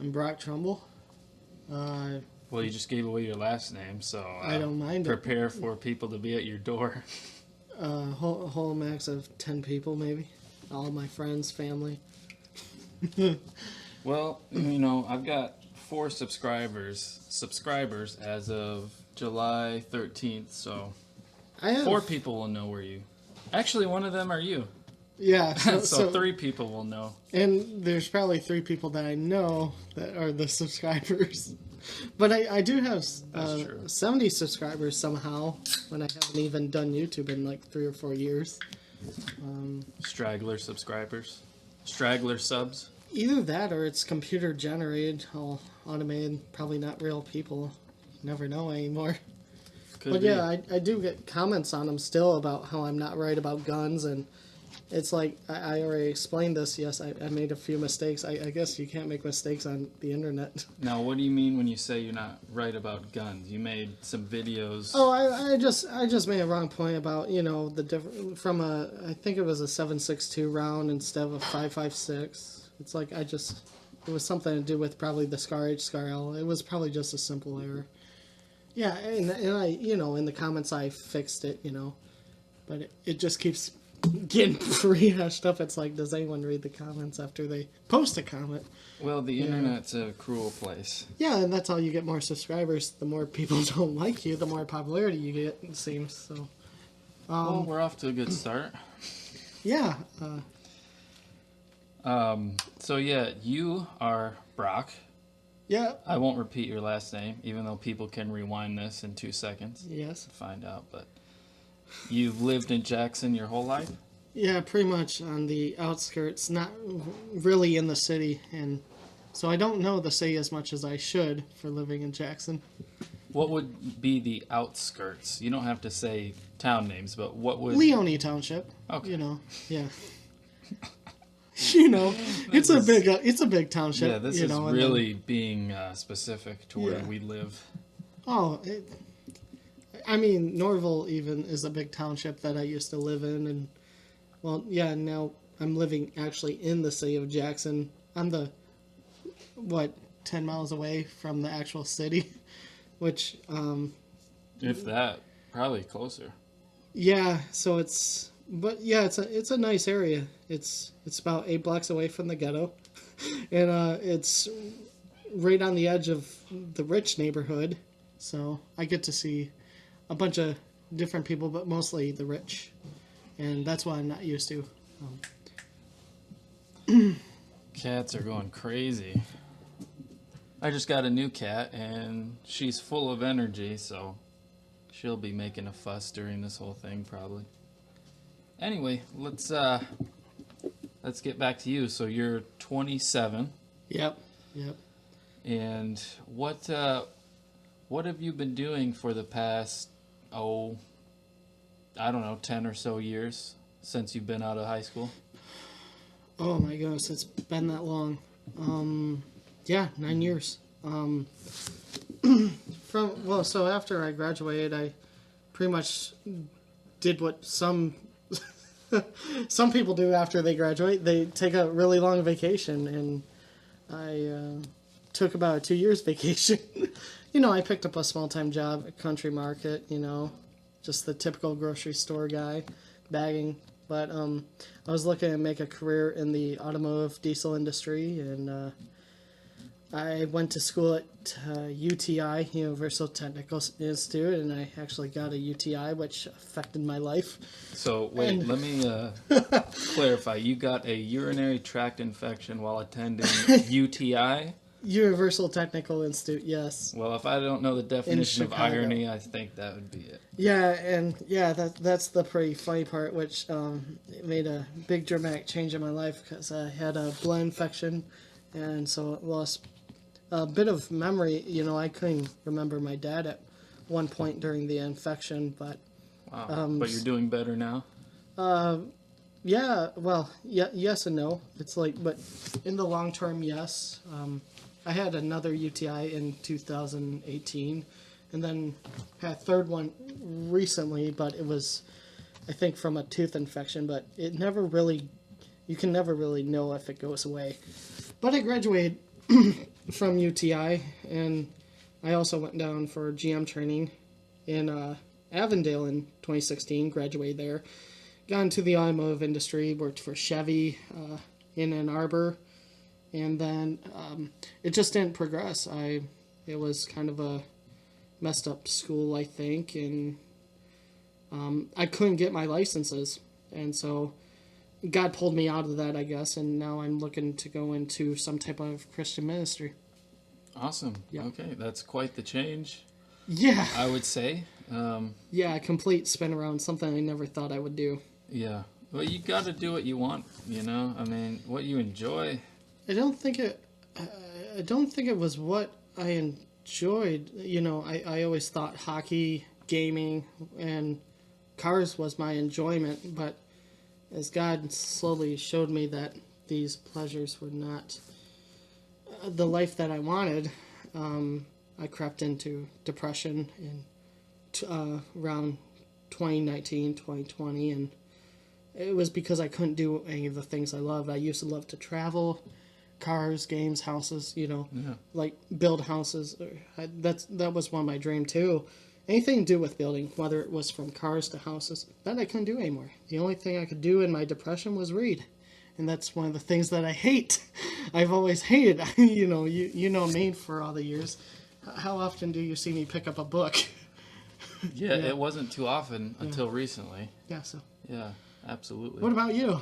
I'm Brock Trumbull. Well, you just gave away your last name, so I don't mind prepare for people to be at your door. Whole max of 10 people, maybe. All my friends, family. Well, I've got 4 subscribers as of July 13th, so I have 4 people will know where you. Actually, one of them are you. Yeah, So 3 people will know. And there's probably 3 people that I know that are the subscribers. But I do have 70 subscribers somehow when I haven't even done YouTube in like 3 or 4 years. Straggler subscribers. Straggler subs. Either that or it's computer generated, all automated, probably not real people. You never know anymore. But yeah, I do get comments on them still about how I'm not right about guns, and it's like, I already explained this. Yes, I made a few mistakes. I guess you can't make mistakes on the internet. Now, what do you mean when you say you're not right about guns? You made some videos. Oh, I just made a wrong point about, the different from I think it was a 7.62 round instead of a 5.56. It's like it was something to do with probably the SCAR H, SCAR L. It was probably just a simple error. Yeah, and I, in the comments I fixed it, but it just keeps getting rehashed up. It's like, does anyone read the comments after they post a comment? Well, the internet's a cruel place. Yeah, and that's how you get more subscribers. The more people don't like you, the more popularity you get, it seems. So, well, we're off to a good start. Yeah. So yeah, you are Brock. Yeah. I won't repeat your last name, even though people can rewind this in 2 seconds. Yes. To find out, but you've lived in Jackson your whole life? Yeah, pretty much on the outskirts, not really in the city, and so I don't know the city as much as I should for living in Jackson. What would be the outskirts? You don't have to say town names, but what would... Leone Township. Okay. Yeah. It's a big township. Yeah, this is really being specific to where we live. Oh, Norville even is a big township that I used to live in, and now I'm living actually in the city of Jackson. I'm 10 miles away from the actual city, which if that, probably closer. Yeah, so it's a nice area. It's about 8 blocks away from the ghetto, and it's right on the edge of the rich neighborhood. So I get to see a bunch of different people, but mostly the rich, and that's what I'm not used to. Cats are going crazy. I just got a new cat, and she's full of energy, so she'll be making a fuss during this whole thing, probably. Anyway, let's get back to you. So you're 27. Yep. And what have you been doing for the past, I don't know, 10 or so years since you've been out of high school? Oh my goodness, it's been that long. 9 years. So after I graduated, I pretty much did what some people do after they graduate. They take a really long vacation, and I took about a 2 years vacation. I picked up a small-time job at Country Market, just the typical grocery store guy, bagging. But I was looking to make a career in the automotive diesel industry, and I went to school at UTI, Universal Technical Institute, and I actually got a UTI, which affected my life. So, wait, let me clarify. You got a urinary tract infection while attending UTI? Universal Technical Institute, yes. Well, if I don't know the definition of irony, I think that would be it. Yeah, and that's the pretty funny part, which it made a big dramatic change in my life because I had a blood infection, and so I lost a bit of memory. I couldn't remember my dad at one point during the infection, but... Wow, but you're doing better now? Yeah, well, yes and no. It's like, but in the long term, yes. I had another UTI in 2018, and then had a third one recently, but it was, I think, from a tooth infection, but it never really, you can never really know if it goes away. But I graduated from UTI, and I also went down for GM training in Avondale in 2016. Graduated there. Got into the automotive industry. Worked for Chevy in Ann Arbor, and then it just didn't progress. It was kind of a messed up school, I think, and I couldn't get my licenses, and so God pulled me out of that, I guess, and now I'm looking to go into some type of Christian ministry. Awesome. Yeah. Okay, that's quite the change, Yeah. I would say. Yeah, a complete spin around, something I never thought I would do. Yeah. Well, you got to do what you want, you know? I mean, what you enjoy. I don't think it was what I enjoyed. You know, I always thought hockey, gaming, and cars was my enjoyment, but as God slowly showed me that these pleasures were not the life that I wanted, I crept into depression in around 2019, 2020, and it was because I couldn't do any of the things I loved. I used to love to travel, cars, games, houses, you know, like build houses. That was one of my dreams too. Anything to do with building, whether it was from cars to houses, that I couldn't do anymore. The only thing I could do in my depression was read. And that's one of the things that I hate. I've always hated. You know me for all the years. How often do you see me pick up a book? Yeah, it wasn't too often until recently. Yeah, so. Yeah, absolutely. What about you?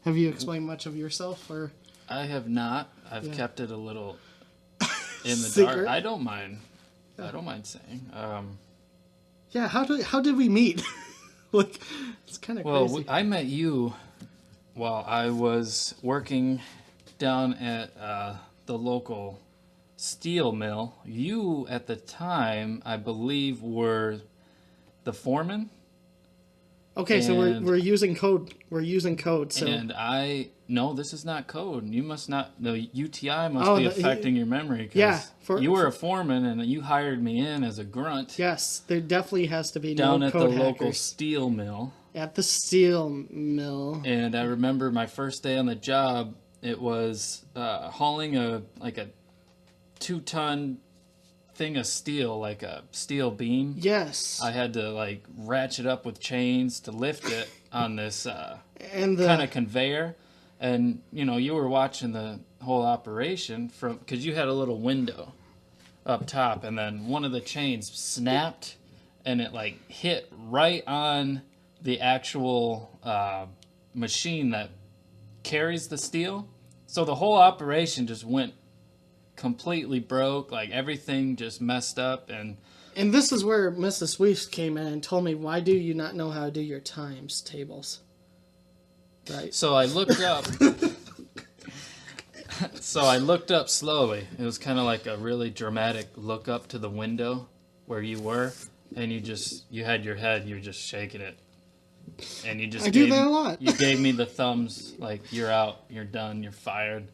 Have you explained much of yourself, or? I have not. I've kept it a little in the Secret? dark. I don't mind. I don't mind saying. Yeah, how did we meet? Like, it's kind of crazy. I met you while I was working down at the local steel mill. You, at the time, I believe, were the foreman. Okay, so we're using code. We're using code. So. And no, this is not code. You must not. The UTI must be affecting your memory. 'Cause yeah, you were a foreman, and you hired me in as a grunt. Yes, there definitely has to be down no at code the local hackers. steel mill. At the steel mill. And I remember my first day on the job. It was hauling a 2-ton thing of steel, like a steel beam. Yes. I had to ratchet up with chains to lift it on this and kind of conveyor. And you were watching the whole operation because you had a little window up top, and then one of the chains snapped, and it hit right on the actual machine that carries the steel. So the whole operation just went completely broke, everything just messed up. And this is where Mrs. Swift came in and told me, why do you not know how to do your times tables? Right. So I looked up. Slowly. It was kind of like a really dramatic look up to the window where you were, and you had your head, you were just shaking it. And you just I do that a lot. You gave me the thumbs, you're out, you're done, you're fired.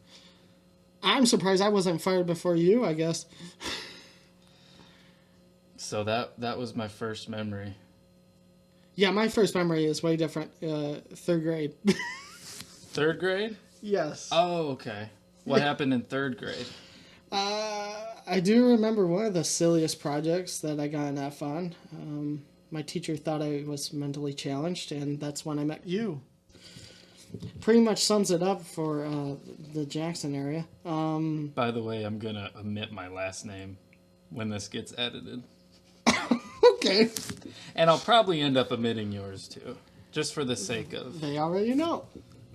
I'm surprised I wasn't fired before you, I guess. So that was my first memory. Yeah, my first memory is way different. 3rd grade. 3rd grade? Yes. Oh, okay. What happened in 3rd grade? I do remember one of the silliest projects that I got an F on. My teacher thought I was mentally challenged, and that's when I met you. Pretty much sums it up for the Jackson area. By the way, I'm going to omit my last name when this gets edited. Okay. And I'll probably end up omitting yours, too. Just for the sake of... They already know.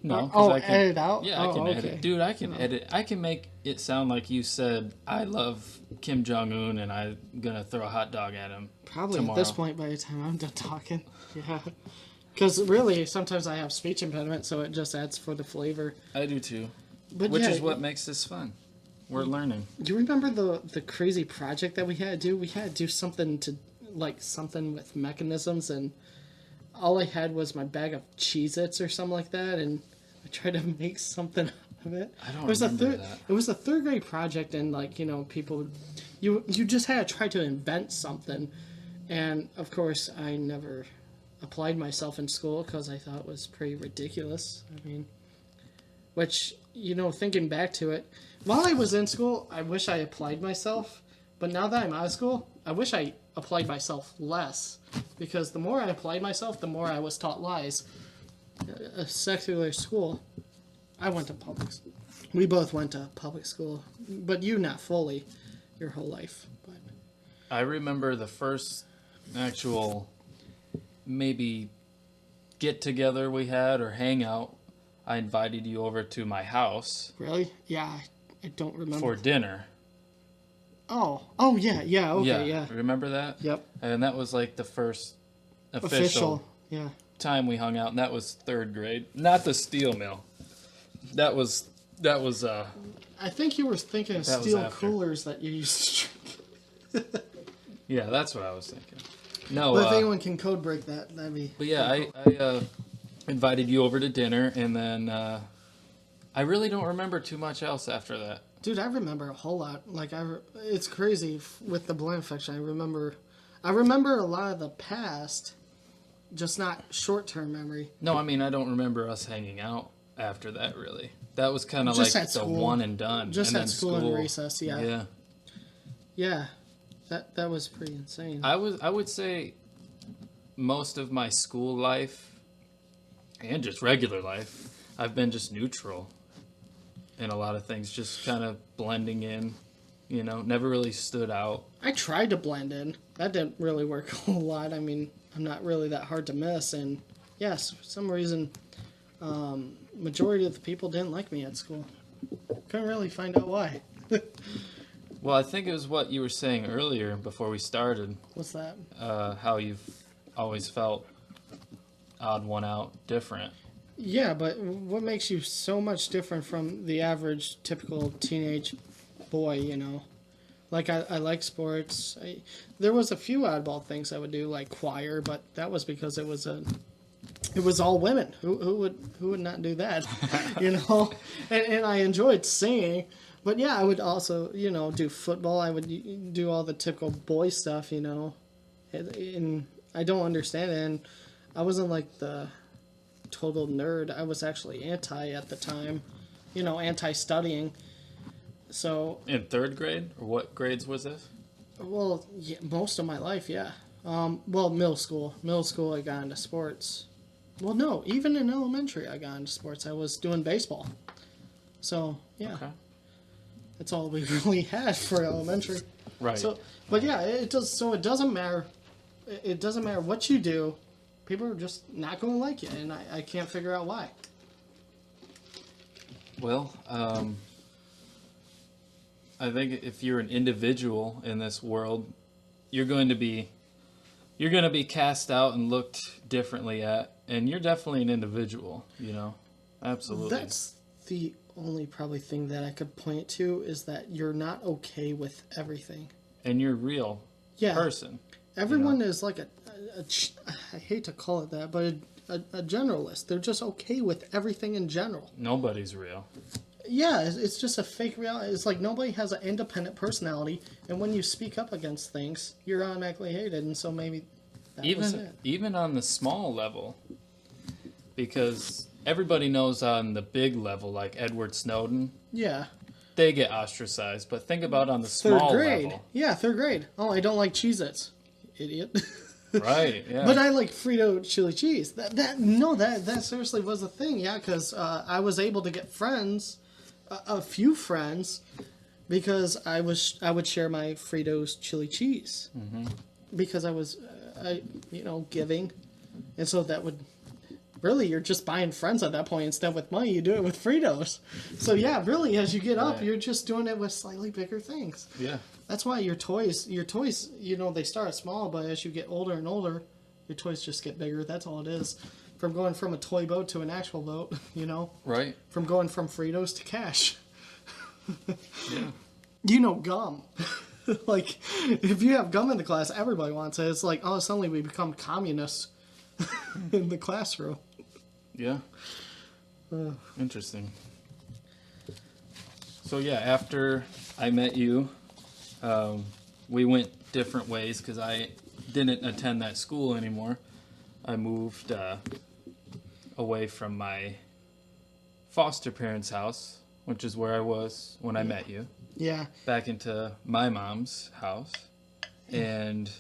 No, I can edit out? Yeah, I can okay. edit. Dude, I can edit. I can make it sound like you said, I love Kim Jong-un and I'm going to throw a hot dog at him Probably tomorrow. At this point by the time I'm done talking. Yeah. Because really, sometimes I have speech impediment, so it just adds for the flavor. I do, too. But Which is what makes this fun. We're learning. Do you remember the crazy project that we had to do? We had to do something something with mechanisms, and all I had was my bag of Cheez-Its or something like that, and I tried to make something out of it. I don't remember that. It was a 3rd grade project, and people, you just had to try to invent something, and of course I never applied myself in school because I thought it was pretty ridiculous. I mean, which thinking back to it, while I was in school, I wish I applied myself. But now that I'm out of school, I wish I applied myself less. Because the more I applied myself, the more I was taught lies. A secular school, I went to public school. We both went to public school. But you not fully your whole life. But I remember the first actual maybe get together we had or hangout. I invited you over to my house. Really? Yeah, I don't remember. For dinner. Oh yeah, okay, yeah. Remember that? Yep. And that was like the first official yeah. time we hung out, and that was 3rd grade. Not the steel mill. That was I think you were thinking of That was steel after. coolers that you used to drink. yeah, that's what I was thinking. No, But if anyone can code break that, that'd be. but yeah, I invited you over to dinner, and then I really don't remember too much else after that. Dude, I remember a whole lot. Like it's crazy with the blood infection. I remember a lot of the past, just not short-term memory. No, I mean I don't remember us hanging out after that. Really, that was kind of like Just at the school. one and done. Just and at then school and recess, yeah. Yeah. Yeah, that was pretty insane. I would say most of my school life and just regular life, I've been just neutral in a lot of things, just kind of blending in, never really stood out. I tried to blend in. That didn't really work a whole lot. I mean, I'm not really that hard to miss, and yes, for some reason, majority of the people didn't like me at school. Couldn't really find out why. Well, I think it was what you were saying earlier before we started, What's that? how you've always felt odd one out, different. Yeah, but what makes you so much different from the average typical teenage boy, Like, I like sports. There was a few oddball things I would do, like choir, but that was because it was all women. Who would not do that, And I enjoyed singing, but yeah, I would also, do football. I would do all the typical boy stuff, and I don't understand it. And I wasn't like the total nerd. I was actually anti at the time, anti-studying. So In 3rd grade? Or what grades was this? well, yeah, most of my life, yeah. Well, middle school. Middle school, I got into sports. Well, no, even in elementary, I got into sports. I was doing baseball. So yeah, Okay. that's all we really had for elementary. Right. So, but yeah, it does. So it doesn't matter. It doesn't matter what you do. People are just not going to like you, and I can't figure out why. Well, I think if you're an individual in this world, you're going to be cast out and looked differently at, and you're definitely an individual, Absolutely. That's the only probably thing that I could point to is that you're not okay with everything. And you're a real person. Everyone is like I hate to call it that, but a generalist. They're just okay with everything in general. Nobody's real. Yeah, it's just a fake reality. It's like nobody has an independent personality, and when you speak up against things, you're automatically hated, and so maybe that was it. Even on the small level, because everybody knows on the big level, like Edward Snowden, Yeah. they get ostracized. But think about on the small 3rd grade. level. Yeah, 3rd grade. Oh, I don't like Cheez-Its. Idiot. Right, yeah. But I like Frito chili cheese. That seriously was a thing, yeah, because I was able to get friends, a few friends, because I would share my Fritos chili cheese, because I was, giving, and so that would, really, you're just buying friends at that point. Instead with money, you do it with Fritos. So yeah, really, as you get up, Right. you're just doing it with slightly bigger things. Yeah. That's why your toys, they start small, but as you get older and older, your toys just get bigger. That's all it is. From going from a toy boat to an actual boat, Right. From going from Fritos to cash. Yeah. Gum. Like, if you have gum in the class, everybody wants it. It's like, oh, suddenly we become communists in the classroom. Yeah. Interesting. So yeah, after I met you, we went different ways because I didn't attend that school anymore. I moved away from my foster parents' house which is where I was when I met you, Yeah. back into my mom's house. And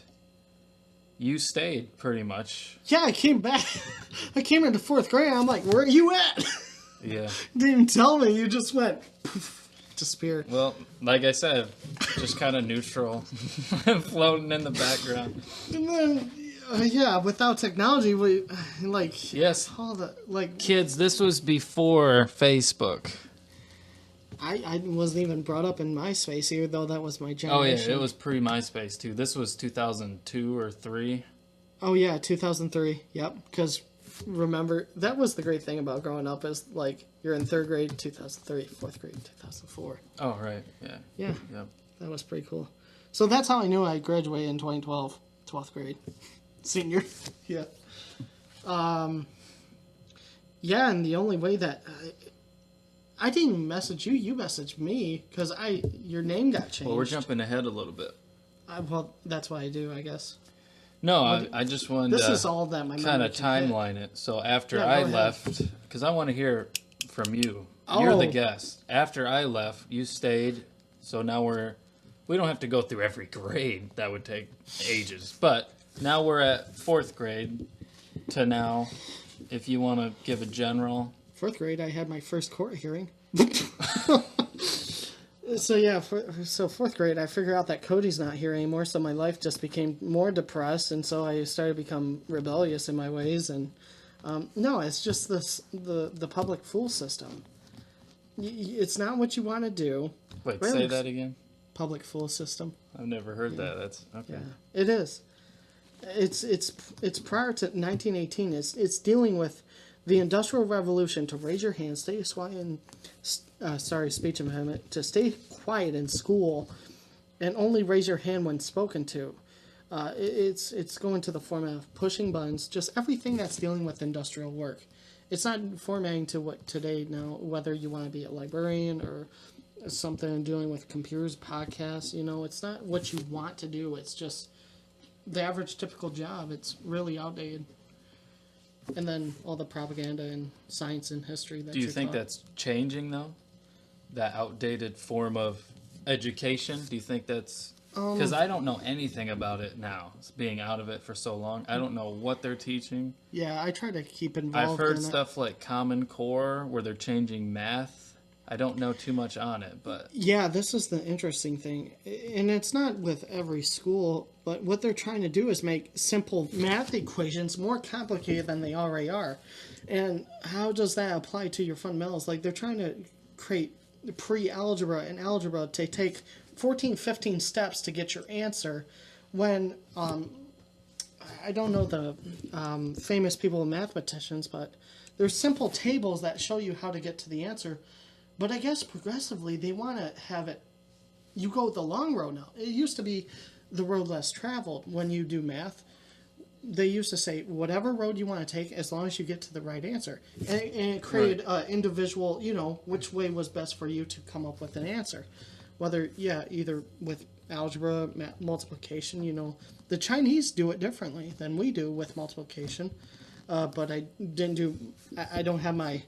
you stayed pretty much. Yeah, I came back. I came into 4th grade. I'm like, where are you at? Yeah. Didn't even tell me. You just went, poof, disappeared. Well, like I said, just kind of neutral, floating in the background. And then, yeah, without technology, we, like, Yes. all the, like, Kids, this was before Facebook. I wasn't even brought up in MySpace, even though that was my Oh, generation. yeah, it was pre-MySpace, too. This was 2002 or 3. Oh, yeah, 2003. Yep. Because, remember, that was the great thing about growing up is, like, you're in 3rd grade, 2003, 4th grade, 2004. Oh, right, yeah. Yeah. Yep. That was pretty cool. So that's how I knew I graduated in 2012, 12th grade. Senior. Yeah. Yeah, and the only way that... I didn't even message you. You messaged me because your name got changed. Well, we're jumping ahead a little bit. Well, that's what I do, I guess. No, I just wanted This to is all that my kind memory of can hit. timeline it. So after Yeah, I go ahead. left, because I want to hear from you. You're the Oh. guest. After I left, you stayed. So now we don't have to go through every grade. That would take ages. But now we're at 4th grade to now. If you want to give a general. 4th grade, I had my first court hearing. So yeah, so 4th grade, I figured out that Cody's not here anymore, so my life just became more depressed, and so I started to become rebellious in my ways. And no, it's just the public fool system. It's not what you want to do. Wait, Well, say that again. Public fool system. I've never heard that. That's okay. Yeah, it is. It's prior to 1918. It's dealing with the Industrial Revolution. To raise your hand, stay quiet, and speech impediment. To stay quiet in school, and only raise your hand when spoken to. It's going to the format of pushing buttons. Just everything that's dealing with industrial work. It's not formatting to what today now. Whether you want to be a librarian or something dealing with computers, podcasts. It's not what you want to do. It's just the average typical job. It's really outdated. And then all the propaganda and science and history. Do you think that's changing though? That outdated form of education? Do you think that's... Because I don't know anything about it now. Being out of it for so long. I don't know what they're teaching. Yeah, I try to keep involved I've heard in stuff like Common Core where they're changing math. I don't know too much on it, but... Yeah, this is the interesting thing. And it's not with every school, but what they're trying to do is make simple math equations more complicated than they already are. And how does that apply to your fundamentals? Like, they're trying to create pre-algebra and algebra to take 14, 15 steps to get your answer when... I don't know the famous people, mathematicians, but there's simple tables that show you how to get to the answer. But I guess progressively they want to have it, you go the long road now. It used to be the road less traveled when you do math. They used to say, whatever road you want to take, as long as you get to the right answer. And it created individual, which way was best for you to come up with an answer. Whether, either with algebra, multiplication, the Chinese do it differently than we do with multiplication. But I don't have my...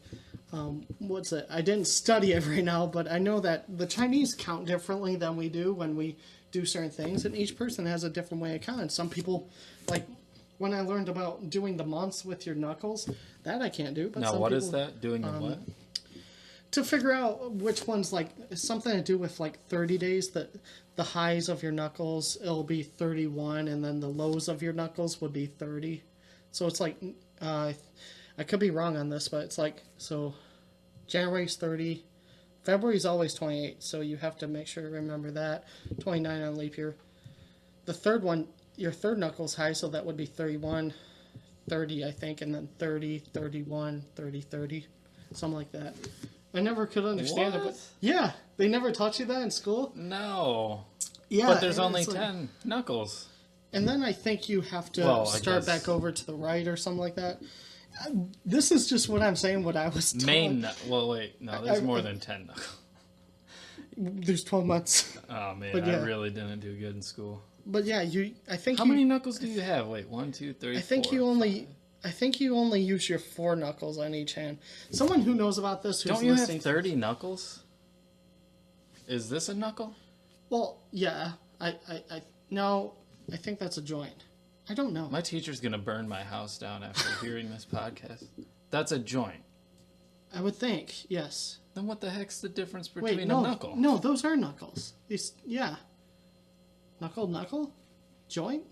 I didn't study it right now, but I know that the Chinese count differently than we do when we do certain things, and each person has a different way of counting. Some people, like when I learned about doing the months with your knuckles, that I can't do. But Now, what is that? Doing the what? To figure out which one's like something to do with like 30 days, that the highs of your knuckles, it'll be 31, and then the lows of your knuckles would be 30. So it's like, I could be wrong on this, but it's like, so January's 30, February's always 28, so you have to make sure to remember that. 29 on leap year. The third one, your third knuckle's high, so that would be 31, 30, I think, and then 30, 31, 30, 30, something like that. I never could understand it, but yeah, they never taught you that in school? No. Yeah. But there's only it's like- 10 knuckles. And then I think you have to start back over to the right or something like that. This is just what I'm saying, what I was taught. Well, wait, no, there's more than 10 knuckles. There's 12 months. Oh, man, But yeah. I really didn't do good in school. But yeah, I think How many knuckles do you have? Wait, 1, 2, 3, I think 4. I think you only use your 4 knuckles on each hand. Someone who knows about this, who's Don't you listening, have 30 knuckles? Is this a knuckle? Well, yeah. No, I think that's a joint. I don't know. My teacher's going to burn my house down after hearing this podcast. That's a joint. I would think, yes. Then what the heck's the difference between Wait, no, a knuckle? no, those are knuckles. These, yeah. Knuckle, joint,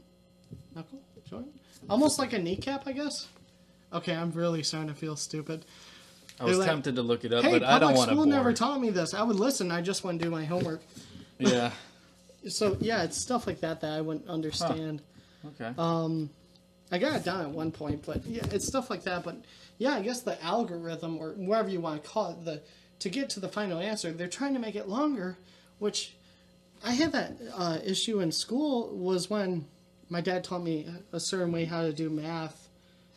knuckle, joint. Almost like a kneecap, I guess. Okay, I'm really starting to feel stupid. I was They're like, tempted to look it up, hey, but I don't want to public school bore. never taught me this. I would listen. I just wouldn't do my homework. Yeah. So yeah, it's stuff like that I wouldn't understand. Okay. I got it down at one point, but yeah, it's stuff like that. But yeah, I guess the algorithm or whatever you want to call it, to get to the final answer, they're trying to make it longer. Which I had that issue in school was when my dad taught me a certain way how to do math,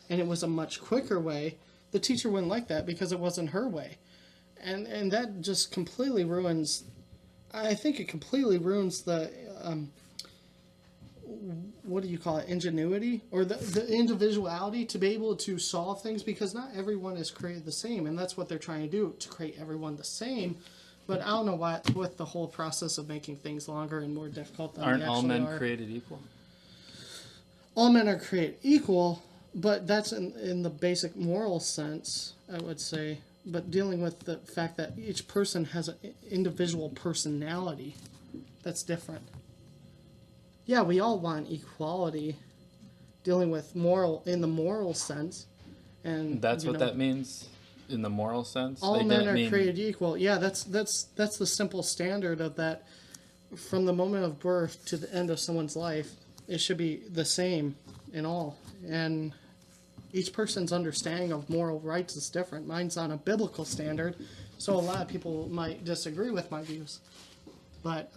and it was a much quicker way. The teacher wouldn't like that because it wasn't her way, and that just completely ruins. I think it completely ruins the what do you call it, ingenuity or the individuality to be able to solve things, because not everyone is created the same, and that's what they're trying to do, to create everyone the same. But I don't know why with the whole process of making things longer and more difficult than Aren't they all actually men are. created equal? All men are created equal, but that's in the basic moral sense, I would say. But dealing with the fact that each person has an individual personality, that's different. Yeah, we all want equality, dealing with moral in the moral sense, and That's what that means in the moral sense. All They men didn't are mean- created equal. Yeah, that's the simple standard of that. From the moment of birth to the end of someone's life, it should be the same in all. And each person's understanding of moral rights is different. Mine's on a biblical standard, so a lot of people might disagree with my views. But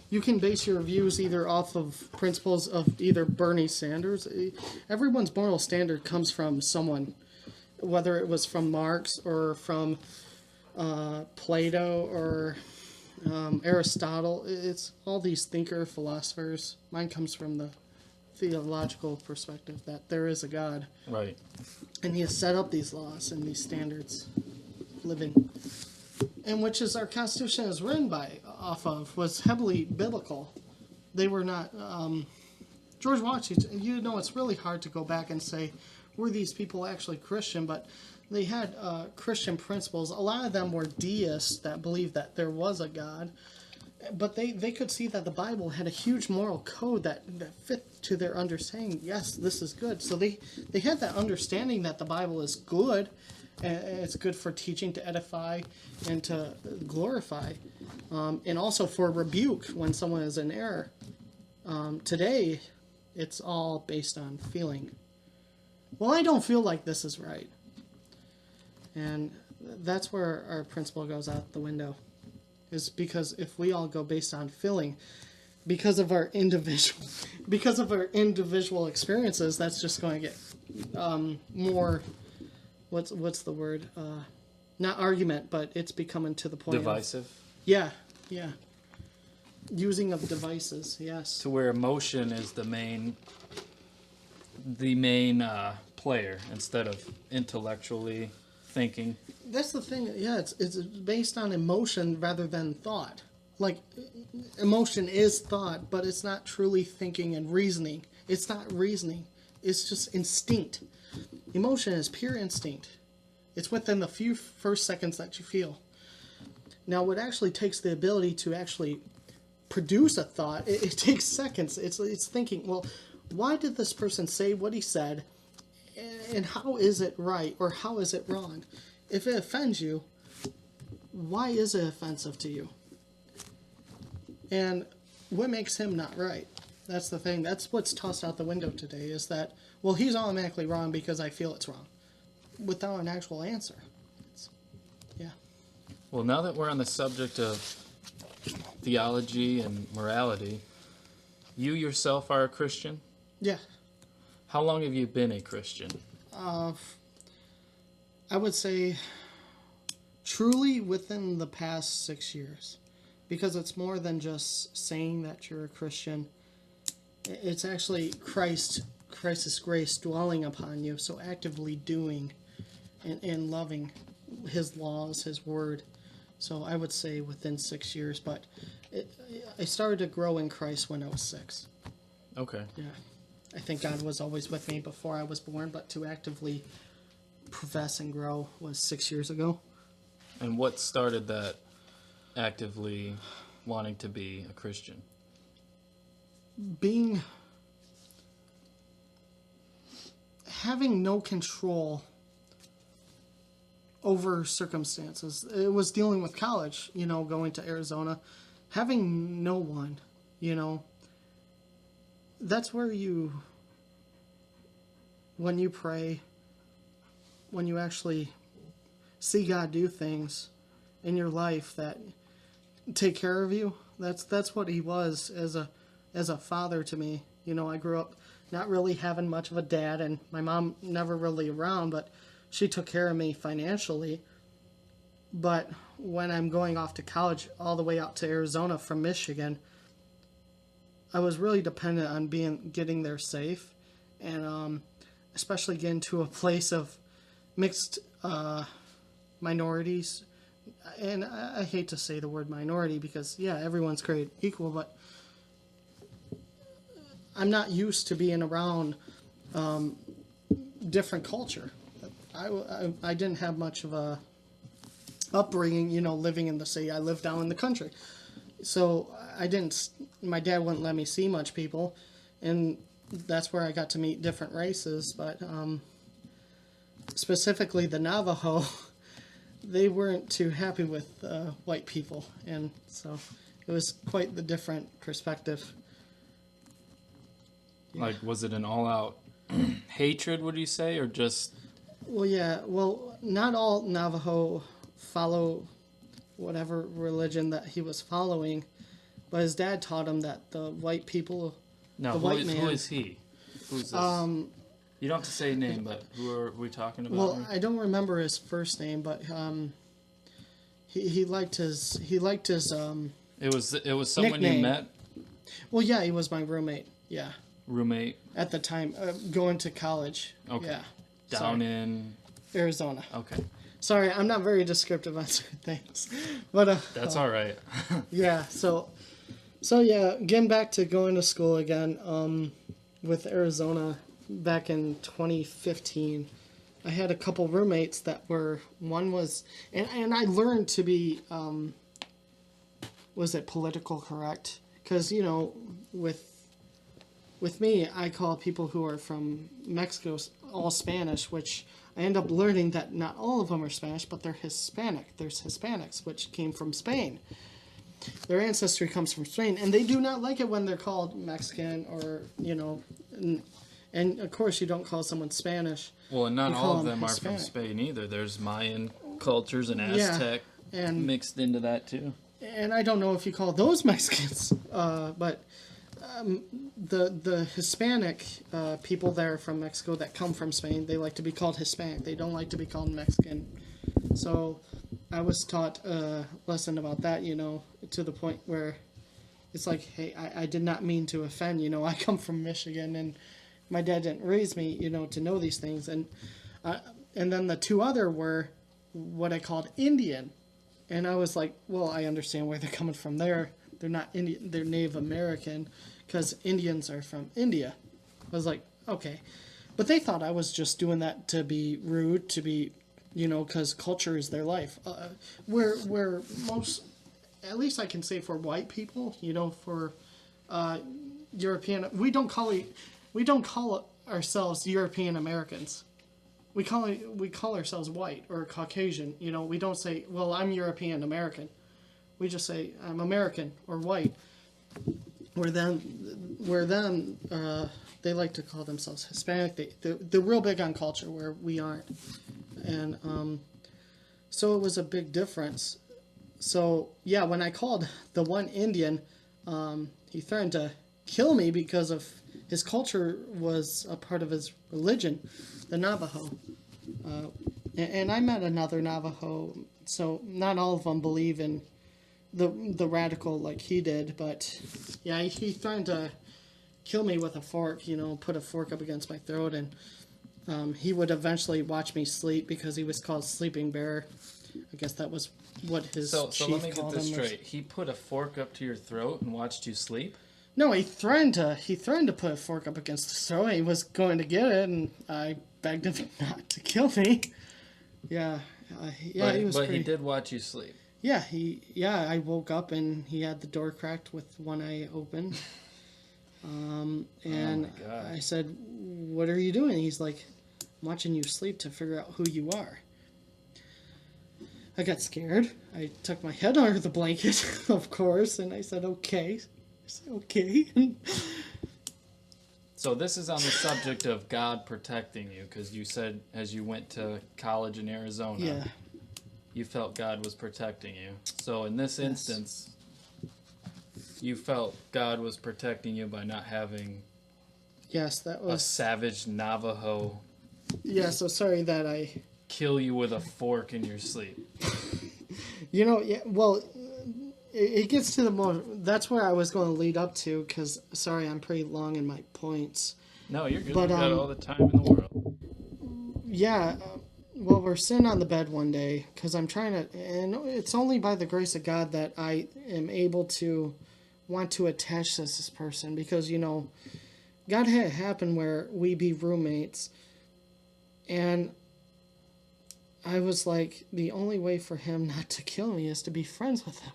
you can base your views either off of principles of either Bernie Sanders. Everyone's moral standard comes from someone, whether it was from Marx or from Plato or Aristotle. It's all these philosophers. Mine comes from the theological perspective that there is a God, Right. and he has set up these laws and these standards of living, and which is our Constitution is written off of, was heavily biblical. They were not George Washington. You know, it's really hard to go back and say, were these people actually Christian? But they had Christian principles. A lot of them were deists that believed that there was a God. But they could see that the Bible had a huge moral code that fit to their understanding. Yes, this is good. So they had that understanding that the Bible is good, and it's good for teaching, to edify, and to glorify, and also for rebuke when someone is in error. Today, it's all based on feeling. Well, I don't feel like this is right. And that's where our principle goes out the window. Is because if we all go based on feeling, because of our individual experiences, that's just going to get more. What's the word? Not argument, but it's becoming to the point. Divisive. Yeah. Using of devices, yes. To where emotion is the main player instead of intellectually thinking. That's the thing. Yeah, it's based on emotion rather than thought. Like, emotion is thought, but it's not truly thinking and reasoning. It's not reasoning. It's just instinct. Emotion is pure instinct. It's within the few first seconds that you feel. Now, what actually takes the ability to actually produce a thought, it takes seconds. It's thinking, well, why did this person say what he said, and how is it right, or how is it wrong? If it offends you, why is it offensive to you? And what makes him not right? That's the thing. That's what's tossed out the window today, is that, well, he's automatically wrong because I feel it's wrong, without an actual answer. Yeah. Well, now that we're on the subject of theology and morality, you yourself are a Christian? Yeah. How long have you been a Christian? I would say truly within the past 6 years, because it's more than just saying that you're a Christian. It's actually Christ's grace dwelling upon you, so actively doing and loving his laws, his word, So I would say within 6 years, but it, I started to grow in Christ when I was 6. Okay. Yeah. I think God was always with me before I was born, but to actively profess and grow was 6 years ago. And what started that actively wanting to be a Christian? Having no control over circumstances. It was dealing with college, going to Arizona, having no one, that's where when you pray, when you actually see God do things in your life that take care of you, that's what he was as a father to me. I grew up not really having much of a dad, and my mom never really around, but she took care of me financially. But when I'm going off to college all the way out to Arizona from Michigan, I was really dependent on getting there safe, and especially getting to a place of mixed minorities. And I hate to say the word minority because, yeah, everyone's created equal, but I'm not used to being around different culture. I didn't have much of a upbringing, living in the city. I lived down in the country. So my dad wouldn't let me see much people, and that's where I got to meet different races, but specifically the Navajo, they weren't too happy with white people, and so it was quite the different perspective. Like, was it an all-out hatred, would you say, or just... Well, yeah. Well, not all Navajo follow whatever religion that he was following, but his dad taught him that the white people, No, the white man... who is he? Who's this? You don't have to say a name, but who are we talking about? Well, I don't remember his first name, but he liked his It was someone nickname. you met? Well, yeah, he was my roommate. Yeah. Roommate? At the time, going to college. Okay. Yeah. Down in... Arizona. Okay. Sorry, I'm not very descriptive on certain things, but That's all right. yeah. So yeah, getting back to going to school again, with Arizona back in 2015, I had a couple roommates that one was, and I learned to be, was it political correct? Because with me, I call people who are from Mexico all Spanish, which I end up learning that not all of them are Spanish, but they're Hispanic. There's Hispanics, which came from Spain. Their ancestry comes from Spain, and they do not like it when they're called Mexican or, and of course you don't call someone Spanish. Well, and not You all call of them them are Hispanic. from Spain either. There's Mayan cultures and Aztec and mixed into that too. And I don't know if you call those Mexicans, but the Hispanic people there from Mexico that come from Spain, they like to be called Hispanic. They don't like to be called Mexican. So I was taught a lesson about that, to the point where it's like, hey, I did not mean to offend, I come from Michigan, and my dad didn't raise me, to know these things. And then the two other were what I called Indian. And I was like, well, I understand where they're coming from there. They're not Indian, they're Native American, because Indians are from India. I was like, okay. But they thought I was just doing that to be rude, to be, because culture is their life. Where most, at least I can say for white people, for European, we don't call ourselves European Americans. We call ourselves white or Caucasian. We don't say, well, I'm European American. We just say I'm American or white. Where then they like to call themselves Hispanic. They're real big on culture where we aren't, and so it was a big difference. So yeah, when I called the one Indian, he threatened to kill me because of his culture was a part of his religion, the Navajo. And I met another Navajo, so not all of them believe in the radical like he did, but yeah, he threatened to kill me with a fork, put a fork up against my throat, and he would eventually watch me sleep because he was called Sleeping Bear. I guess that was what his So chief let me get called this him. straight. He put a fork up to your throat and watched you sleep? No, he threatened to put a fork up against his throat. He was going to get it, and I begged him not to kill me. Yeah, But, he was. but he did watch you sleep. Yeah, I woke up and he had the door cracked with one eye open. And Oh my God. I said, "What are you doing?" He's like, "I'm watching you sleep to figure out who you are." I got scared. I took my head under the blanket, of course, and I said, "Okay." I said, "Okay." So this is on the subject of God protecting you, because you said as you went to college in Arizona, Yeah. you felt God was protecting you. So in this instance, you felt God was protecting you by not having Yes, that a was. savage Navajo Yeah, so sorry that I. kill you with a fork in your sleep. Yeah, well, it gets to the more. That's where I was going to lead up to, because, sorry, I'm pretty long in my points. No, you're good. But, We got all the time in the world. Yeah, well, we're sitting on the bed one day, because I'm trying to. And it's only by the grace of God that I am able to want to attach to this person, because, God had it happen where we be roommates, and I was like, the only way for him not to kill me is to be friends with him.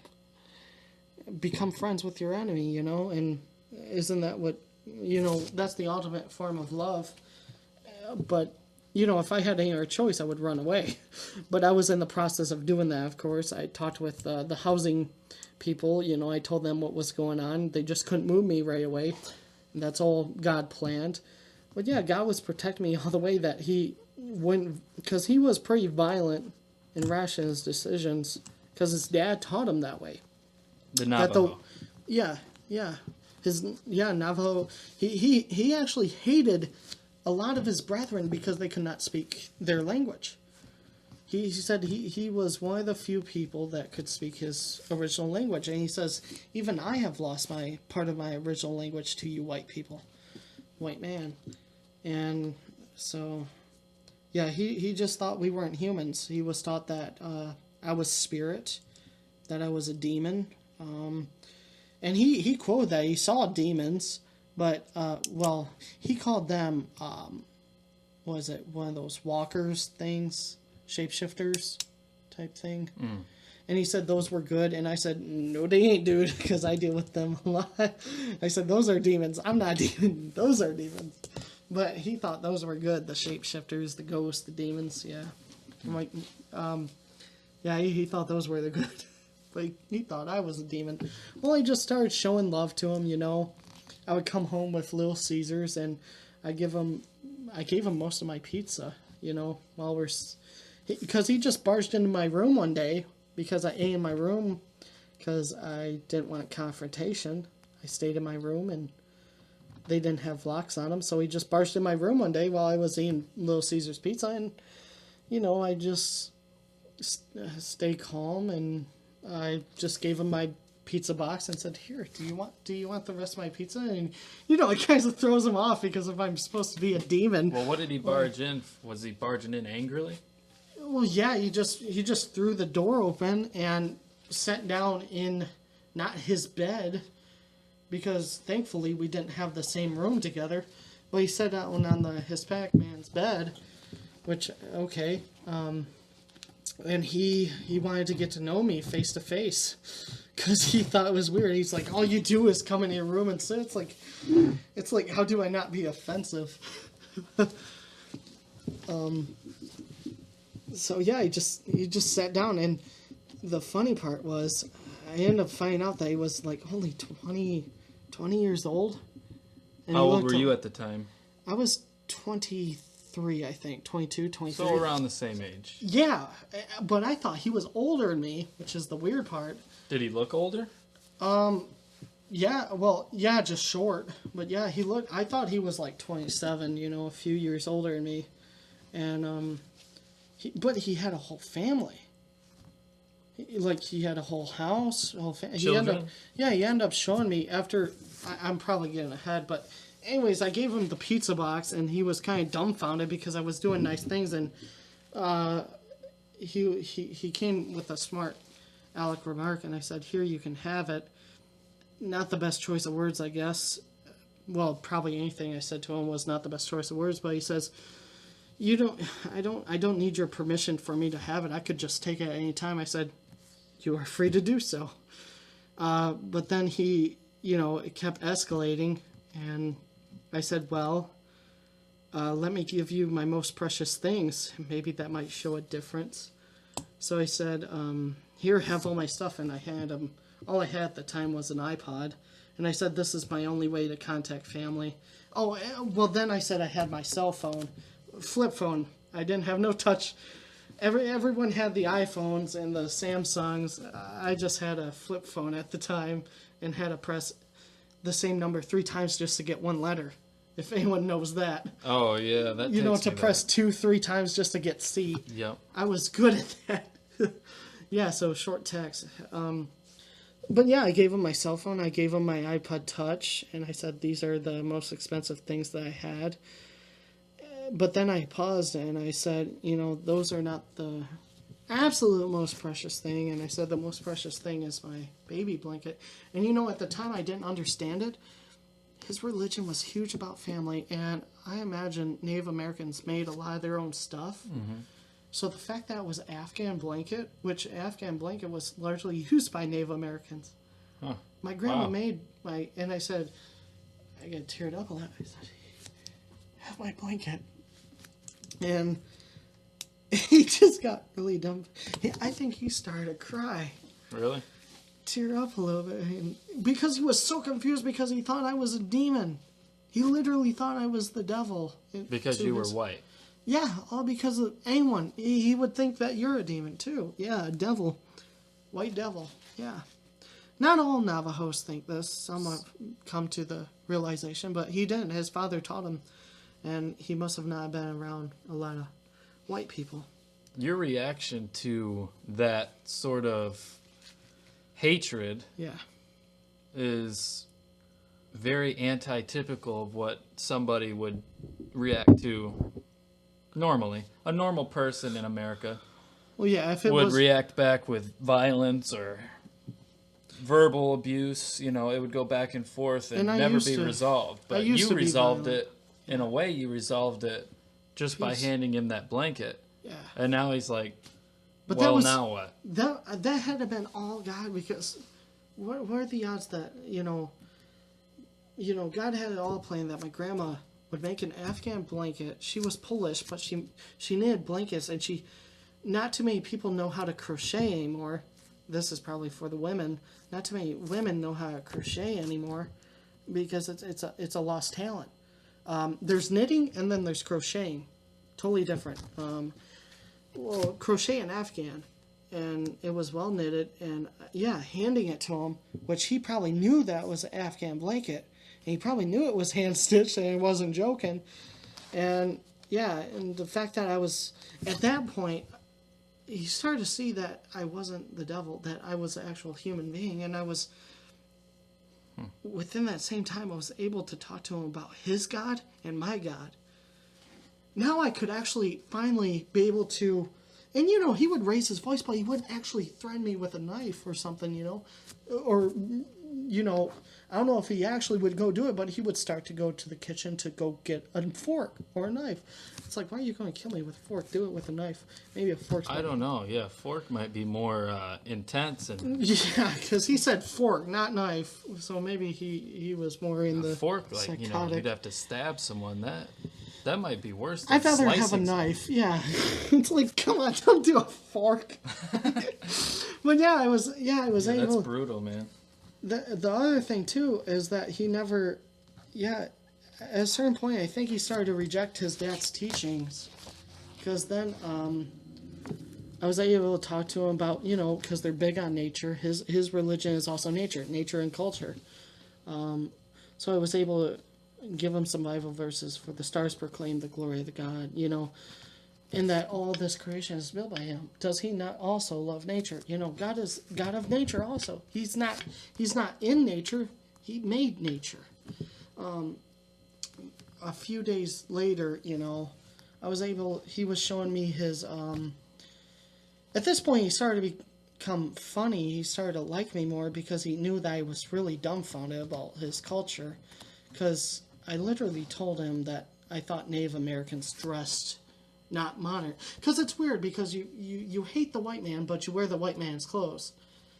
Become friends with your enemy, and isn't that what, that's the ultimate form of love. But, if I had any other choice, I would run away. But I was in the process of doing that, of course. I talked with the housing people, I told them what was going on. They just couldn't move me right away. And that's all God planned. But yeah, God was protecting me all the way that he wouldn't, because he was pretty violent and rash in his decisions, because his dad taught him that way. The Navajo. Navajo. He actually hated a lot of his brethren because they could not speak their language. He said he was one of the few people that could speak his original language, and he says, even I have lost my part of my original language to you white people, white man. And so, yeah, he just thought we weren't humans. He was taught that I was spirit, that I was a demon. And he quoted that he saw demons, but he called them was it one of those walkers things, shapeshifters type thing. And he said those were good, and I said, no, they ain't, dude, because I deal with them a lot. I said, those are demons. I'm not a demon. Those are demons. But he thought those were good, the shapeshifters, the ghosts, the demons. Yeah. I'm like, he thought those were the good. But he thought I was a demon. Well, I just started showing love to him, I would come home with Little Caesars, and I gave him most of my pizza, while because he just barged into my room one day, because I ate in my room, because I didn't want confrontation. I stayed in my room, and they didn't have locks on them, so he just barged in my room one day while I was eating Little Caesars pizza, and, I just stay calm, and I just gave him my pizza box and said, "Here, do you want the rest of my pizza?" And it kind of throws him off, because if I'm supposed to be a demon. Well, what did he barge in? Was he barging in angrily? Well, yeah, he just threw the door open and sat down in not his bed, because thankfully we didn't have the same room together. But he sat down on the Hispanic man's bed, which okay. And he wanted to get to know me face to face, because he thought it was weird. He's like, all you do is come in your room and sit. It's like, how do I not be offensive? So yeah, he just sat down, and the funny part was, I ended up finding out that he was like only 20 years old. And How old were you at the time? I was 23, I think. 22, 23. So around the same age. Yeah, but I thought he was older than me, which is the weird part. Did he look older? Yeah, just short. But yeah, I thought he was like 27, a few years older than me. And, but he had a whole family. He had a whole house, a whole family. Children? He ended up showing me after, I'm probably getting ahead, but anyways, I gave him the pizza box, and he was kind of dumbfounded because I was doing nice things, and he came with a smart aleck remark, and I said, "Here, you can have it." Not the best choice of words, I guess. Well, probably anything I said to him was not the best choice of words, but he says, I don't need your permission for me to have it. I could just take it at any time. I said, "You are free to do so." But then it kept escalating, and I said, "Well, let me give you my most precious things. Maybe that might show a difference." So I said, "Here, have all my stuff," and I handed him. All I had at the time was an iPod, and I said, "This is my only way to contact family." Oh, well, then I said I had my cell phone, flip phone. I didn't have no touch. Everyone had the iPhones and the Samsungs. I just had a flip phone at the time and had to press the same number 3 times just to get one letter. If anyone knows that. Oh yeah, that takes to me press back. 2-3 times just to get C. Yep. I was good at that. Yeah, so short text. But yeah, I gave him my cell phone. I gave him my iPod Touch, and I said these are the most expensive things that I had. But then I paused and I said, those are not the absolute most precious thing. And I said the most precious thing is my baby blanket. And at the time I didn't understand it. His religion was huge about family, and I imagine Native Americans made a lot of their own stuff. Mm-hmm. So the fact that it was Afghan blanket, which Afghan blanket was largely used by Native Americans. Huh. My grandma Wow. made and I said, I got teared up a lot. I said, "Have my blanket." And he just got really dumb. I think he started to cry. Really? Tear up a little bit. And because he was so confused because he thought I was a demon. He literally thought I was the devil. Because you were white. Yeah, all because of anyone. He would think that you're a demon too. Yeah, a devil. White devil. Yeah. Not all Navajos think this. Some have come to the realization, but he didn't. His father taught him, and he must have not been around a lot of white people. Your reaction to that sort of hatred Yeah. is very anti-typical of what somebody would react to normally. A normal person in America Well, yeah, if it would was... react back with violence or verbal abuse. It would go back and forth and And I never used be to- resolved. But used you to be resolved violent. it, in a way, you resolved it just by He's- handing him that blanket. Yeah. And now he's like, But well, that was, now what? That had to have been all God, because what are the odds that, God had it all planned that my grandma would make an Afghan blanket. She was Polish, but she knitted blankets, and not too many people know how to crochet anymore. This is probably for the women. Not too many women know how to crochet anymore because it's a lost talent. There's knitting and then there's crocheting. Totally different. Well, crochet in Afghan, and it was well knitted, and handing it to him, which he probably knew that was an Afghan blanket, and he probably knew it was hand stitched, and he wasn't joking, and the fact that I was at that point, he started to see that I wasn't the devil, that I was an actual human being, and I was. Within that same time, I was able to talk to him about his God and my God. Now I could actually finally be able to, and he would raise his voice, but he wouldn't actually threaten me with a knife or something, or, I don't know if he actually would go do it, but he would start to go to the kitchen to go get a fork or a knife. It's like, why are you going to kill me with a fork? Do it with a knife. Maybe a fork's I don't know. Yeah, fork might be more intense, and Yeah, because he said fork, not knife. So maybe he was more in the fork, like psychotic. you'd have to stab someone. That might be worse. I'd Than rather have a slicing knife. Yeah, it's like, come on, don't do a fork. But I was That's able. brutal, man. The other thing too is that he never, at a certain point, I think he started to reject his dad's teachings, because then I was able to talk to him about, because they're big on nature. His religion is also nature and culture. So I was able to give him some Bible verses for the stars proclaim the glory of the God, and that all this creation is built by him. Does he not also love nature? God is God of nature also. He's not in nature. He made nature. A few days later, he was showing me At this point, he started to become funny. He started to like me more because he knew that I was really dumbfounded about his culture. Because I literally told him that I thought Native Americans dressed not modern. Because it's weird because you hate the white man, but you wear the white man's clothes.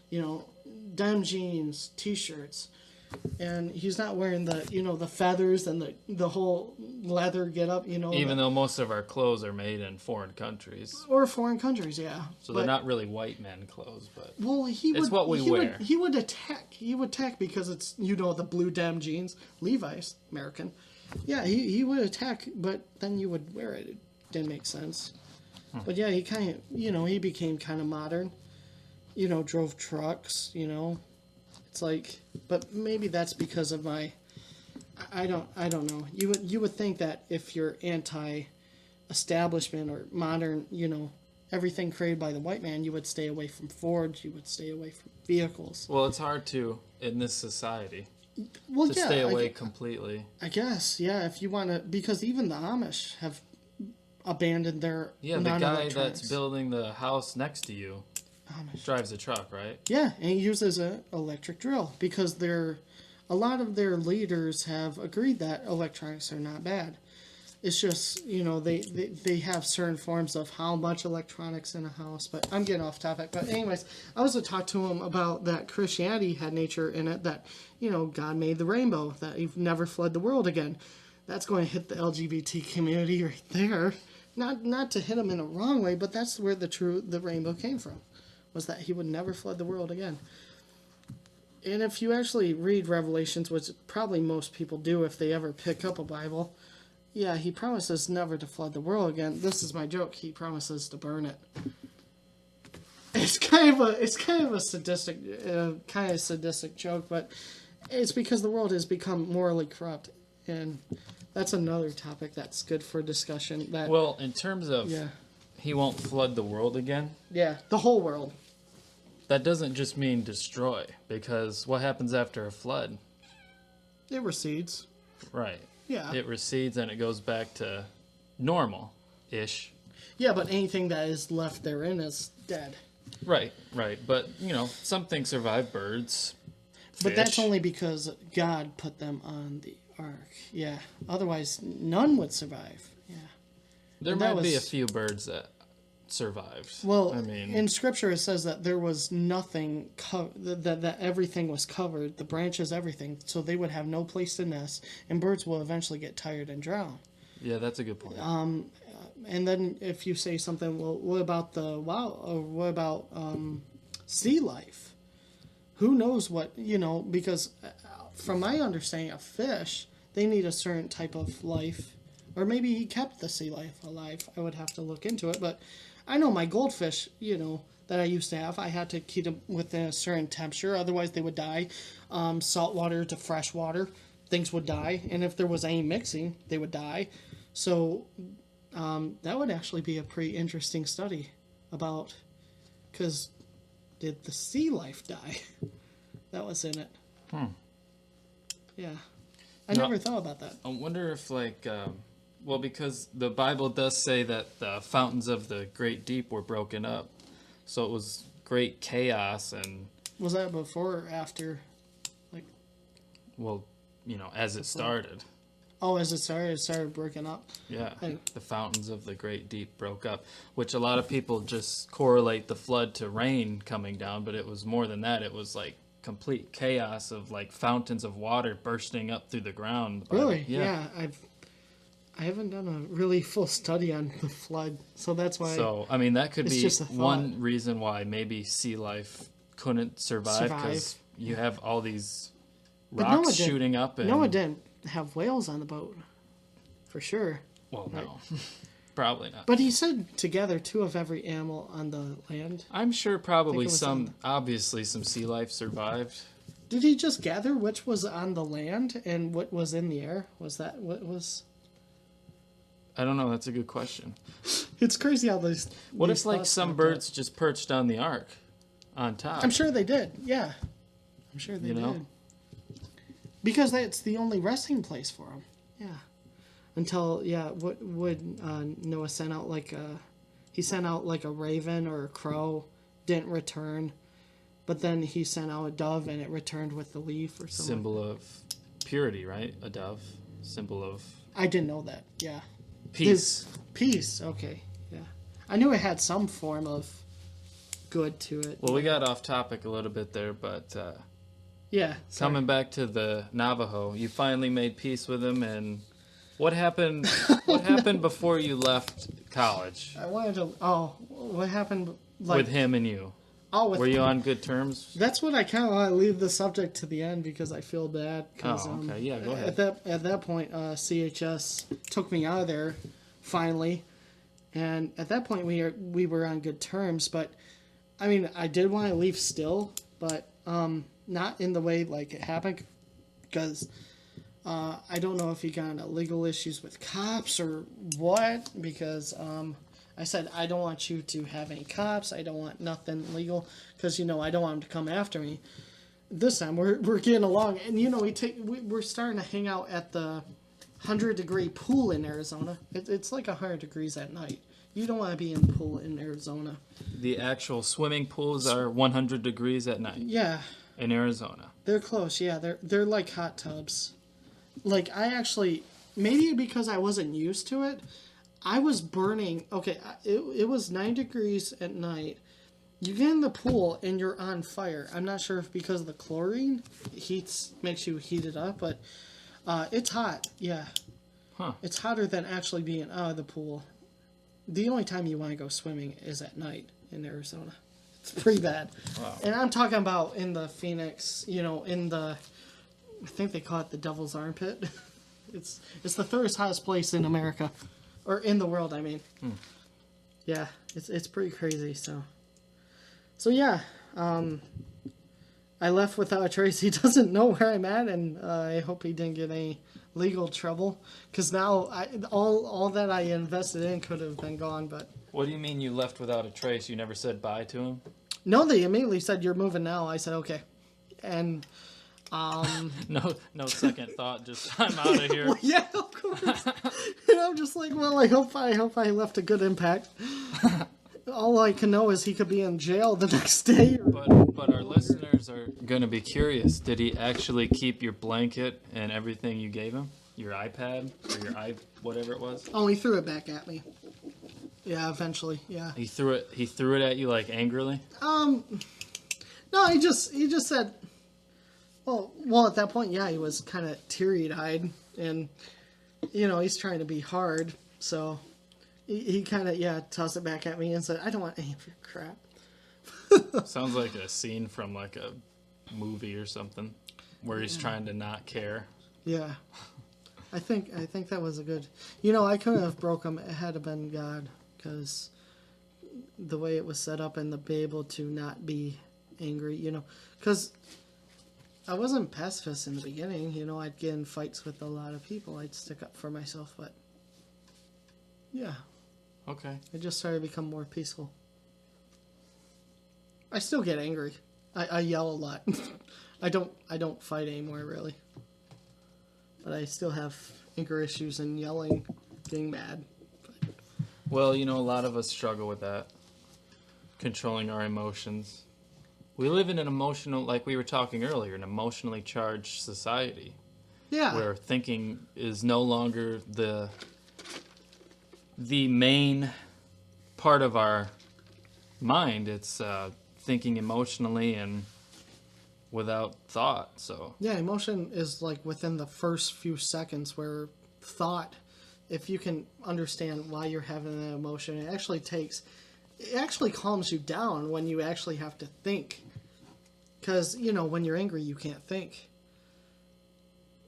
You know, denim jeans, t-shirts. And he's not wearing the, the feathers and the whole leather get-up, Even though most of our clothes are made in foreign countries. Or foreign countries, yeah. So they're not really white men clothes, but well, it's what we wear. He would attack. He would attack because it's, the blue denim jeans. Levi's, American. Yeah, he would attack, but then you would wear it. It didn't make sense. But yeah, he kind of, he became kind of modern. Drove trucks, It's like, but maybe that's because of my, I don't know. You would think that if you're anti-establishment or modern, everything created by the white man, you would stay away from Fords, you would stay away from vehicles. Well, it's hard to in this society to stay away completely. I guess, yeah. If you want to, because even the Amish have abandoned their the guy that's building the house next to you. Drives a truck, right? Yeah, and he uses an electric drill because a lot of their leaders have agreed that electronics are not bad. It's just, they have certain forms of how much electronics in a house, but I'm getting off topic. But anyways, I was to talk to him about that Christianity had nature in it, that, God made the rainbow, that you've never flood the world again. That's going to hit the LGBT community right there. Not to hit them in a wrong way, but that's where the rainbow came from. Was that he would never flood the world again. And if you actually read Revelations, which probably most people do if they ever pick up a Bible, yeah, he promises never to flood the world again. This is my joke. He promises to burn it. It's kind of a sadistic joke, but it's because the world has become morally corrupt, and that's another topic that's good for discussion. Well, in terms of he won't flood the world again. Yeah, the whole world. That doesn't just mean destroy, because what happens after a flood? It recedes. Right. Yeah. It recedes and it goes back to normal-ish. Yeah, but anything that is left therein is dead. Right. But, some things survive, birds, fish. But that's only because God put them on the ark. Yeah. Otherwise, none would survive. Yeah. There might be a few birds that survived. Well, in Scripture it says that there was nothing, that everything was covered, the branches, everything, so they would have no place to nest, and birds will eventually get tired and drown. Yeah, that's a good point. And then if you say something, well, what about sea life? Who knows what, because from my understanding of fish, they need a certain type of life. Or maybe he kept the sea life alive. I would have to look into it. But I know my goldfish, that I used to have, I had to keep them within a certain temperature. Otherwise, they would die. Salt water to fresh water, things would die. And if there was any mixing, they would die. So that would actually be a pretty interesting study about, because did the sea life die? That was in it. Yeah. I never thought about that. I wonder if, because the Bible does say that the fountains of the great deep were broken up. So it was great chaos and... Was that before or after? As it started. Oh, as it started breaking up? Yeah, the fountains of the great deep broke up, which a lot of people just correlate the flood to rain coming down, but it was more than that. It was complete chaos of fountains of water bursting up through the ground. Really? Yeah. I haven't done a really full study on the flood, so that's why. So that could be one reason why maybe sea life couldn't survive, because you have all these rocks shooting up. And Noah didn't have whales on the boat, for sure. Well, no, probably not. But he said together 2 of every animal on the land. I'm sure probably obviously some sea life survived. Did he just gather which was on the land and what was in the air? Was that what was... I don't know. That's a good question. It's crazy how these... What if some birds just perched on the ark on top? I'm sure they did. Yeah. I'm sure they did. Because that's the only resting place for them. Yeah. Until, what would Noah send out He sent out like a raven or a crow, didn't return. But then he sent out a dove and it returned with the leaf or something. Symbol of purity, right? A dove. Symbol of I didn't know that. Yeah. peace. Peace. Okay. Yeah. I knew it had some form of good to it. Well, we got off topic a little bit there, but Yeah. Sorry. coming back to the Navajo, you finally made peace with him, and what happened? What happened before you left college I wanted to. Oh, what happened? Like, with him and you? oh, with Were you on good terms? That's what I kind of want to leave the subject to the end because I feel bad. Oh, okay. Yeah, go ahead. At that point, CHS took me out of there, finally, and at that point we were on good terms. But I mean, I did want to leave still, but not in the way like it happened, because I don't know if he got into legal issues with cops or what. Because I said, I don't want you to have any cops. I don't want nothing legal because, I don't want him to come after me. This time we're getting along. And, we're starting to hang out at the 100-degree pool in Arizona. It's like 100 degrees at night. You don't want to be in the pool in Arizona. The actual swimming pools are 100 degrees at night. Yeah. In Arizona. They're close. Yeah, they're like hot tubs. Like, I actually, maybe because I wasn't used to it, I was burning. Okay, it was 9 degrees at night. You get in the pool and you're on fire. I'm not sure if because of the chlorine makes you heat it up, but it's hot. Yeah. Huh. It's hotter than actually being out of the pool. The only time you want to go swimming is at night in Arizona. It's pretty bad. Wow. And I'm talking about in the Phoenix, in the, I think they call it the Devil's Armpit. It's the third hottest place in America. Or in the world, I mean. Yeah, it's pretty crazy. So yeah, I left without a trace. He doesn't know where I'm at, and I hope he didn't get any legal trouble. Because now all that I invested in could have been gone. But What do you mean you left without a trace? You never said bye to him? no, they immediately said, "You're moving now." I said, "Okay," and. No second thought. Just I'm out of here. Well, yeah, of course. And I'm just like, well, I hope I left a good impact. All I can know is he could be in jail the next day. But our listeners are gonna be curious. Did he actually keep your blanket and everything you gave him? Your iPad or your whatever it was? Oh, he threw it back at me. Yeah, eventually. Yeah. He threw it at you like angrily? No, he just said. Well, at that point, yeah, he was kind of teary-eyed, and he's trying to be hard, so he kind of tossed it back at me and said, "I don't want any of your crap." Sounds like a scene from like a movie or something where he's trying to not care. Yeah, I think that was a good. I couldn't have broke him. It had to been God, because the way it was set up and to be able to not be angry, because. I wasn't pacifist in the beginning, I'd get in fights with a lot of people. I'd stick up for myself, but yeah. Okay. It just started to become more peaceful. I still get angry. I yell a lot. I don't fight anymore, really. But I still have anger issues and yelling, getting mad. Well, a lot of us struggle with that. Controlling our emotions. We live in an emotional, like we were talking earlier, an emotionally charged society. Yeah. Where thinking is no longer the main part of our mind. It's thinking emotionally and without thought. So yeah, emotion is like within the first few seconds, where thought, if you can understand why you're having that emotion, it actually calms you down when you actually have to think. Because, when you're angry, you can't think.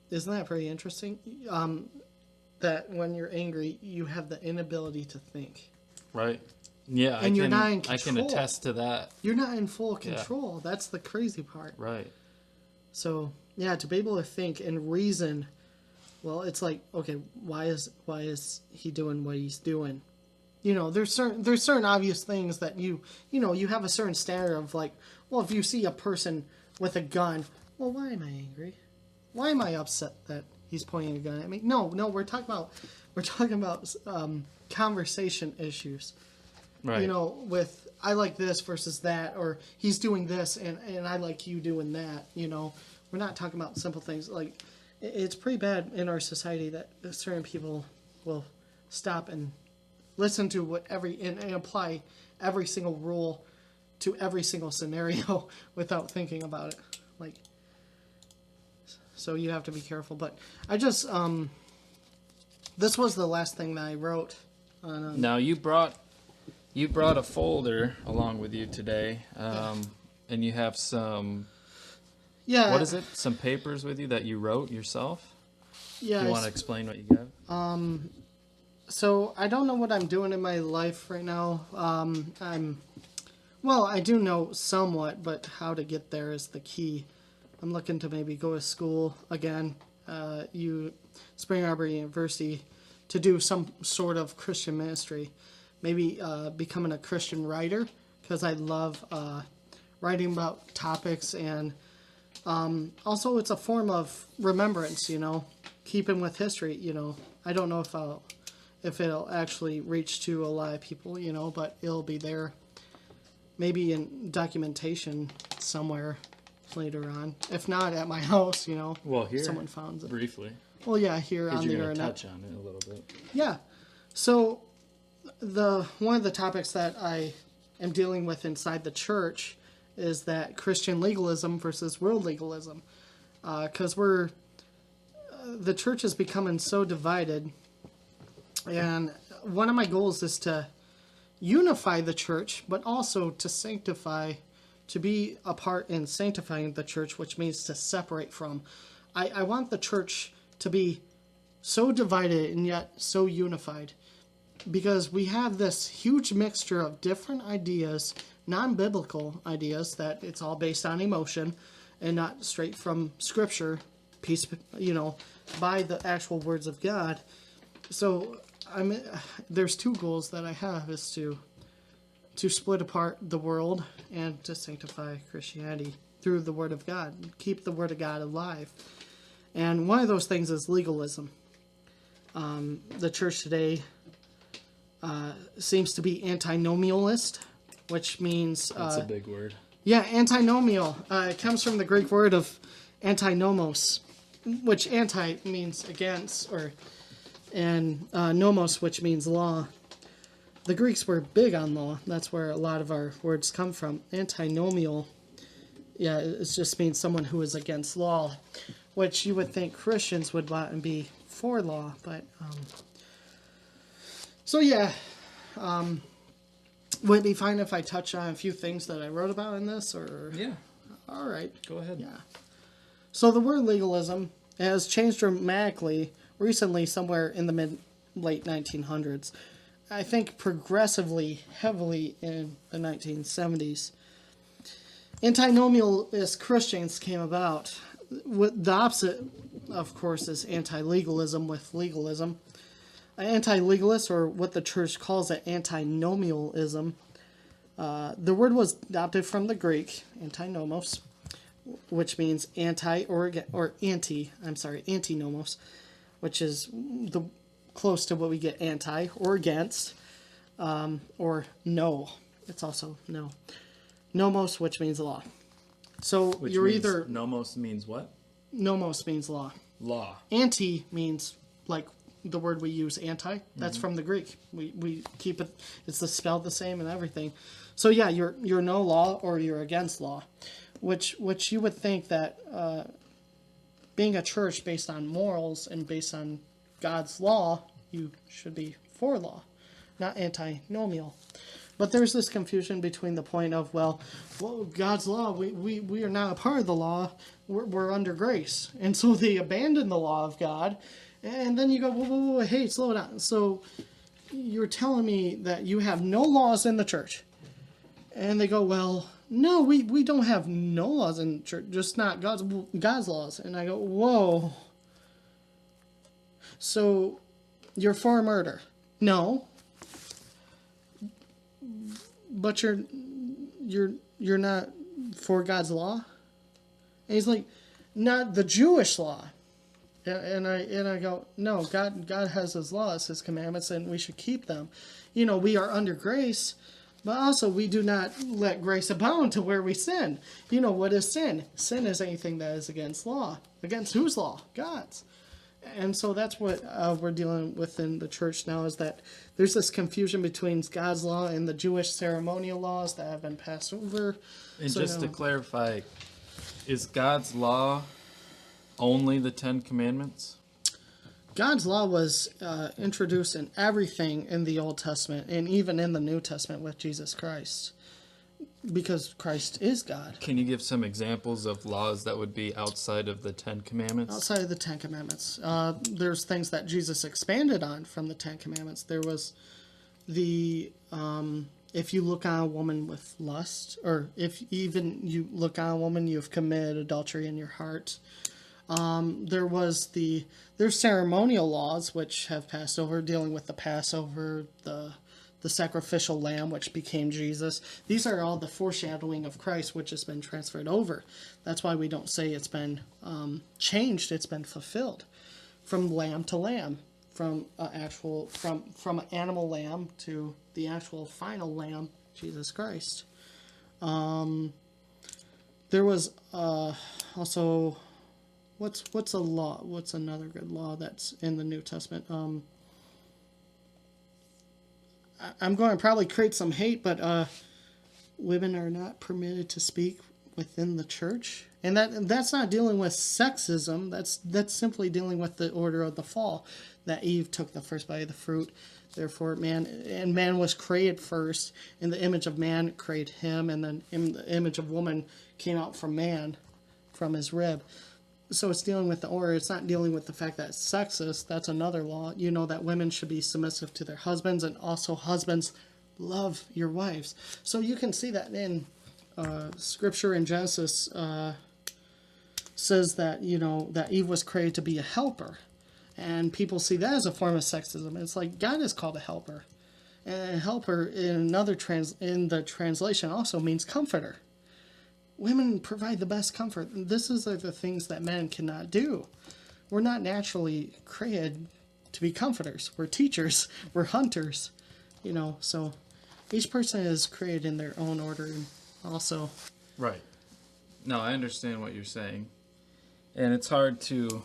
Isn't that pretty interesting? That when you're angry, you have the inability to think. Right. Yeah, and you're not in control. I can attest to that. You're not in full control. Yeah. That's the crazy part. Right. So, yeah, to be able to think and reason, well, it's like, okay, why is he doing what he's doing? There's certain obvious things that you have a certain standard of, like, well, if you see a person with a gun, well, why am I angry? Why am I upset that he's pointing a gun at me? No, we're talking about conversation issues. Right. You know, with I like this versus that, or he's doing this and I like you doing that. You know, we're not talking about simple things. Like, it's pretty bad in our society that certain people will stop and listen to what and apply every single rule to every single scenario without thinking about it. Like, so you have to be careful. But I just this was the last thing that I wrote on. Now you brought a folder along with you today, and you have some. Yeah. What is it? Some papers with you that you wrote yourself? Yeah. You want to explain what you got? So I don't know what I'm doing in my life right now. Well, I do know somewhat, but how to get there is the key. I'm looking to maybe go to school again, Spring Arbor University, to do some sort of Christian ministry. Maybe becoming a Christian writer, because I love writing about topics, and also it's a form of remembrance, you know, keeping with history, you know. I don't know if it'll actually reach to a lot of people, you know, but it'll be there. Maybe in documentation somewhere later on. If not at my house, you know. Well, here someone found it. Briefly. Well, yeah, here on the You're internet. gonna touch on it a little bit. Yeah. So one of the topics that I am dealing with inside the church is that Christian legalism versus world legalism, because the church is becoming so divided, and one of my goals is to unify the church, but also to sanctify, to be a part in sanctifying the church, which means to separate from. I want the church to be so divided and yet so unified, because we have this huge mixture of different ideas, non-biblical ideas, that it's all based on emotion and not straight from Scripture, by the actual words of God. So there's two goals that I have, is to split apart the world and to sanctify Christianity through the Word of God, keep the Word of God alive. And one of those things is legalism. The church today seems to be antinomialist, which means... That's a big word. Yeah, antinomial. It comes from the Greek word of antinomos, which anti means against, and nomos, which means law. The Greeks were big on law. That's where a lot of our words come from. Antinomial, yeah, it just means someone who is against law, which you would think Christians would want and be for law. But so yeah, would it be fine if I touch on a few things that I wrote about in this, or? Yeah. All right. Go ahead. Yeah. So the word legalism has changed dramatically recently, somewhere in the late 1900s. I think progressively, heavily in the 1970s. Antinomialist Christians came about. The opposite, of course, is anti-legalism with legalism. Anti-legalist, or what the church calls it, antinomialism. The word was adopted from the Greek, antinomos, which means antinomos, which is close to what we get anti or against, or no. It's also no. Nomos, which means law. So you're either... Nomos means what? Nomos means law. Law. Anti means, like the word we use, anti. That's from the Greek. We keep it... It's spelled the same and everything. So yeah, you're no law or you're against law. Which you would think that being a church based on morals and based on God's law, you should be for law, not antinomial. But there's this confusion between the point of, well, God's law, we are not a part of the law, we're under grace. And so they abandon the law of God, and then you go, whoa, hey, slow down. So you're telling me that you have no laws in the church. And they go, well, no, we don't have no laws in the church, just not God's laws. And I go, whoa. So you're for murder? No. But you're not for God's law? And he's like, not the Jewish law. And I go, no, God has his laws, his commandments, and we should keep them. We are under grace, but also we do not let grace abound to where we sin. What is sin? Sin is anything that is against law. Against whose law? God's. And so that's what we're dealing with in the church now, is that there's this confusion between God's law and the Jewish ceremonial laws that have been passed over. And So, just to clarify, is God's law only the Ten Commandments? God's law was introduced in everything in the Old Testament and even in the New Testament with Jesus Christ, because Christ is God. Can you give some examples of laws that would be outside of the Ten Commandments? Outside of the Ten Commandments, there's things that Jesus expanded on from the Ten Commandments. There was the if you look on a woman with lust, or if even you look on a woman, you've committed adultery in your heart. There's ceremonial laws which have passed over, dealing with the Passover, the sacrificial lamb, which became Jesus. These are all the foreshadowing of Christ, which has been transferred over. That's why we don't say it's been changed; it's been fulfilled, from lamb to lamb, from an animal lamb to the actual final lamb, Jesus Christ. There was also. What's a law? What's another good law that's in the New Testament? I'm going to probably create some hate, but women are not permitted to speak within the church, and that's not dealing with sexism. That's simply dealing with the order of the fall, that Eve took the first bite of the fruit. Therefore, man was created first. In the image of man created him, and then in the image of woman came out from man, from his rib. So it's dealing with the order. It's not dealing with the fact that it's sexist. That's another law. That women should be submissive to their husbands, and also husbands, love your wives. So you can see that in Scripture in Genesis says that, that Eve was created to be a helper. And people see that as a form of sexism. It's like God is called a helper. And helper in the translation also means comforter. Women provide the best comfort. This is the things that men cannot do. We're not naturally created to be comforters. We're teachers. We're hunters. So each person is created in their own order, and also. Right. No, I understand what you're saying, and it's hard to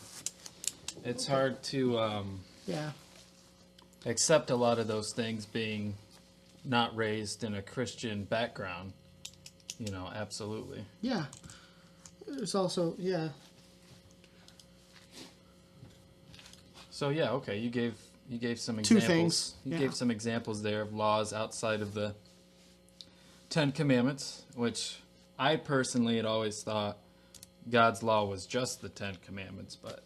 accept a lot of those things being not raised in a Christian background. Absolutely. Yeah. There's also, yeah. So yeah, okay. You gave some Two examples. things. You gave some examples there of laws outside of the Ten Commandments, which I personally had always thought God's law was just the Ten Commandments, but.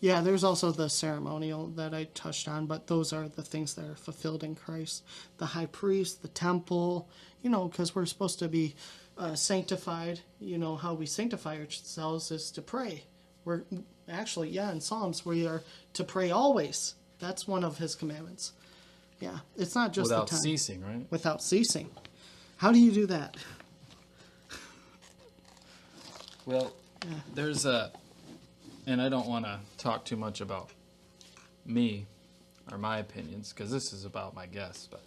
Yeah, there's also the ceremonial that I touched on, but those are the things that are fulfilled in Christ. The high priest, the temple, because we're supposed to be sanctified. How we sanctify ourselves is to pray. We're actually, in Psalms, we are to pray always. That's one of his commandments. Yeah, it's not just without the time. ceasing, right? Without ceasing. How do you do that? Well, there's and I don't want to talk too much about me or my opinions, because this is about my guests, but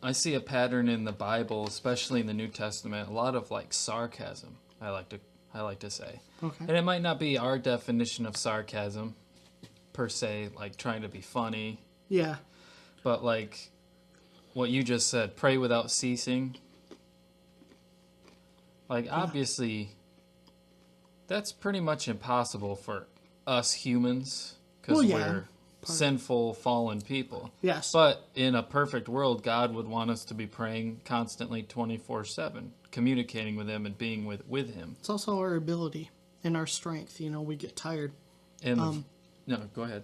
I see a pattern in the Bible, especially in the New Testament, a lot of sarcasm, I like to say. Okay. And it might not be our definition of sarcasm per se, like trying to be funny. Yeah. But what you just said, pray without ceasing. Obviously, that's pretty much impossible for us humans, because we're sinful, fallen people. Yes. But in a perfect world, God would want us to be praying constantly 24/7, communicating with him and being with him. It's also our ability and our strength. We get tired. And no, go ahead.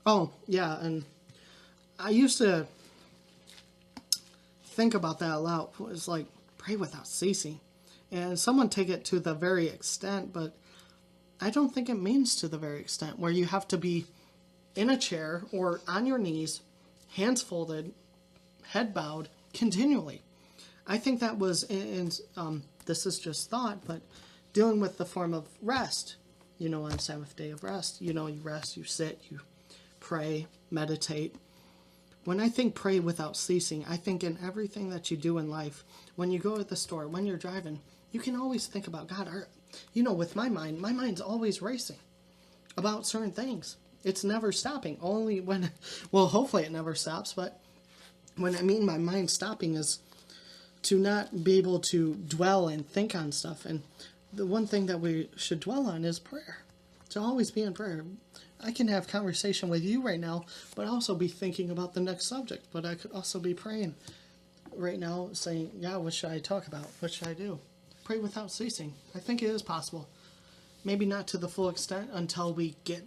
Oh, yeah, and I used to think about that a lot. It's like, pray without ceasing. And someone take it to the very extent, but I don't think it means to the very extent where you have to be in a chair or on your knees, hands folded, head bowed, continually. I think that was, this is just thought, but dealing with the form of rest. on Sabbath day of rest. You rest, you sit, you pray, meditate. When I think pray without ceasing, I think in everything that you do in life, when you go to the store, when you're driving, you can always think about God. With my mind's always racing about certain things. It's never stopping. Only when, well, hopefully it never stops, but when I mean my mind stopping is to not be able to dwell and think on stuff. And the one thing that we should dwell on is prayer. To always be in prayer. I can have conversation with you right now, but also be thinking about the next subject. But I could also be praying right now, saying, "God, what should I talk about? What should I do?" Pray without ceasing. I think it is possible. Maybe not to the full extent until we get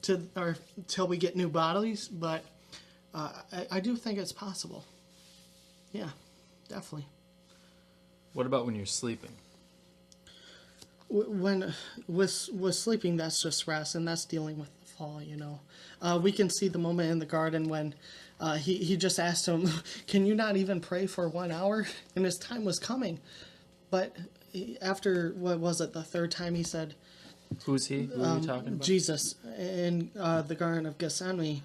until we get new bodies, but I do think it's possible. Yeah, definitely. What about when you're sleeping? When with sleeping, that's just rest, and that's dealing with the fall. We can see the moment in the garden when he just asked him, "Can you not even pray for 1 hour?" And his time was coming, but after what was it, the third time, he said, Who's he? Who are you talking about? Jesus in the Garden of Gethsemane.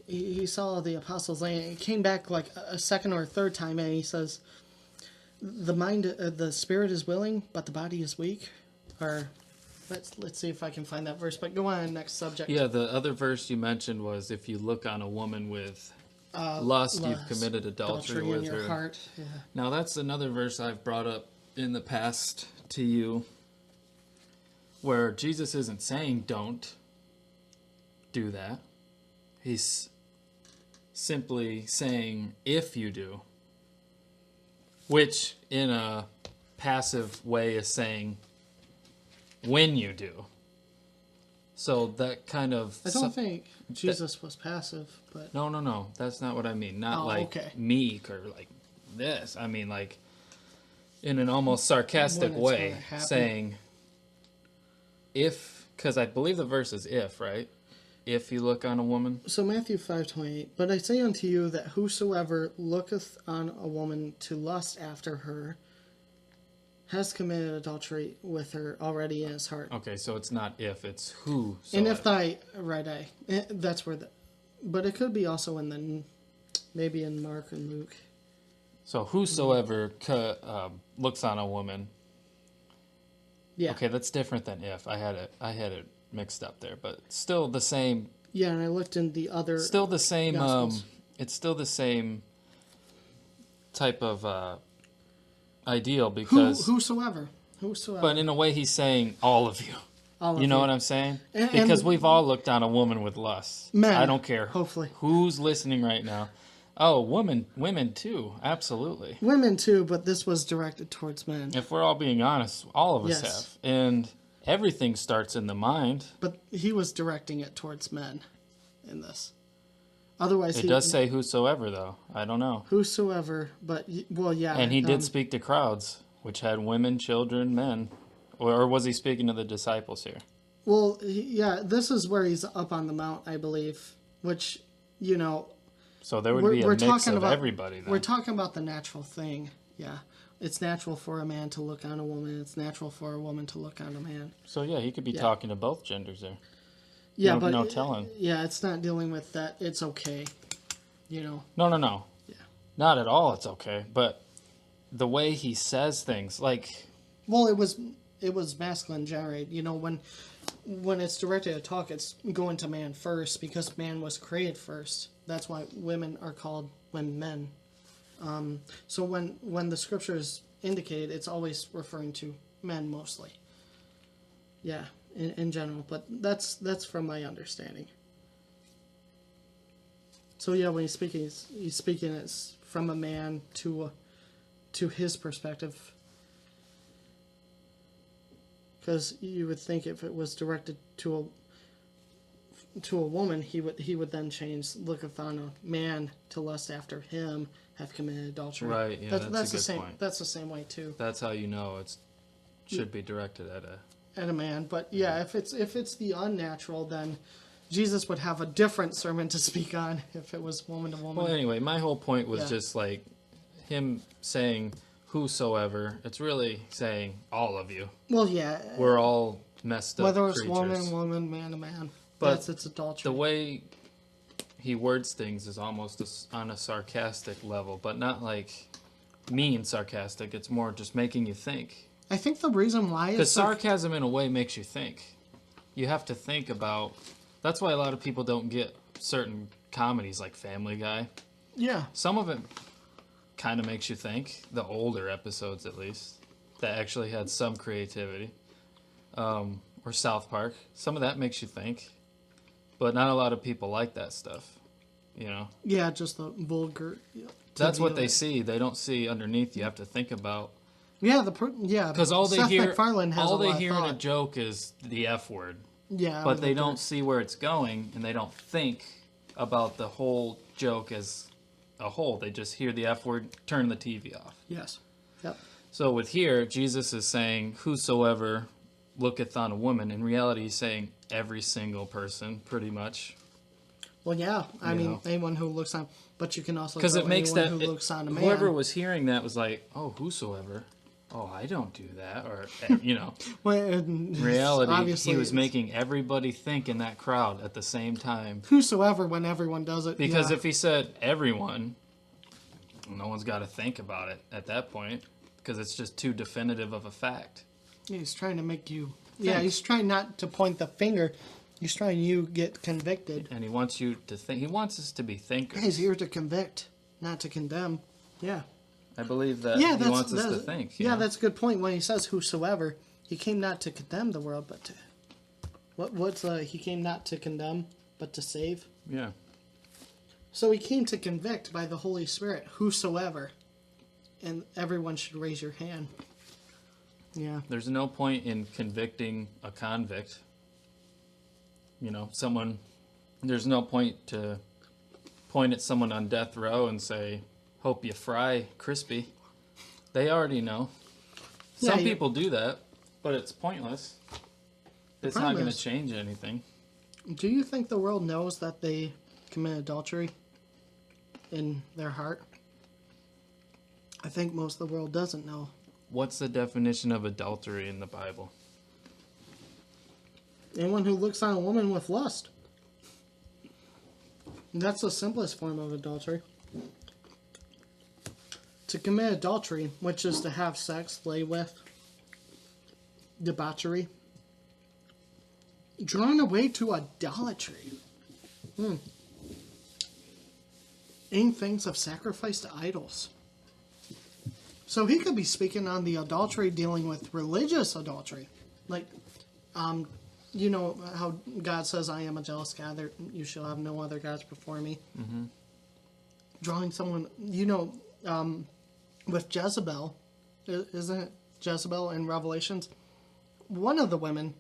He saw the apostles laying. He came back like a second or a third time, and he says, the spirit is willing, but the body is weak." Or let's see if I can find that verse. But go on, next subject. Yeah, the other verse you mentioned was if you look on a woman with lust, you've committed adultery with in your her. heart. Yeah. Now that's another verse I've brought up in the past to you, where Jesus isn't saying don't do that. He's simply saying if you do, which in a passive way is saying when you do. So that kind of... I don't think Jesus was passive, but... No. That's not what I mean. Not okay. meek or like this. I mean like in an almost sarcastic way, saying if... Because I believe the verse is if, right? If you look on a woman. So Matthew 5:28, "But I say unto you that whosoever looketh on a woman to lust after her has committed adultery with her already in his heart." Okay, so it's not if, it's who. And if thy right eye, that's where but it could be also maybe in Mark and Luke. So whosoever looks on a woman. Yeah. Okay, that's different than if. I had it mixed up there, but still the same. Yeah, and I looked in the other. Still the same. Gospels. It's still the same type of ideal because whosoever. But in a way, he's saying all of you. All of you know you. what I'm saying? And because we've all looked on a woman with lust. Men, I don't care. hopefully. Who's listening right now? Oh, women too. Absolutely. Women too, but this was directed towards men. If we're all being honest, all of us Yes. have. And everything starts in the mind. But he was directing it towards men in this. Otherwise, It does say whosoever, though. I don't know. Whosoever, but, well, yeah. And he did speak to crowds, which had women, children, men. Or was he speaking to the disciples here? Well, yeah, this is where he's up on the mount, I believe, which, So there would be a mix of everybody then. We're talking about the natural thing, yeah. It's natural for a man to look on a woman. It's natural for a woman to look on a man. So, yeah, he could be talking to both genders there. Yeah, but no telling. Yeah, it's not dealing with that. It's okay, No. Yeah. Not at all. It's okay, but the way he says things, like. Well, it was masculine generated. When it's directed at talk, it's going to man first because man was created first. That's why women are called men. So when the scriptures indicate, it's always referring to men mostly. Yeah. In general, but that's from my understanding. So yeah, when he's speaking it's from a man to his perspective. Because you would think if it was directed to a woman, he would then change looketh on a man to lust after him, have committed adultery. Right. Yeah, that's a good same. point. That's the same way too. That's how you know it should be directed at a man. But yeah, if it's the unnatural, then Jesus would have a different sermon to speak on if it was woman to woman. Well, anyway, my whole point was just like him saying whosoever. It's really saying all of you. Well, yeah. We're all messed up Whether it's creatures. woman, man to man. But It's adultery. the way he words things is almost on a sarcastic level, but not like mean sarcastic. It's more just making you think. I think the reason why is Because sarcasm, in a way, makes you think. You have to think about... That's why a lot of people don't get certain comedies like Family Guy. yeah. Some of it kind of makes you think, the older episodes at least, that actually had some creativity. Or South Park. Some of that makes you think. But not a lot of people like that stuff, you know? Yeah, just the vulgar. That's what TV they of it. see. They don't see underneath. You have to think about... Yeah, because Because Seth MacFarlane has all a they lot of hear in a thought. joke is the F word. Yeah, But they don't see where it's going, and they don't think about the whole joke as a whole. They just hear the F word, turn the TV off. Yes. Yep. So with here, Jesus is saying, whosoever looketh on a woman. In reality, he's saying every single person, pretty much. Well, yeah. I You mean, know. anyone who looks on, but you can also Because it makes anyone that... who looks on a man. whoever was hearing that was like, oh, whosoever. Oh, I don't do that. Or, you know. Well, In reality, obviously, he was making everybody think in that crowd at the same time. whosoever when everyone does it. Because yeah. if he said everyone, no one's got to think about it at that point. Because it's just too definitive of a fact. He's trying to make you. Think. Yeah, he's trying not to point the finger. He's trying you get convicted. And he wants you to think. He wants us to be thinkers. He's here to convict, not to condemn. Yeah. I believe that Yeah, he wants us to think. you Yeah, know? that's a good point. When he says whosoever, he came not to condemn the world, but to. He came not to condemn, but to save. Yeah. So he came to convict by the Holy Spirit, whosoever. And everyone should raise your hand. Yeah. There's no point in convicting a convict. You know, there's no point to point at someone on death row and say, hope you fry crispy. They already know. Some Yeah, people do that, but it's pointless. It's not problem going to is- change anything. Do you think the world knows that they commit adultery in their heart? I think most of the world doesn't know. What's the definition of adultery in the Bible? Anyone who looks on a woman with lust. That's the simplest form of adultery. To commit adultery, which is to have sex, lay with, debauchery, drawn away to idolatry. Aim things of sacrifice to idols. So he could be speaking on the adultery dealing with religious adultery. Like, you know how God says, I am a jealous God, you shall have no other gods before me. Mm-hmm. Drawing someone, with Jezebel, isn't it Jezebel in Revelations? One of the women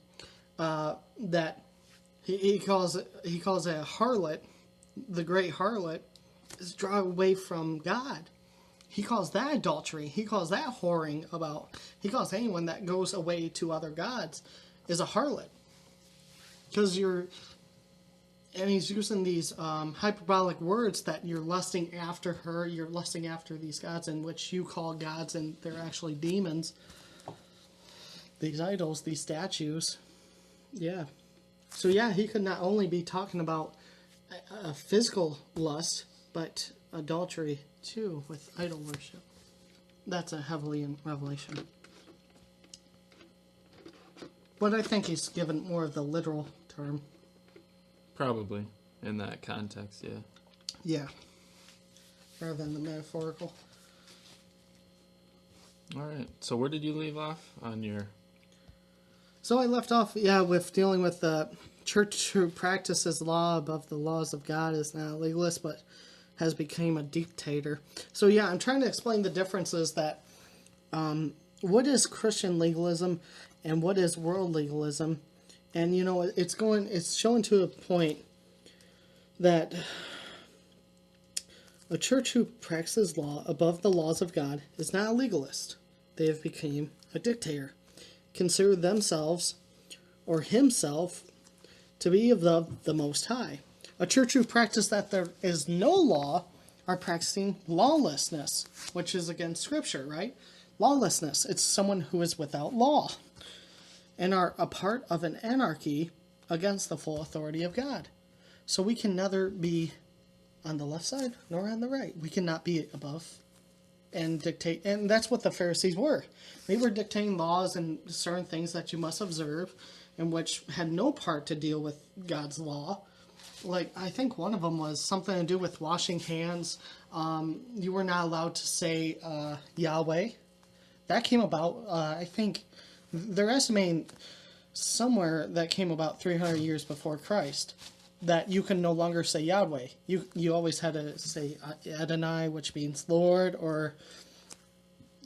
that he calls a harlot, the great harlot, is drawn away from God. He calls that adultery. He calls that whoring about. He calls anyone that goes away to other gods is a harlot. Because and he's using these hyperbolic words that you're lusting after her, you're lusting after these gods, in which you call gods, and they're actually demons. These idols, these statues. Yeah. So yeah, he could not only be talking about a physical lust, but adultery too, with idol worship. That's a heavily in Revelation. But I think he's given more of the literal term. Probably, in that context, yeah. Yeah. Rather than the metaphorical. All right, so where did you leave off on your... So I left off, with dealing with the church who practices law above the laws of God is not a legalist, but has become a dictator. So I'm trying to explain the differences that what is Christian legalism and what is world legalism. And it's showing to a point that a church who practices law above the laws of God is not a legalist. They have become a dictator. Consider themselves or himself to be of the Most High. A church who practices that there is no law are practicing lawlessness, which is against Scripture, right? Lawlessness. It's someone who is without law. and are a part of an anarchy against the full authority of God. So we can neither be on the left side nor on the right. We cannot be above and dictate. And that's what the Pharisees were. They were dictating laws and certain things that you must observe, and which had no part to deal with God's law. Like, I think one of them was something to do with washing hands. You were not allowed to say Yahweh. That came about, I think, they're estimating somewhere that came about 300 years before Christ, that you can no longer say Yahweh. You always had to say Adonai, which means Lord, or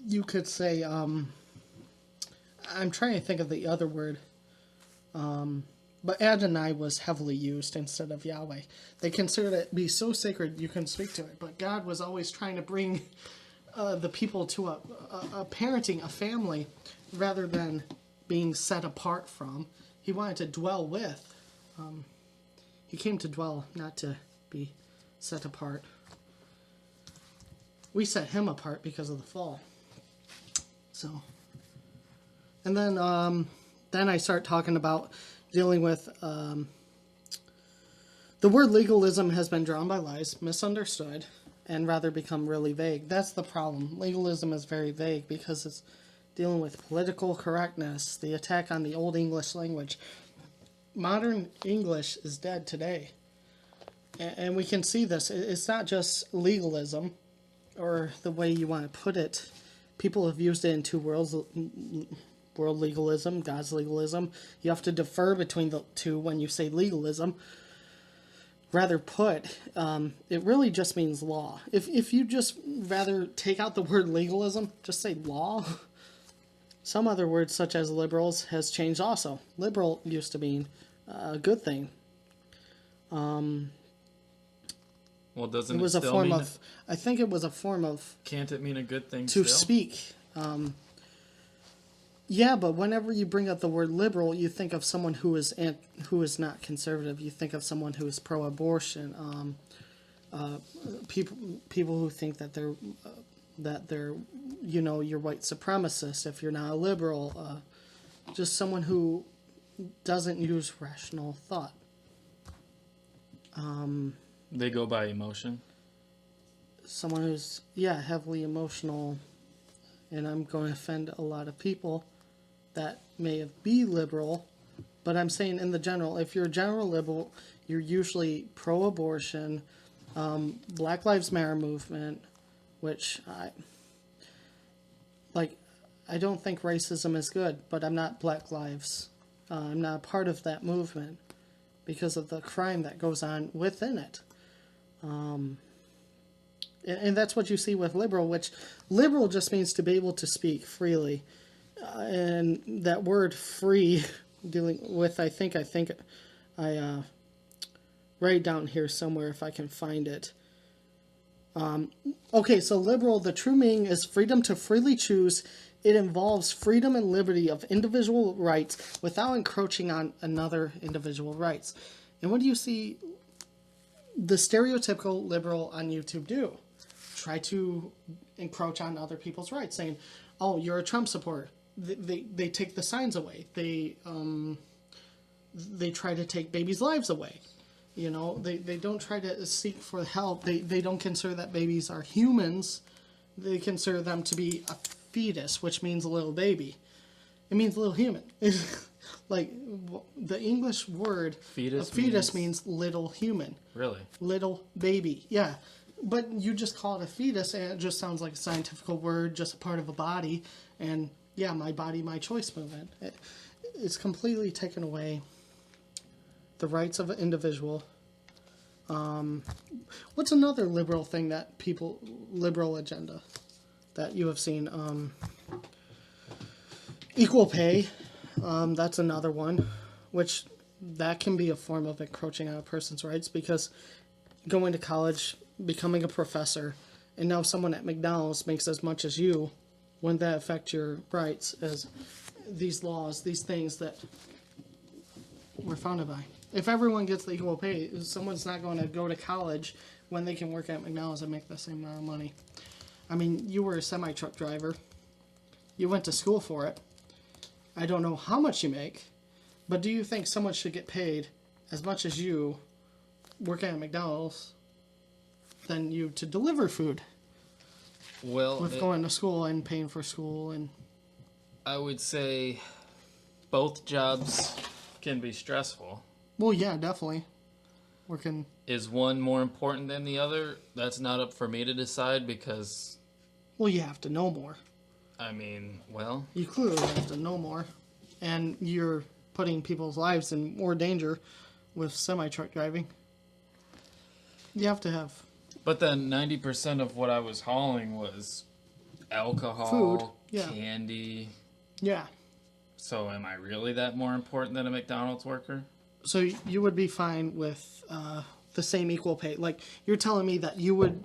you could say, I'm trying to think of the other word, but Adonai was heavily used instead of Yahweh. They considered it to be so sacred you couldn't speak to it, but God was always trying to bring the people to a parenting, a family, rather than being set apart from. He wanted to dwell with. He came to dwell, not to be set apart. We set him apart because of the fall. So, and then I start talking about dealing with the word legalism has been drawn by lies, misunderstood, and rather become really vague. That's the problem. Legalism is very vague because it's dealing with political correctness, the attack on the Old English language. Modern English is dead today. And we can see this. It's not just legalism, or the way you want to put it. People have used it in two worlds. World legalism, God's legalism. You have to defer between the two when you say legalism. Rather put, it really just means law. If you just rather take out the word legalism, just say law. Some other words, such as liberals, has changed also. Liberal used to mean a good thing. Well, doesn't it was still a form mean of? I think it was a form of. Can't it mean a good thing to still? speak? Yeah, but whenever you bring up the word liberal, you think of someone who is not conservative. You think of someone who is pro-abortion. People who think that they're you're white supremacist if you're not a liberal. Just someone who doesn't use rational thought. They go by emotion. Someone who's heavily emotional, and I'm going to offend a lot of people that may be liberal, but I'm saying in the general, if you're a general liberal, you're usually pro-abortion, Black Lives Matter movement, which I don't think racism is good, but I'm not Black Lives. I'm not a part of that movement because of the crime that goes on within it. And that's what you see with liberal, which liberal just means to be able to speak freely. And that word free, dealing with, I think I write it down here somewhere if I can find it. Okay, so liberal, the true meaning is freedom to freely choose. It involves freedom and liberty of individual rights without encroaching on another individual rights. And what do you see the stereotypical liberal on YouTube do? Try to encroach on other people's rights, saying, "Oh, you're a Trump supporter." They take the signs away. They try to take babies' lives away. They don't try to seek for help. They don't consider that babies are humans. They consider them to be a fetus, which means a little baby. It means little human. Like the English word fetus means little human. Really? Little baby. Yeah. But you just call it a fetus, and it just sounds like a scientific word, just a part of a body. And yeah, my body, my choice movement. It's completely taken away the rights of an individual. What's another liberal thing that liberal agenda that you have seen? Equal pay. That's another one, which that can be a form of encroaching on a person's rights, because going to college, becoming a professor, and now someone at McDonald's makes as much as you, wouldn't that affect your rights as these laws, these things that we're founded by? If everyone gets the equal pay, someone's not going to go to college when they can work at McDonald's and make the same amount of money. I mean, you were a semi-truck driver. You went to school for it. I don't know how much you make, but do you think someone should get paid as much as you working at McDonald's than you to deliver food Well, with going to school and paying for school? And I would say both jobs can be stressful. well, yeah, definitely. Working. Is one more important than the other? That's not up for me to decide because, Well, you have to know more. I mean, well, You clearly have to know more. And you're putting people's lives in more danger with semi-truck driving. You have to have but then 90% of what I was hauling was alcohol, Food, yeah. candy. yeah. So am I really that more important than a McDonald's worker? So you would be fine with the same equal pay. Like you're telling me that you would.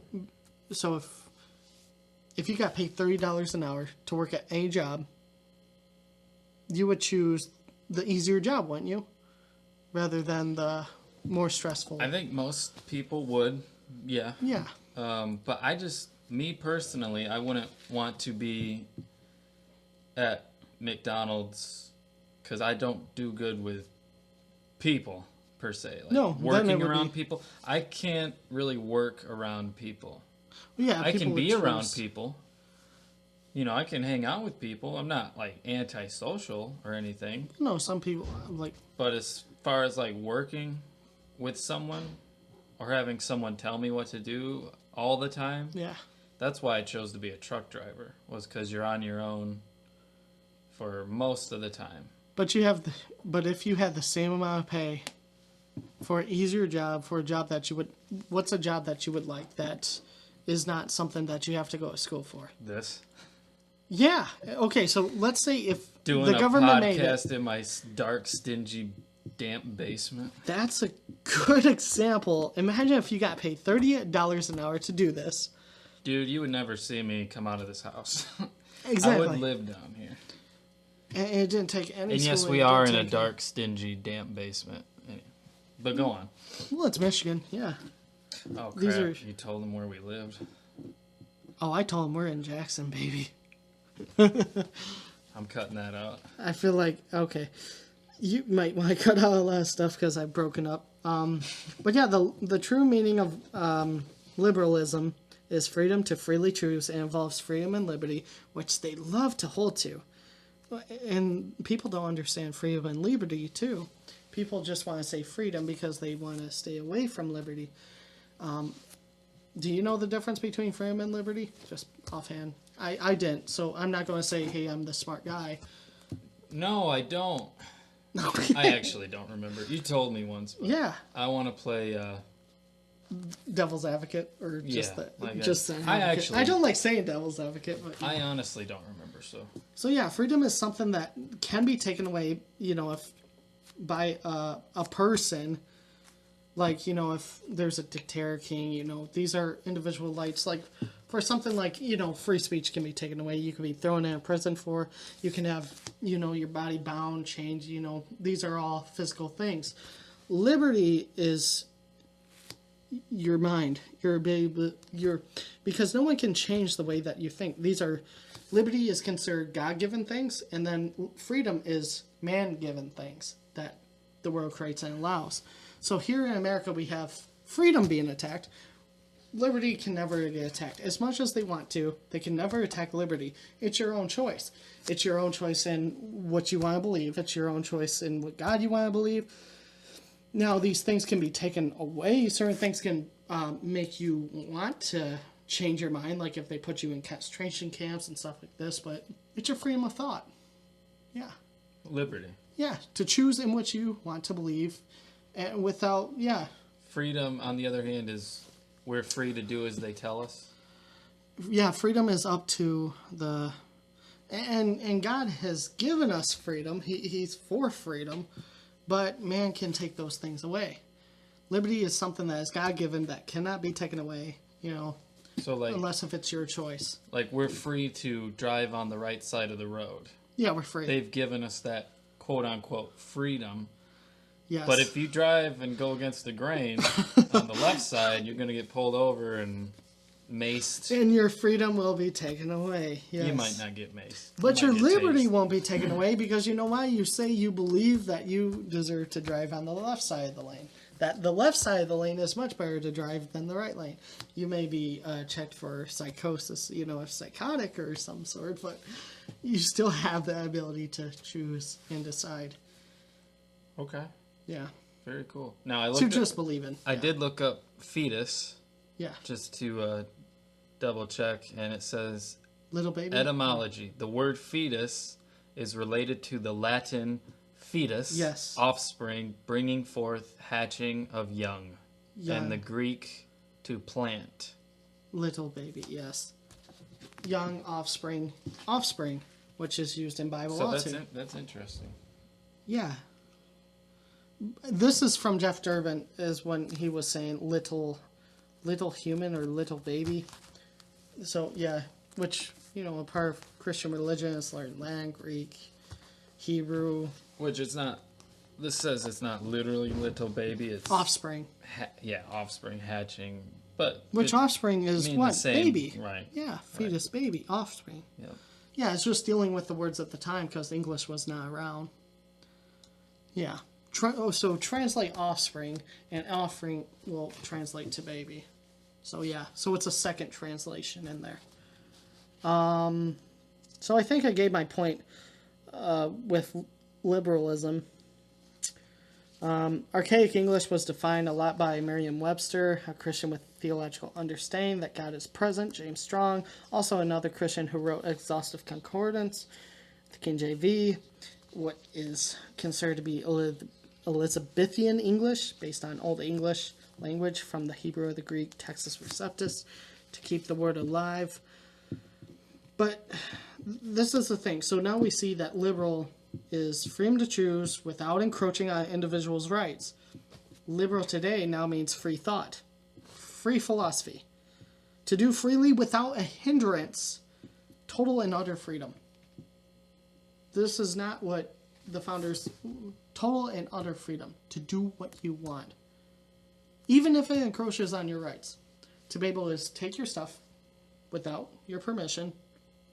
So if you got paid $30 an hour to work at any job, you would choose the easier job, wouldn't you? Rather than the more stressful. I think most people would, yeah. Yeah. But me personally, I wouldn't want to be at McDonald's because I don't do good with people per se. Like No, then it working would around be- people, I can't really work around people. Yeah. I people can would be around choose- people. You know, I can hang out with people. I'm not like antisocial or anything. No, some people like. But as far as like working with someone or having someone tell me what to do all the time, Yeah. that's why I chose to be a truck driver, was because you're on your own for most of the time. But but if you had the same amount of pay for an easier job, for a job that you would, what's a job that you would like that is not something that you have to go to school for? This Yeah. Okay. So let's say if doing the a government made it, podcast in my dark, stingy, damp basement. that's a good example. Imagine if you got paid $30 an hour to do this. Dude, you would never see me come out of this house. Exactly. I would live down here. And it didn't take any. And yes, schooling, we it are didn't in a take- dark, stingy, damp basement. Anyway, but go on. Well, it's Michigan. Yeah. Oh crap! These are- You told them where we lived. Oh, I told him we're in Jackson, baby. I'm cutting that out. I feel like okay, you might want to cut out a lot of stuff because I've broken up. But yeah, the true meaning of liberalism is freedom to freely choose and involves freedom and liberty, which they love to hold to. And people don't understand freedom and liberty too. People just want to say freedom because they want to stay away from liberty. Do you know the difference between freedom and liberty? Just offhand. I didn't, so I'm not going to say, hey, I'm the smart guy. No, I don't. I actually don't remember. You told me once. But Yeah, I want to play. devil's advocate, or just Yeah, like just I an advocate. actually- I don't like saying devil's advocate, but I honestly don't remember. so yeah, freedom is something that can be taken away. You know, if by a person, like if there's a dictator king, these are individual rights. Like for something like free speech can be taken away. You can be thrown in a prison for. You can have your body bound, chained. These are all physical things. Liberty is your mind, your ability, because no one can change the way that you think. Liberty is considered God-given things, and then freedom is man-given things that the world creates and allows. So here in America, we have freedom being attacked. Liberty can never get attacked. As much as they want to, they can never attack liberty. It's your own choice. It's your own choice in what you want to believe. It's your own choice in what God you want to believe. Now, these things can be taken away. Certain things can make you want to change your mind, like if they put you in concentration camps and stuff like this, but it's your freedom of thought. Yeah. Liberty. Yeah, to choose in what you want to believe and without, yeah. Freedom, on the other hand, is we're free to do as they tell us. Yeah, freedom is up to the... And God has given us freedom. He's for freedom. But man can take those things away. Liberty is something that is God-given that cannot be taken away, So like, unless if it's your choice. like we're free to drive on the right side of the road. Yeah, we're free. They've given us that quote-unquote freedom. Yes. But if you drive and go against the grain on the left side, you're going to get pulled over and maced. And your freedom will be taken away. Yes. You might not get maced. But You your might get liberty tased. won't be taken away because you know why? You say you believe that you deserve to drive on the left side of the lane. That the left side of the lane is much better to drive than the right lane. You may be checked for psychosis, if psychotic or some sort, but you still have the ability to choose and decide. Okay. Yeah. Very cool. Now I To looked. just believe in. I did look up fetus Yeah. just to double check, and it says Little baby. etymology. The word fetus is related to the Latin fetus, Yes. offspring, bringing forth, hatching of young, Young. and the Greek to plant. Little baby, yes. Young offspring, which is used in Bible So law that's too. that's interesting. Yeah. This is from Jeff Durbin, is when he was saying little human or little baby. So, yeah, which, a part of Christian religion is learning Latin, Greek, Hebrew. Which it's not. This says it's not literally little baby. It's Offspring. offspring, hatching. But Which it offspring is mean what? the same, Baby. right? Yeah, fetus, baby, offspring. Yep. Yeah, it's just dealing with the words at the time because English was not around. Yeah. So translate offspring, and offspring will translate to baby. So yeah, so it's a second translation in there. So I think I gave my point with liberalism. Archaic English was defined a lot by Merriam-Webster, a Christian with theological understanding that God is present, James Strong, also another Christian who wrote Exhaustive Concordance, the King JV, what is considered to be Elizabethan English, based on Old English language from the Hebrew or the Greek Textus Receptus, to keep the word alive. But this is the thing. So now we see that liberal is freedom to choose without encroaching on individuals' rights. Liberal today now means free thought, free philosophy, to do freely without a hindrance, total and utter freedom. This is not what the founders, total and utter freedom, to do what you want. Even if it encroaches on your rights. To be able to take your stuff without your permission.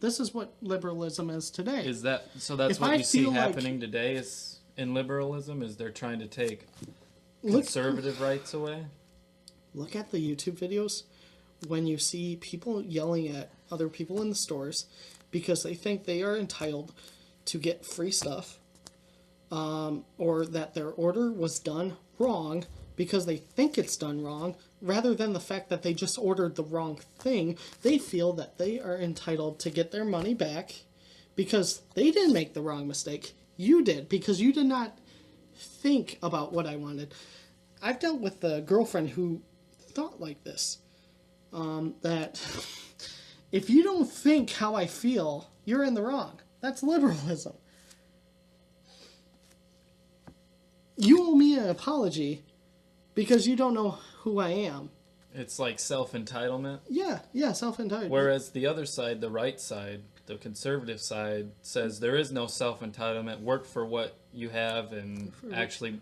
This is what liberalism is today. Is that so? That's If what I you see feel like- happening today. Is in liberalism is they're trying to take Look, conservative rights away. look at the YouTube videos when you see people yelling at other people in the stores because they think they are entitled to get free stuff, or that their order was done wrong because they think it's done wrong, rather than the fact that they just ordered the wrong thing. They feel that they are entitled to get their money back because they didn't make the wrong mistake. You did, because you did not think about what I wanted. I've dealt with a girlfriend who thought like this, that if you don't think how I feel, you're in the wrong. That's liberalism. You owe me an apology because you don't know who I am. It's like self-entitlement. Yeah, self-entitled. Whereas the other side, the right side, the conservative side, says there is no self-entitlement. Work for what you have and actually,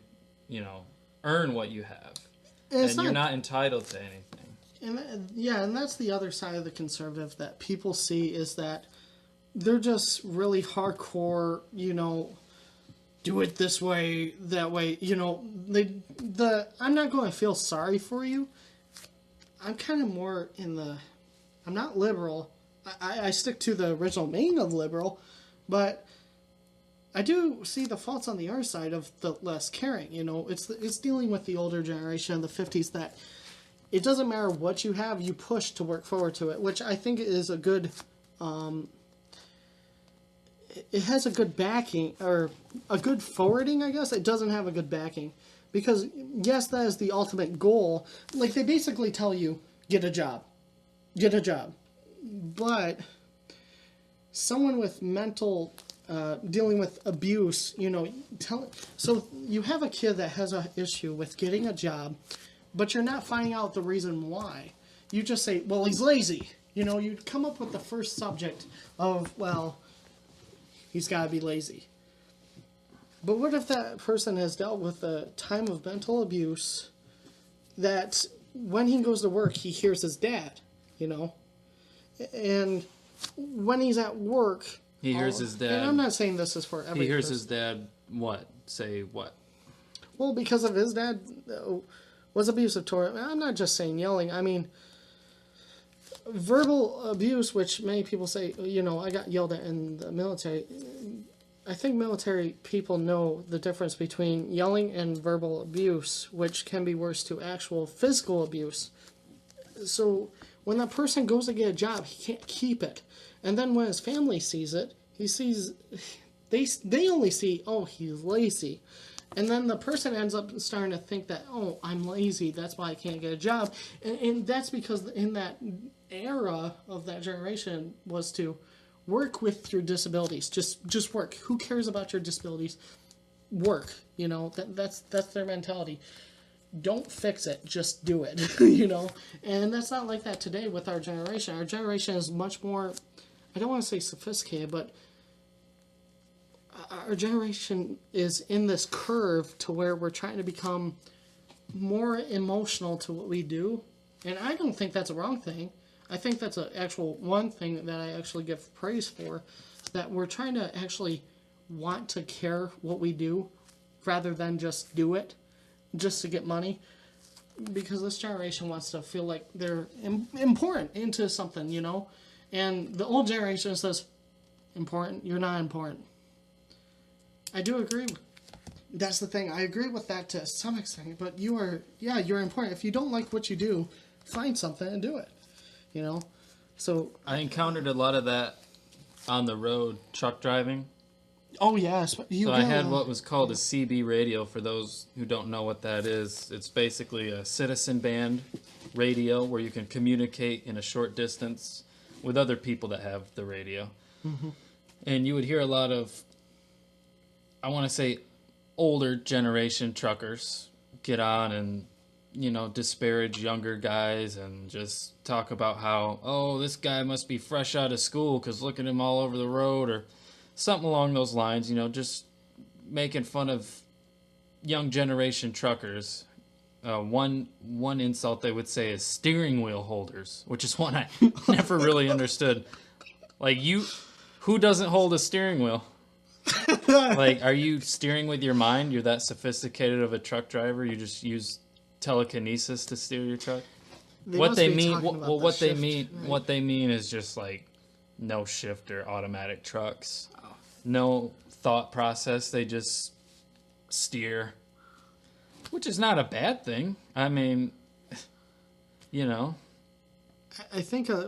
earn what you have. And you're not entitled to anything. And that's the other side of the conservative that people see, is that they're just really hardcore, do it this way, that way, I'm not going to feel sorry for you. I'm kind of more I'm not liberal. I stick to the original meaning of liberal, but I do see the faults on the other side of the less caring. It's dealing with the older generation of the 50s that it doesn't matter what you have, you push to work forward to it, which I think is a good, it has a good backing, or a good forwarding, I guess. It doesn't have a good backing. Because, yes, that is the ultimate goal. Like, they basically tell you, get a job. Get a job. But someone with mental, dealing with abuse, so you have a kid that has an issue with getting a job, but you're not finding out the reason why. You just say, well, he's lazy. You come up with the first subject of, well, he's got to be lazy. But what if that person has dealt with a time of mental abuse that when he goes to work, he hears his dad you know. And when he's at work, He hears his dad. And I'm not saying this is for every He hears person. his dad what? Say what? Well, because of his dad was abusive toward him. I'm not just saying yelling. I mean, verbal abuse, which many people say, you know, I got yelled at in the military. I think military people know the difference between yelling and verbal abuse, which can be worse to actual physical abuse. So when that person goes to get a job, he can't keep it. And then when his family sees it, they only see, oh, he's lazy. And then the person ends up starting to think that, oh, I'm lazy, that's why I can't get a job. And that's because in that era of that generation was to work with your disabilities. Just work. Who cares about your disabilities? Work. You know, that's their mentality. Don't fix it, just do it. You know? And that's not like that today with our generation. Our generation is much more, I don't want to say sophisticated, but our generation is in this curve to where we're trying to become more emotional to what we do. And I don't think that's a wrong thing. I think that's an actual one thing that I actually give praise for, that we're trying to actually want to care what we do rather than just do it just to get money. Because this generation wants to feel like they're important into something, you know? And the old generation says, important, you're not important. I do agree. That's the thing. I agree with that to some extent. But you're important. If you don't like what you do, find something and do it. You know? So I encountered a lot of that on the road, truck driving. oh, yes. So I had what was called a CB radio, for those who don't know what that is. It's basically a citizen band radio where you can communicate in a short distance with other people that have the radio. Mm-hmm. And you would hear a lot of, I want to say, older generation truckers get on and, you know, disparage younger guys and just talk about how, oh, this guy must be fresh out of school because look at him all over the road, or something along those lines, you know, just making fun of young generation truckers. One insult they would say is steering wheel holders, which is one I never really understood. Like, who doesn't hold a steering wheel? Like, are you steering with your mind? You're that sophisticated of a truck driver? You just use telekinesis to steer your truck? What they mean is just like no shifter, automatic trucks, no thought process. They just steer, which is not a bad thing. I mean, you know. I think I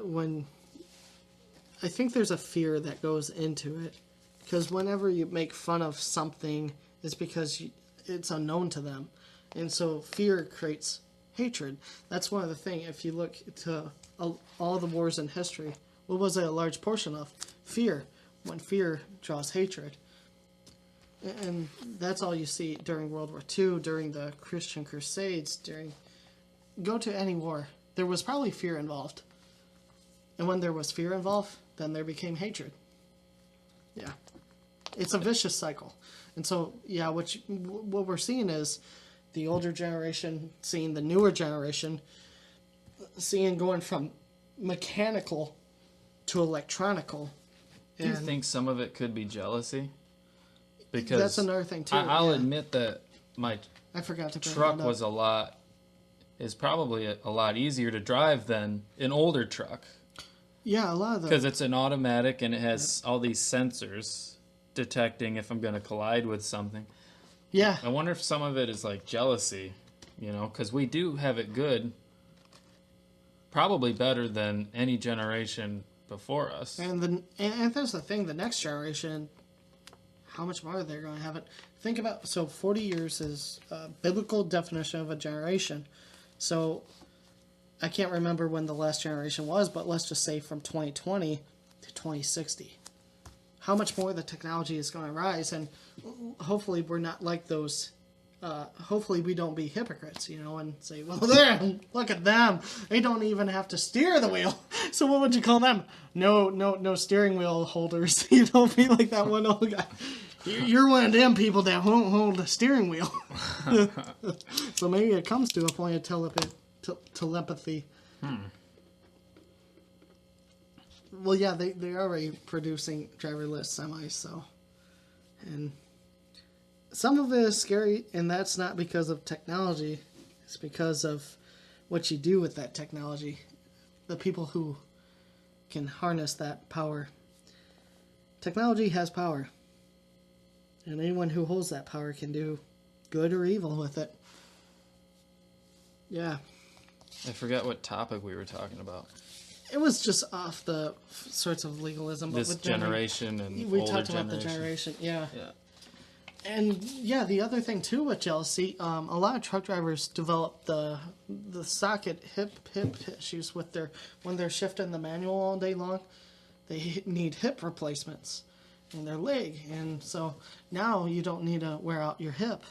think there's a fear that goes into it. Because whenever you make fun of something, it's because it's unknown to them. And so fear creates hatred. That's one of the things, if you look to all the wars in history, what was it a large portion of? Fear. When fear draws hatred. And that's all you see during World War II, during the Christian Crusades, go to any war. There was probably fear involved. And when there was fear involved, then there became hatred. Yeah. It's a vicious cycle. And so, yeah, what we're seeing is the older generation seeing the newer generation, seeing going from mechanical to electronical. Do you think some of it could be jealousy? Because that's another thing, too. I'll admit that my I forgot to truck is probably a lot easier to drive than an older truck. Yeah, a lot of them. Because it's an automatic and it has all these sensors detecting if I'm going to collide with something. Yeah. I wonder if some of it is like jealousy, you know, because we do have it good, probably better than any generation before us. And that's the thing, the next generation, how much more they're going to have it. Think about, 40 years is a biblical definition of a generation. So I can't remember when the last generation was, but let's just say from 2020 to 2060. How much more the technology is going to rise, and hopefully we're not like those. Hopefully we don't be hypocrites, you know, and say, well, there, look at them. They don't even have to steer the wheel. So what would you call them? No steering wheel holders. You don't be like that one old guy. You're one of them people that won't hold a steering wheel. So maybe it comes to a point of telepathy. Well, yeah, they're already producing driverless semis, so. And some of it is scary, and that's not because of technology. It's because of what you do with that technology. The people who can harness that power. Technology has power. And anyone who holds that power can do good or evil with it. Yeah. I forgot what topic we were talking about. It was just off the sorts of legalism. This generation and we older talked about generation. the generation, yeah. Yeah. And yeah, the other thing too with jealousy, a lot of truck drivers develop the socket hip issues with when they're shifting the manual all day long. They need hip replacements in their leg, and so now you don't need to wear out your hip.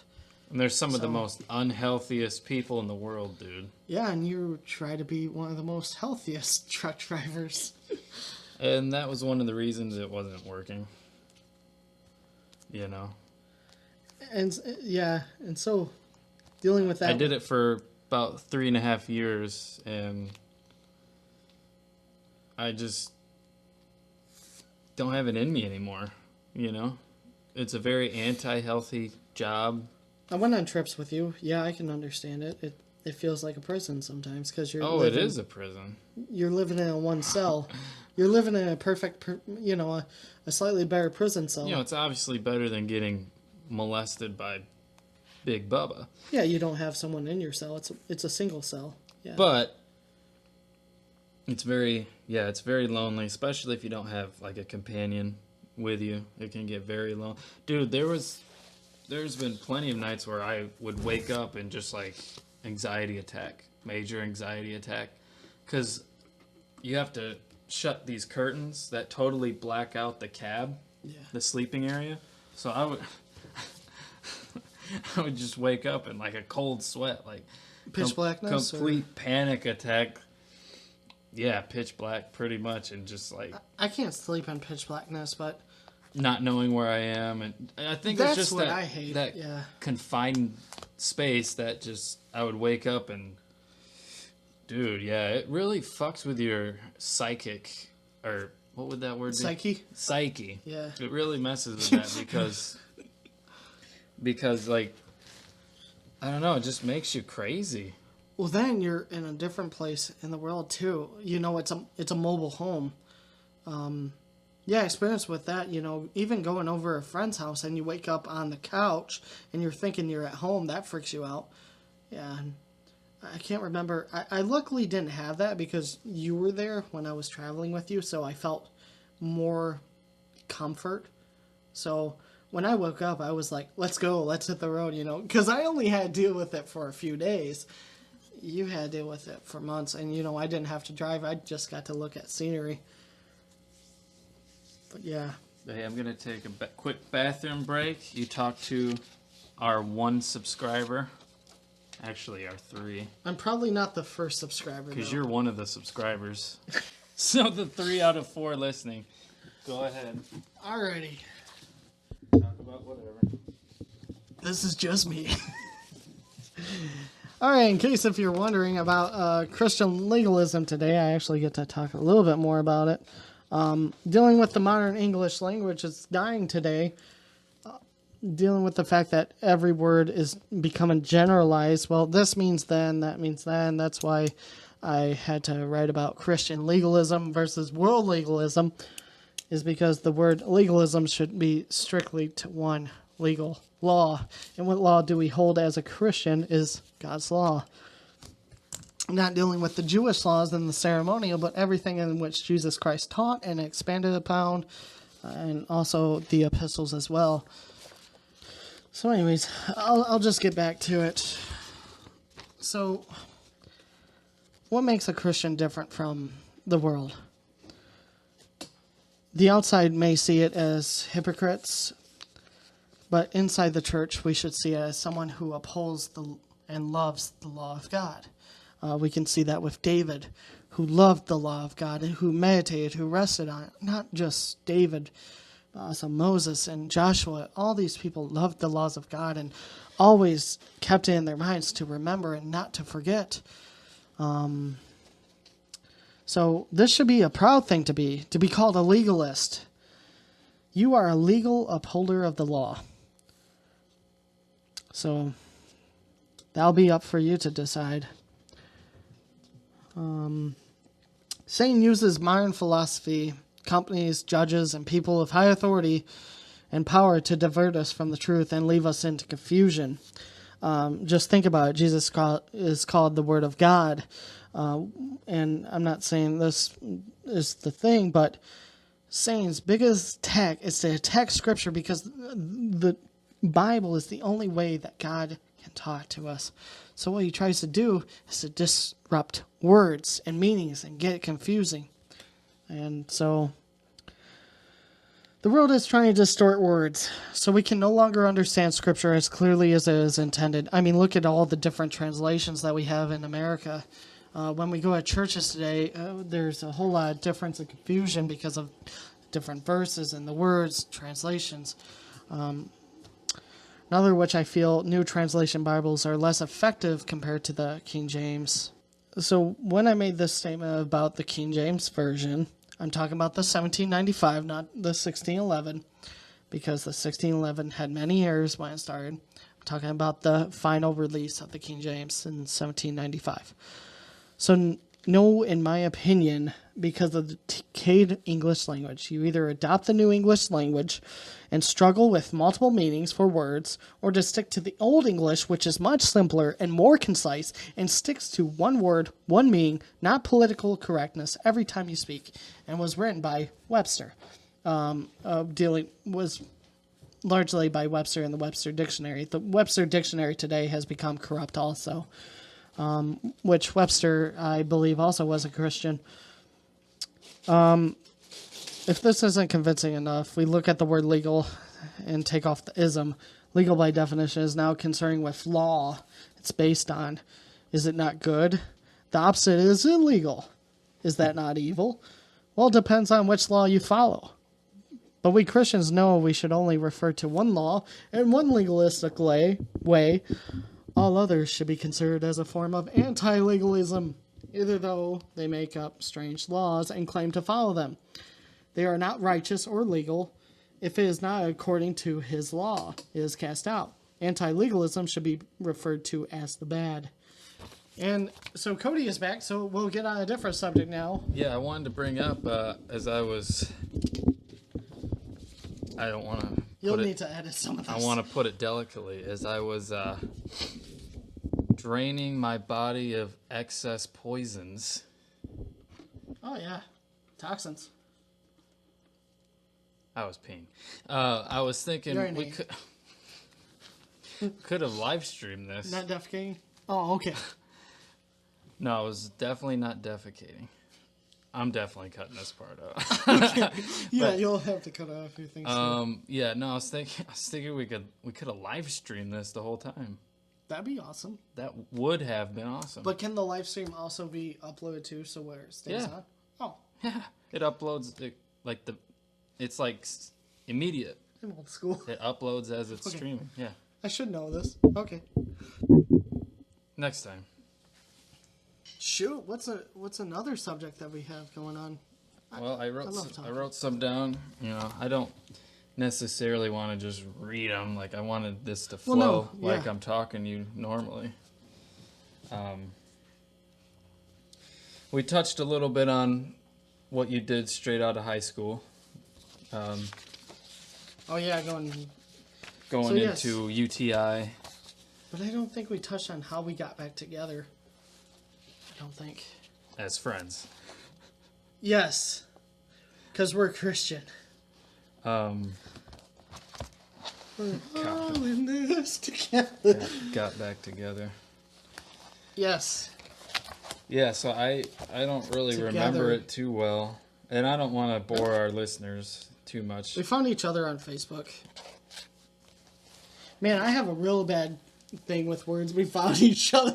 And there's some of the most unhealthiest people in the world, dude. Yeah, and you try to be one of the most healthiest truck drivers. And that was one of the reasons it wasn't working. You know? And yeah, and so dealing with that. I did it for about 3.5 years, and I just don't have it in me anymore, you know? It's a very anti-healthy job. I went on trips with you. Yeah, I can understand it. It feels like a prison sometimes because you're. Oh, it is a prison. You're living in a one cell. You're living in a perfect, a slightly better prison cell. You know, it's obviously better than getting molested by Big Bubba. Yeah, you don't have someone in your cell. It's a single cell. Yeah. But it's very lonely, especially if you don't have like a companion with you. It can get very lonely. Dude, there's been plenty of nights where I would wake up and just like major anxiety attack, because you have to shut these curtains that totally black out the cab, the sleeping area. So I would just wake up in like a cold sweat, like pitch blackness, complete panic attack. Yeah, pitch black, pretty much, and just like I can't sleep in pitch blackness, but not knowing where I am, and I think that's it's just what that I hate. that confined space that just I would wake up and, dude, yeah, it really fucks with your psychic, or what would that word be? Psyche. Yeah. It really messes with that because like, I don't know, it just makes you crazy. Well, then you're in a different place in the world too. You know, it's a mobile home. Yeah, experience with that, even going over a friend's house and you wake up on the couch and you're thinking you're at home, that freaks you out. Yeah, and I can't remember. I luckily didn't have that because you were there when I was traveling with you, so I felt more comfort. So when I woke up, I was like, let's go, let's hit the road, because I only had to deal with it for a few days. You had to deal with it for months, and, I didn't have to drive. I just got to look at scenery. But yeah. Hey, I'm going to take a quick bathroom break. You talk to our 1 subscriber. Actually, our 3. I'm probably not the first subscriber, because you're one of the subscribers. So the 3 out of 4 listening. Go ahead. Alrighty. Talk about whatever. This is just me. Alright, in case if you're wondering about Christian legalism today, I actually get to talk a little bit more about it. Dealing with the modern English language is dying today. Dealing with the fact that every word is becoming generalized. Well, this means then, that means then. That's why I had to write about Christian legalism versus world legalism, is because the word legalism should be strictly to one legal law. And what law do we hold as a Christian is God's law. Not dealing with the Jewish laws and the ceremonial, but everything in which Jesus Christ taught and expanded upon, and also the epistles as well. So anyways, I'll just get back to it. So, what makes a Christian different from the world? The outside may see it as hypocrites, but inside the church we should see it as someone who upholds and loves the law of God. We can see that with David, who loved the law of God and who meditated, who rested on it. Not just David, but also Moses and Joshua. All these people loved the laws of God and always kept it in their minds to remember and not to forget. So this should be a proud thing to be called a legalist. You are a legal upholder of the law. So that'll be up for you to decide. Satan uses modern philosophy, companies, judges, and people of high authority and power to divert us from the truth and leave us into confusion. Just think about it. Jesus is called the Word of God. And I'm not saying this is the thing, but Satan's biggest attack is to attack Scripture because the Bible is the only way that God can talk to us. So what he tries to do is to disrupt words and meanings and get it confusing. And so the world is trying to distort words so we can no longer understand Scripture as clearly as it is intended. I mean, look at all the different translations that we have in America. When we go to churches today, there's a whole lot of difference and confusion because of different verses and the words, translations. Another which I feel new translation Bibles are less effective compared to the King James. So when I made this statement about the King James Version, I'm talking about the 1795, not the 1611, because the 1611 had many errors when it started. I'm talking about the final release of the King James in 1795. So no, in my opinion, because of the decayed English language, you either adopt the new English language and struggle with multiple meanings for words, or to stick to the Old English, which is much simpler and more concise and sticks to one word, one meaning, not political correctness every time you speak, and was written by Webster. Was largely by Webster in the Webster Dictionary. The Webster Dictionary today has become corrupt also. Which Webster, I believe, also was a Christian. If this isn't convincing enough, we look at the word legal and take off the ism. Legal, by definition, is now concerned with law it's based on. Is it not good? The opposite is illegal. Is that not evil? Well, it depends on which law you follow. But we Christians know we should only refer to one law and one legalistic way. All others should be considered as a form of anti-legalism, either though they make up strange laws and claim to follow them. They are not righteous or legal. If it is not according to his law, it is cast out. Anti-legalism should be referred to as the bad. And so Cody is back, so we'll get on a different subject now. Yeah, I wanted to bring up, I don't want to... You'll need to edit some of this. I want to put it delicately, as I was draining my body of excess poisons. Oh, yeah. Toxins. I was peeing. I was thinking we could have live streamed this. Not defecating? Oh, okay. No, I was definitely not defecating. I'm definitely cutting this part out. Okay. Yeah, you'll have to cut out a few things. Yeah, no, I was thinking we could have live streamed this the whole time. That'd be awesome. That would have been awesome. But can the live stream also be uploaded too, so where it stays on? Oh. Yeah. It uploads it's like immediate. I'm old school. It uploads as it's streaming. Yeah. I should know this. Okay. Next time. Shoot, what's another subject that we have going on? Well, I wrote some down. You know, I don't necessarily want to just read them. Like, I wanted this to flow like I'm talking to you normally. We touched a little bit on what you did straight out of high school. Oh yeah, going into UTI. But I don't think we touched on how we got back together. I don't think. As friends. Yes. Because we're Christian. We're all in this together. Yeah, got back together. Yes. Yeah, so I don't really remember it too well. And I don't want to bore our listeners too much. We found each other on Facebook. Man, I have a real bad thing with words. We found each other.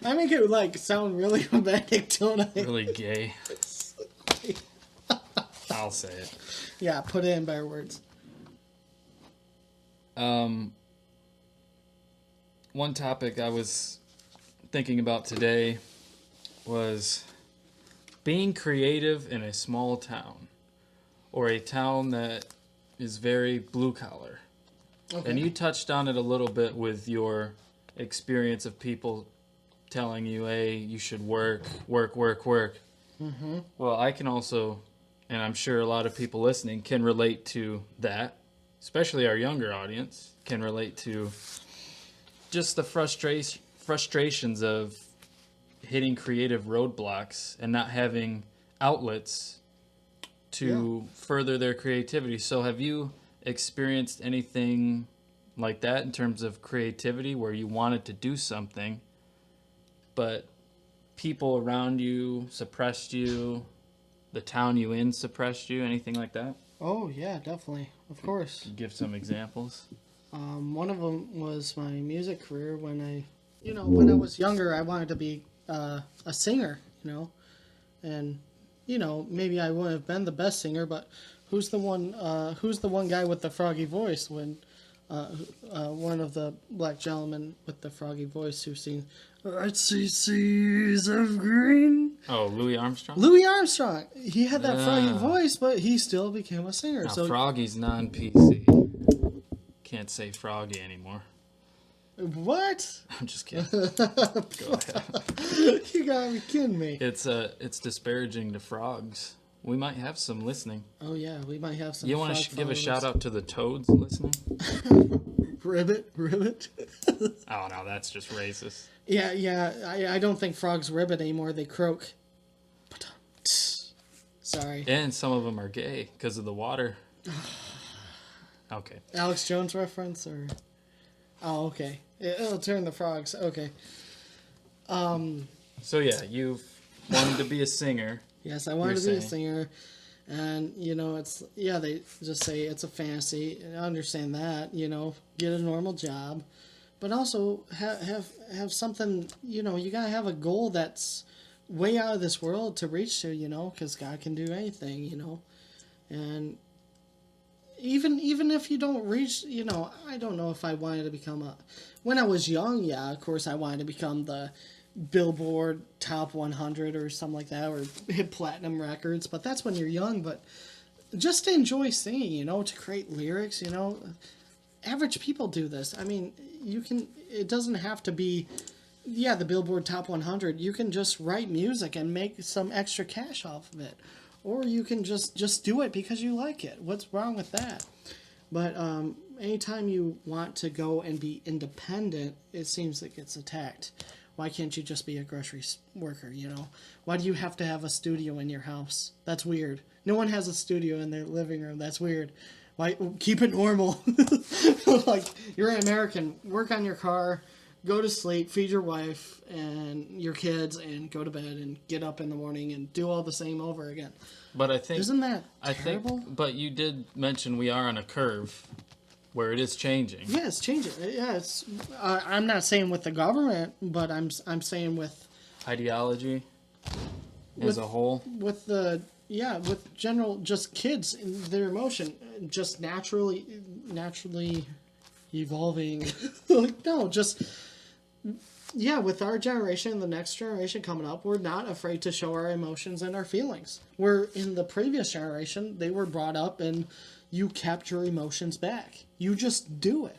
I make it like sound really romantic, don't I? Really gay. I'll say it. Yeah, put it in better words. One topic I was thinking about today was being creative in a small town or a town that is very blue collar. Okay. And you touched on it a little bit with your experience of people telling you, hey, you should work. Mm-hmm. Well, I can also, and I'm sure a lot of people listening can relate to that, especially our younger audience, can relate to just the frustrations of hitting creative roadblocks and not having outlets to further their creativity. So have you experienced anything like that in terms of creativity where you wanted to do something, but people around you suppressed you, the town you in suppressed you, anything like that? Oh yeah, definitely, of course. Give some examples. One of them was my music career. When I was younger, I wanted to be a singer, and maybe I wouldn't have been the best singer, but who's the one guy with the froggy voice when one of the black gentlemen with the froggy voice who sing "I see seas of green"? Oh, Louis Armstrong? Louis Armstrong. He had that froggy voice, but he still became a singer. Now, So Froggy's non-PC. Can't say Froggy anymore. what? I'm just kidding. Go ahead. You gotta be kidding me. It's disparaging to frogs. We might have some listening. Oh yeah, we might have some. You want frog to give a followers. shout out to the toads listening? Ribbit. Oh no, that's just racist. Yeah. I don't think frogs ribbit anymore. They croak. Sorry. And some of them are gay because of the water. Okay. Alex Jones reference or? Oh, okay. It'll turn the frogs. Okay. So yeah, you've wanted to be a singer. Yes, I wanted to be a saying. singer, and they just say it's a fantasy. I understand that. Get a normal job, but also have something. You gotta have a goal that's way out of this world to reach to. Because God can do anything. And even if you don't reach, I don't know if I wanted to become when I was young, yeah, of course I wanted to become the Billboard Top 100 or something like that, or hit platinum records, but that's when you're young. But just to enjoy singing, to create lyrics, average people do this. I mean, it doesn't have to be, the Billboard Top 100. You can just write music and make some extra cash off of it. Or you can just do it because you like it. What's wrong with that? But anytime you want to go and be independent, it seems it gets attacked. Why can't you just be a grocery worker, Why do you have to have a studio in your house? That's weird. No one has a studio in their living room. That's weird. Why? Keep it normal. Like, you're an American. Work on your car. Go to sleep, feed your wife and your kids, and go to bed and get up in the morning and do all the same over again. But I think Isn't that terrible? But you did mention we are on a curve where it is changing. Yeah, it's changing. Yeah, it's. I'm not saying with the government, but I'm saying with Ideology as a whole. with general just kids and their emotion just naturally evolving. Like, no, just. Yeah, with our generation, the next generation coming up, we're not afraid to show our emotions and our feelings. Where in the previous generation, they were brought up and you kept your emotions back. You just do it.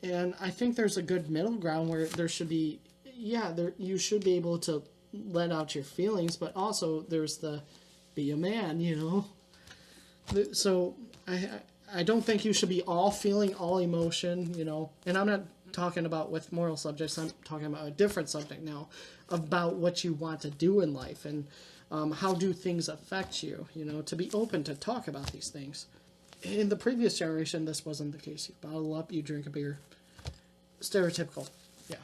And I think there's a good middle ground where there should be, you should be able to let out your feelings, but also there's the be a man, So I don't think you should be all feeling, all emotion, and I'm not talking about with moral subjects. I'm talking about a different subject now, about what you want to do in life and how do things affect you, to be open to talk about these things. In the previous generation, this wasn't the case. You bottle up, you drink a beer. Stereotypical. Yeah.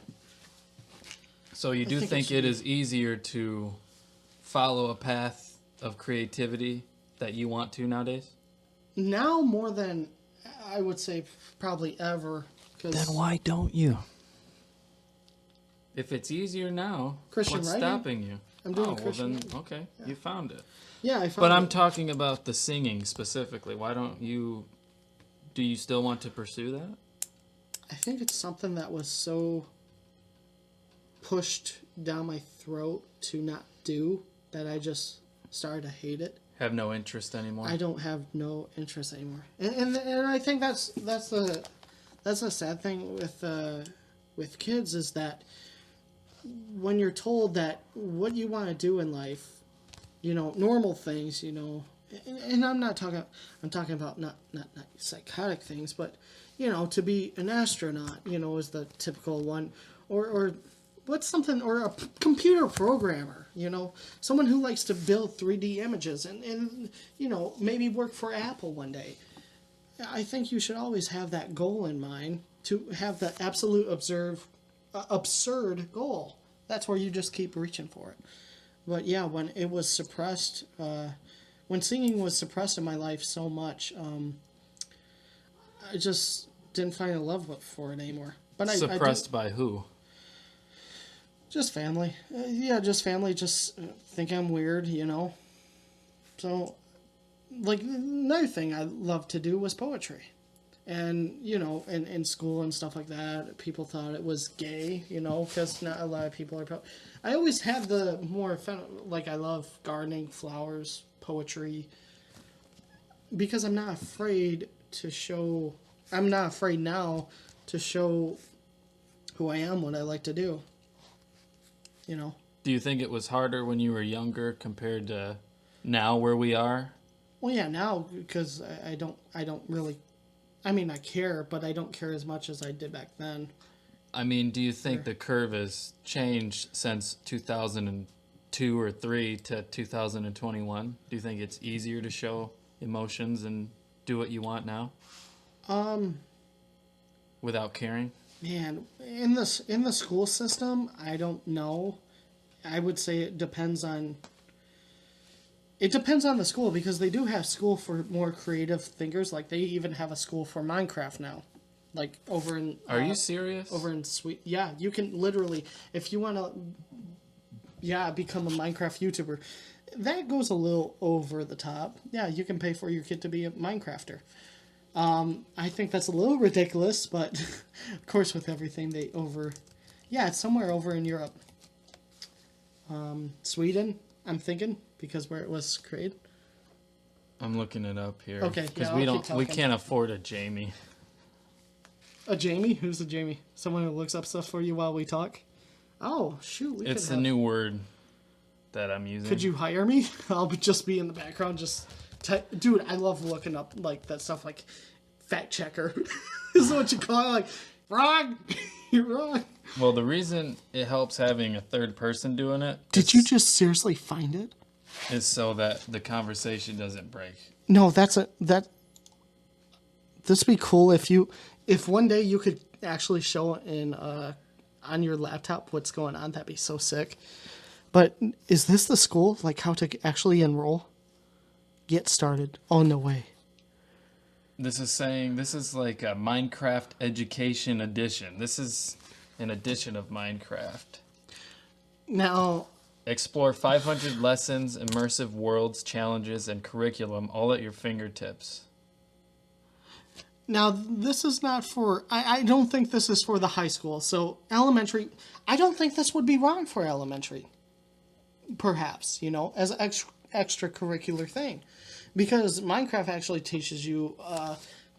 So you do think it is easier to follow a path of creativity that you want to nowadays? Now more than I would say probably ever. Then why don't you? If it's easier now, Christian what's writing? stopping you? I'm doing Christian then, writing. okay, you found it. Yeah, I found But I'm it. talking about the singing specifically. Why don't you... Do you still want to pursue that? I think it's something that was so pushed down my throat to not do that I just started to hate it. Have no interest anymore. I don't have no interest anymore, and I think that's the sad thing with kids is that when you're told that what you want to do in life, normal things, and I'm talking about not psychotic things, but to be an astronaut, is the typical one, or what's something, or a computer programmer, someone who likes to build 3D images and maybe work for Apple one day. I think you should always have that goal in mind, to have the absolute absurd goal. That's where you just keep reaching for it. But yeah, when it was suppressed, when singing was suppressed in my life so much, I just didn't find a love for it anymore. But suppressed by who? Just family. Just family. Just think I'm weird, So, like, another thing I loved to do was poetry. And, in school and stuff like that, people thought it was gay, because not a lot of people are... I always had the more... I love gardening, flowers, poetry. Because I'm not afraid to show... I'm not afraid now to show who I am, what I like to do. Do you think it was harder when you were younger compared to now where we are? Well, yeah, now, because I don't really... I mean, I care, but I don't care as much as I did back then. I mean, do you think the curve has changed since 2002 or 3 to 2021? Do you think it's easier to show emotions and do what you want now? Without caring? Man, in the school system, I don't know. I would say it depends on the school, because they do have school for more creative thinkers. Like, they even have a school for Minecraft now. Like, over in... Are you serious? Over in Sweden. Yeah, you can literally, if you want to, become a Minecraft YouTuber. That goes a little over the top. Yeah, you can pay for your kid to be a Minecrafter. I think that's a little ridiculous, but of course with everything it's somewhere over in Europe. Sweden, I'm thinking, because where it was created. I'm looking it up here. Okay, because yeah, we can't afford a Jamie. A Jamie? Who's a Jamie? Someone who looks up stuff for you while we talk? Oh, shoot. It's a new word that I'm using. Could you hire me? I'll just be in the background, just... Dude, I love looking up, that stuff, fact checker. Is what you call it, wrong! You're wrong. Well, the reason it helps having a third person doing it... Did you just seriously find it? ...is so that the conversation doesn't break. No, this would be cool if one day you could actually show on your laptop what's going on. That'd be so sick. But is this the school? How to actually enroll? Get started. Oh, no way. This is like a Minecraft education edition. This is an edition of Minecraft. Now... Explore 500 lessons, immersive worlds, challenges, and curriculum all at your fingertips. Now, this is not for... I don't think this is for the high school. So, elementary... I don't think this would be wrong for elementary. Perhaps, as an extracurricular thing. Because Minecraft actually teaches you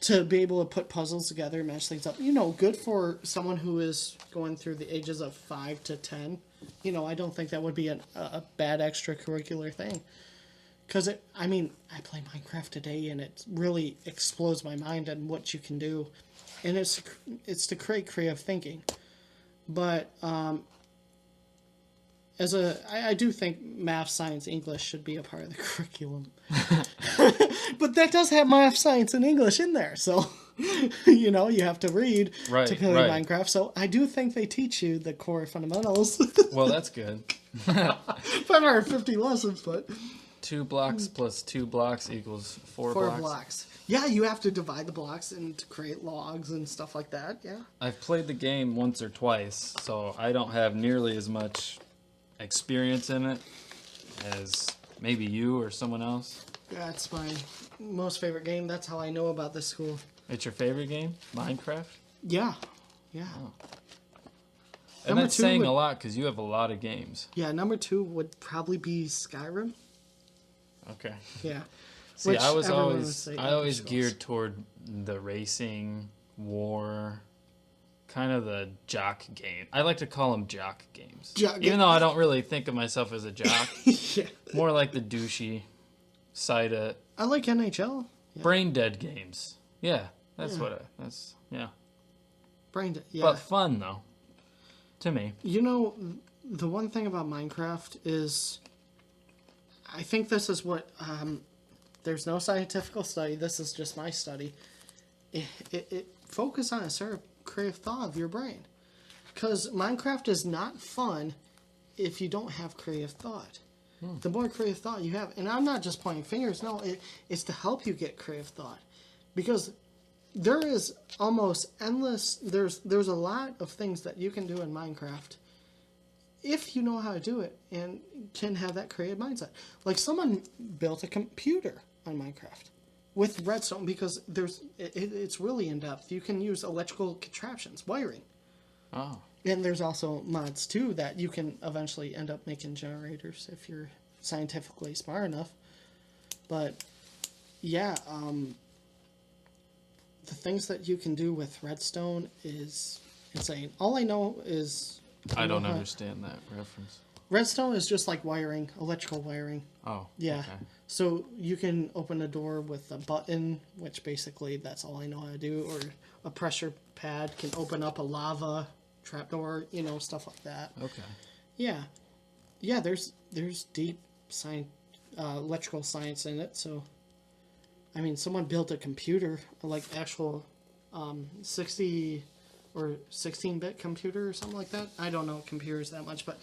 to be able to put puzzles together, match things up. Good for someone who is going through the ages of 5 to 10. I don't think that would be a bad extracurricular thing. Because, I play Minecraft today, and it really explodes my mind on what you can do. And it's to create creative thinking. But, I do think math, science, English should be a part of the curriculum. But that does have math, science, and English in there. So, you have to read to play Minecraft. So I do think they teach you the core fundamentals. Well, that's good. 550 lessons, but... 2 blocks plus 2 blocks equals 4 4 blocks. blocks. Yeah, you have to divide the blocks and to create logs and stuff like that, yeah. I've played the game once or twice, so I don't have nearly as much experience in it as maybe you or someone else. That's my most favorite game. That's how I know about this school. It's your favorite game? Minecraft? Yeah. Oh. And Number that's two saying would- a lot because you have a lot of games. Yeah, number 2 would probably be Skyrim. Okay. Yeah. See, Which I was everyone would always say I always Elder Scrolls. geared toward the racing, war, kind of the jock game. I like to call them jock games. Jock Even though I don't really think of myself as a jock. Yeah. More like the douchey side of I like NHL. Yeah. brain dead games. Yeah, that's Yeah. yeah. Brain dead. Yeah. But fun though. To me. You know, the one thing about Minecraft is, I think this is what, there's no scientific study, this is just my study. It focus on a certain creative thought of your brain. Because Minecraft is not fun if you don't have creative thought. The more creative thought you have, and I'm not just pointing fingers, no, it's to help you get creative thought. Because there is almost endless, there's a lot of things that you can do in Minecraft if you know how to do it and can have that creative mindset. Like someone built a computer on Minecraft with redstone because it's really in depth. You can use electrical contraptions, wiring. Oh. And there's also mods too that you can eventually end up making generators if you're scientifically smart enough. But yeah, the things that you can do with redstone is insane. All I know is I don't understand that reference. redstone is just like wiring, electrical wiring. Oh. Yeah. Okay. So you can open a door with a button, which basically that's all I know how to do, or a pressure pad can open up a lava trapdoor, stuff like that. Okay. Yeah. Yeah, there's deep science, electrical science in it. So, I mean, someone built a computer, like actual 60 or 16-bit computer or something like that. I don't know computers that much, but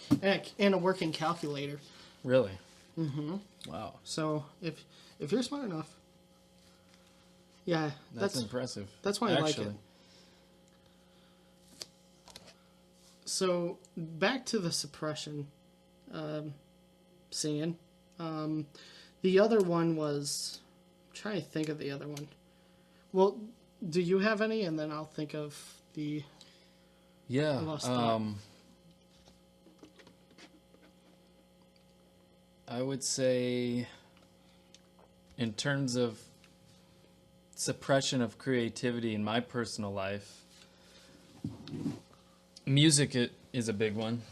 and a working calculator. Really? Mm-hmm. Wow. So if you're smart enough, yeah, That's impressive. that's why I like it. So back to the suppression scene. The other one was, I'm trying to think of the other one. Well, do you have any? And then I'll think of the Yeah. lost thought. I would say, in terms of suppression of creativity in my personal life, music is a big one.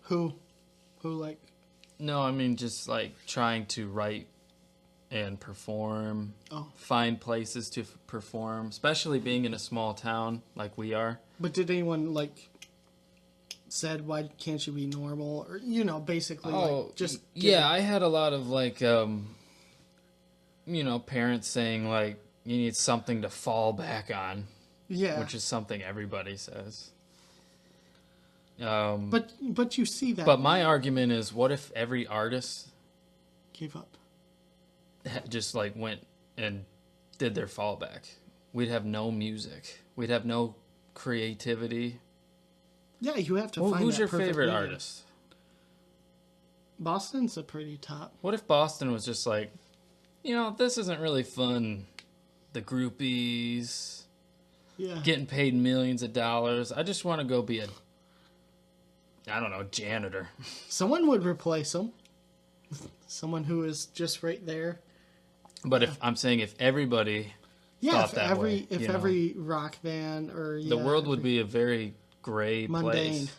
Who like? No, I mean just like trying to write and perform, Oh. find places to perform, especially being in a small town like we are. But did anyone said why can't you be normal, or basically just yeah, I had a lot of parents saying you need something to fall back on, yeah, which is something everybody says. but you see that. But my argument is, what if every artist Gave up. just went and did their fallback? We'd have no music. We'd have no creativity. Yeah, you have to Well, find who's that your perfect favorite medium. artist? Boston's a pretty top. What if Boston was just this isn't really fun. The groupies, Yeah. getting paid millions of dollars. I just want to go be janitor. Someone would replace him. Someone who is just right there. But if everybody Yeah, thought if that way, every rock band or the world would be a very gray mundane. place.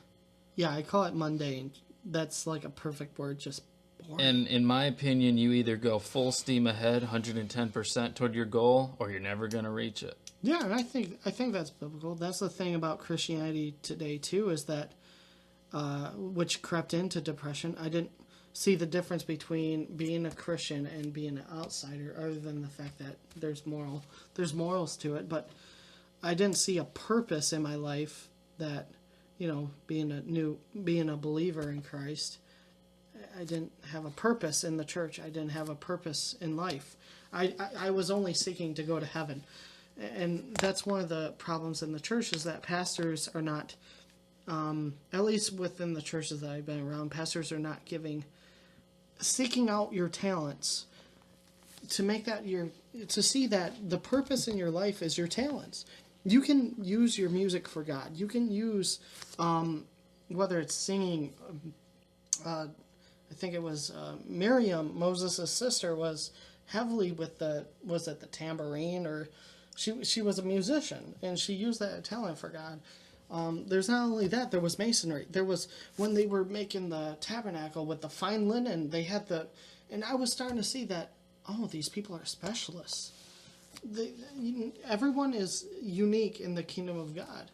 Yeah, I call it mundane. That's like a perfect word, just boring. And in my opinion, you either go full steam ahead, 110% toward your goal, or you're never going to reach it. Yeah, and I think that's biblical. That's the thing about Christianity today too, is that which crept into depression. I didn't see the difference between being a Christian and being an outsider, other than the fact that there's morals to it. But I didn't see a purpose in my life that, being a believer in Christ, I didn't have a purpose in the church. I didn't have a purpose in life. I was only seeking to go to heaven. And that's one of the problems in the church, is that pastors are not, at least within the churches that I've been around, pastors are not seeking out your talents to make that to see that the purpose in your life is your talents. You can use your music for God. You can use, whether it's singing. I think it was Miriam, Moses' sister, was heavily with the tambourine, or she was a musician, and she used that talent for God. There's not only that, there was masonry. There was, when they were making the tabernacle with the fine linen, they had and I was starting to see that, oh, these people are specialists. Everyone is unique in the kingdom of God.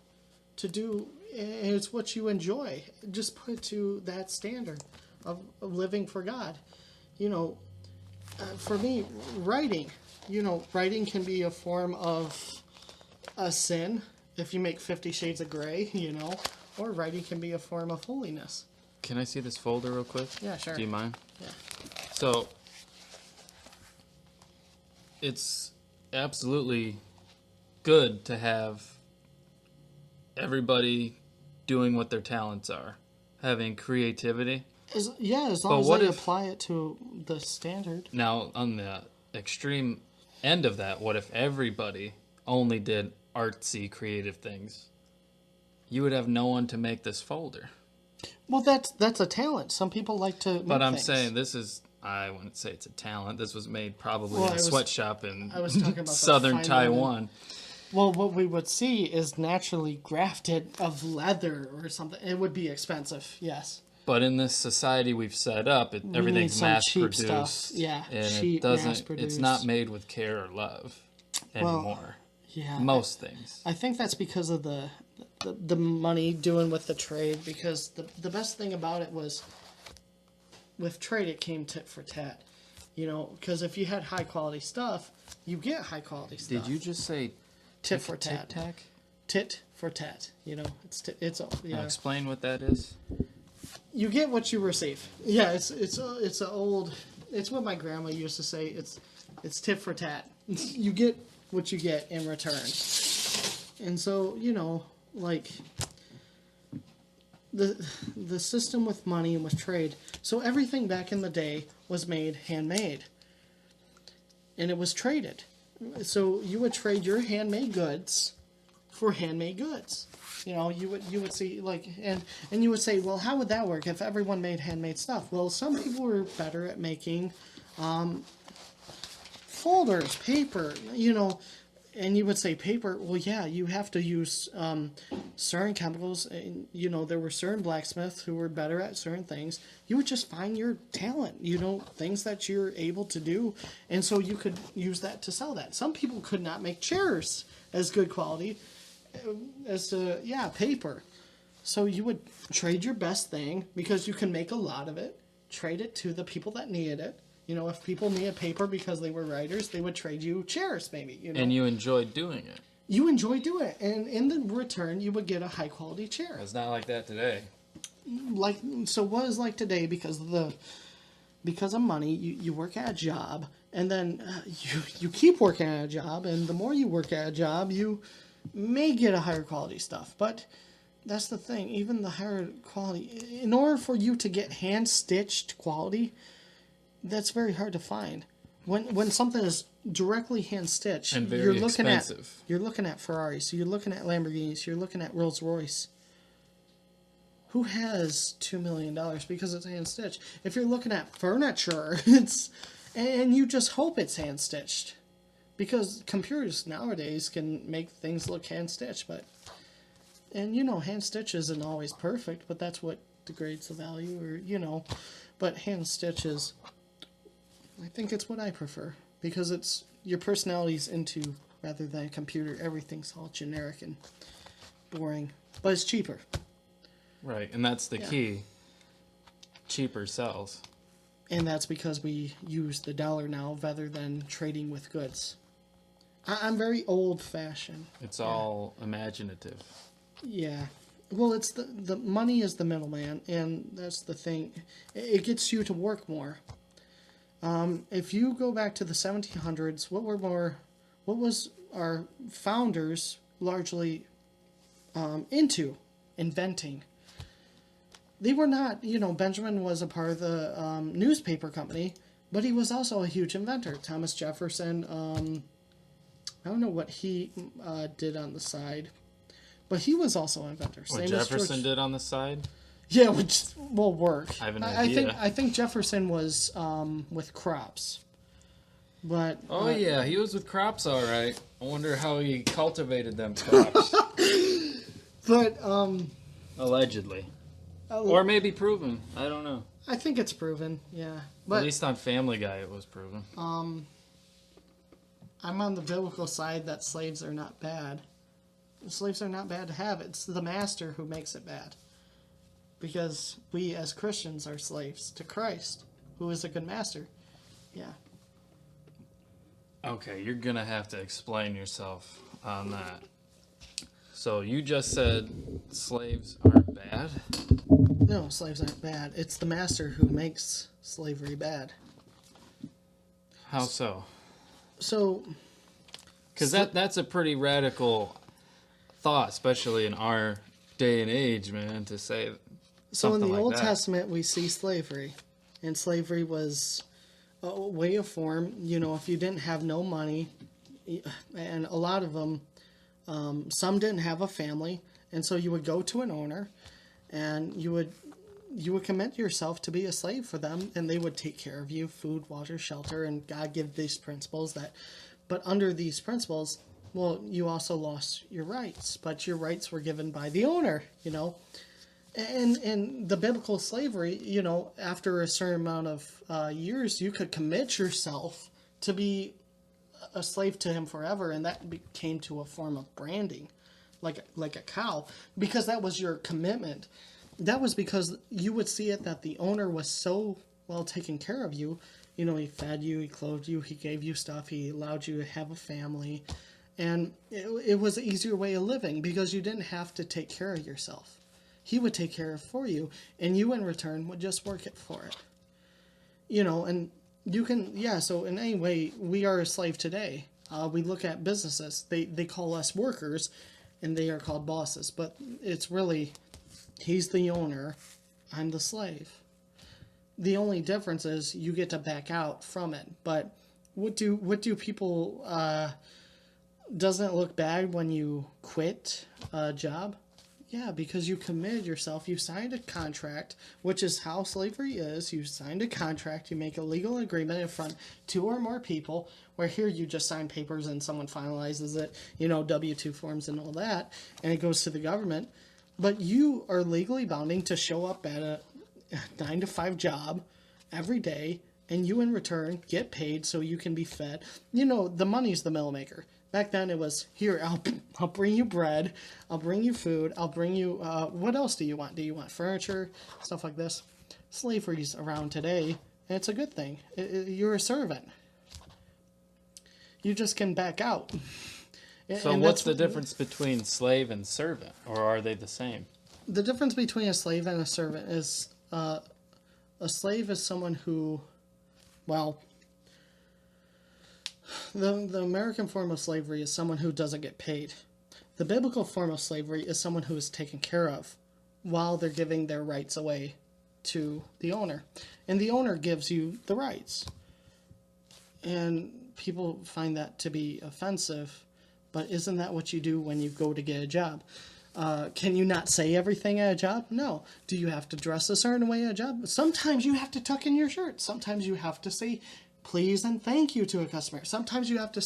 And it's what you enjoy. Just put it to that standard of living for God. For me, writing, writing can be a form of a sin if you make 50 Shades of Grey, or writing can be a form of holiness. Can I see this folder real quick? Yeah, sure. Do you mind? Yeah. So, it's absolutely good to have everybody doing what their talents are, having creativity. As long as they apply it to the standard. Now, on the extreme end of that, what if everybody only did artsy, creative things? You would have no one to make this folder. Well, that's a talent. Some people like to make But I'm things. saying I wouldn't say it's a talent. This was made probably in a sweatshop in I was talking about southern Taiwan. Well, what we would see is naturally grafted of leather or something. It would be expensive, yes. But in this society we've set up, everything's mass produced. Stuff. Yeah, and cheap, it doesn't. mass-produced. It's not made with care or love anymore. Yeah, most things. I think that's because of the money doing with the trade. Because the best thing about it was, with trade, it came tit for tat. Because if you had high quality stuff, you get high quality stuff. Did you just say tit for tat? Tit for tat. It's Now explain what that is. You get what you receive. Yeah, it's what my grandma used to say. It's tit for tat. You get what you get in return. And so, like the system with money and with trade. So everything back in the day was made handmade. And it was traded. So you would trade your handmade goods for handmade goods. You would see, like, and you would say, well, how would that work if everyone made handmade stuff? Well, some people were better at making folders, paper, and you would say paper. Well, yeah, you have to use certain chemicals. And, there were certain blacksmiths who were better at certain things. You would just find your talent, things that you're able to do. And so you could use that to sell that. Some people could not make chairs as good quality as to, paper. So you would trade your best thing because you can make a lot of it, trade it to the people that needed it. If people needed paper because they were writers, they would trade you chairs, maybe. And you enjoyed doing it. You enjoyed doing it. And in the return, you would get a high-quality chair. It's not like that today. So what is like today, because of money, you work at a job, and then you keep working at a job, and the more you work at a job, you may get a higher quality stuff. But that's the thing. Even the higher quality, in order for you to get hand-stitched quality, that's very hard to find. When something is directly hand stitched, and very expensive. You're looking at Ferraris, so you're looking at Lamborghinis, you're looking at Rolls Royce. Who has $2 million because it's hand stitched? If you're looking at furniture, and you just hope it's hand stitched, because computers nowadays can make things look hand stitched, hand stitch isn't always perfect, but that's what degrades the value, or but hand stitches. I think it's what I prefer, because it's your personality's into, rather than a computer. Everything's all generic and boring, but it's cheaper. Right, and that's the key. Cheaper sells. And that's because we use the dollar now rather than trading with goods. I'm very old-fashioned. It's all imaginative. Yeah. Well, it's the money is the middleman, and that's the thing. It gets you to work more. If you go back to the 1700s, what was our founders largely into? Inventing. They were not, Benjamin was a part of the newspaper company, but he was also a huge inventor. Thomas Jefferson, I don't know what he did on the side, but he was also an inventor. What Same Jefferson as George. did on the side? Yeah, which will work. I have an I idea. I think Jefferson was with crops, but Oh yeah, he was with crops, all right. I wonder how he cultivated them crops. but Allegedly, or maybe proven. I don't know. I think it's proven. Yeah, but At least on Family Guy, it was proven. I'm on the biblical side that slaves are not bad. Slaves are not bad to have. It's the master who makes it bad. Because we as Christians are slaves to Christ, who is a good master. Yeah. Okay, you're gonna have to explain yourself on that. So you just said slaves aren't bad? No, slaves aren't bad. It's the master who makes slavery bad. How so? So, Because that's a pretty radical thought, especially in our day and age, man, to say so in something the like Old that. Testament, we see slavery. And slavery was a way of form. You know, if you didn't have no money, and a lot of them, some didn't have a family, and so you would go to an owner, and you would commit yourself to be a slave for them, and they would take care of you, food, water, shelter, and God give these principles that. But under these principles, well, you also lost your rights, but your rights were given by the owner, you know. And the biblical slavery, you know, after a certain amount of years, you could commit yourself to be a slave to him forever, and that became to a form of branding, like a cow, because that was your commitment. That was because you would see it that the owner was so well taking care of you. You know, he fed you, he clothed you, he gave you stuff, he allowed you to have a family, and it was an easier way of living because you didn't have to take care of yourself. He would take care of it for you, and you in return would just work it for it. You know, and you can, yeah, so in any way, we are a slave today. We look at businesses, they call us workers, and they are called bosses, but it's really, he's the owner, I'm the slave. The only difference is you get to back out from it. But what do people, doesn't it look bad when you quit a job? Yeah, because you committed yourself. You signed a contract, which is how slavery is. You signed a contract. You make a legal agreement in front of 2 or more people, where here you just sign papers and someone finalizes it, you know, W-2 forms and all that, and it goes to the government. But you are legally bounding to show up at a 9-to-5 job every day, and you in return get paid so you can be fed. You know, the money's the mill maker. Back then it was, here, I'll bring you bread, I'll bring you food, I'll bring you, what else do you want? Do you want furniture? Stuff like this. Slavery's around today, and it's a good thing. You're a servant. You just can back out. So And what's that's the difference between slave and servant, or are they the same? The difference between a slave and a servant is a slave is someone who, well, the American form of slavery is someone who doesn't get paid. The biblical form of slavery is someone who is taken care of while they're giving their rights away to the owner. And the owner gives you the rights. And people find that to be offensive, but isn't that what you do when you go to get a job? Can you not say everything at a job? No. Do you have to dress a certain way at a job? Sometimes you have to tuck in your shirt. Sometimes you have to say please and thank you to a customer. Sometimes you have to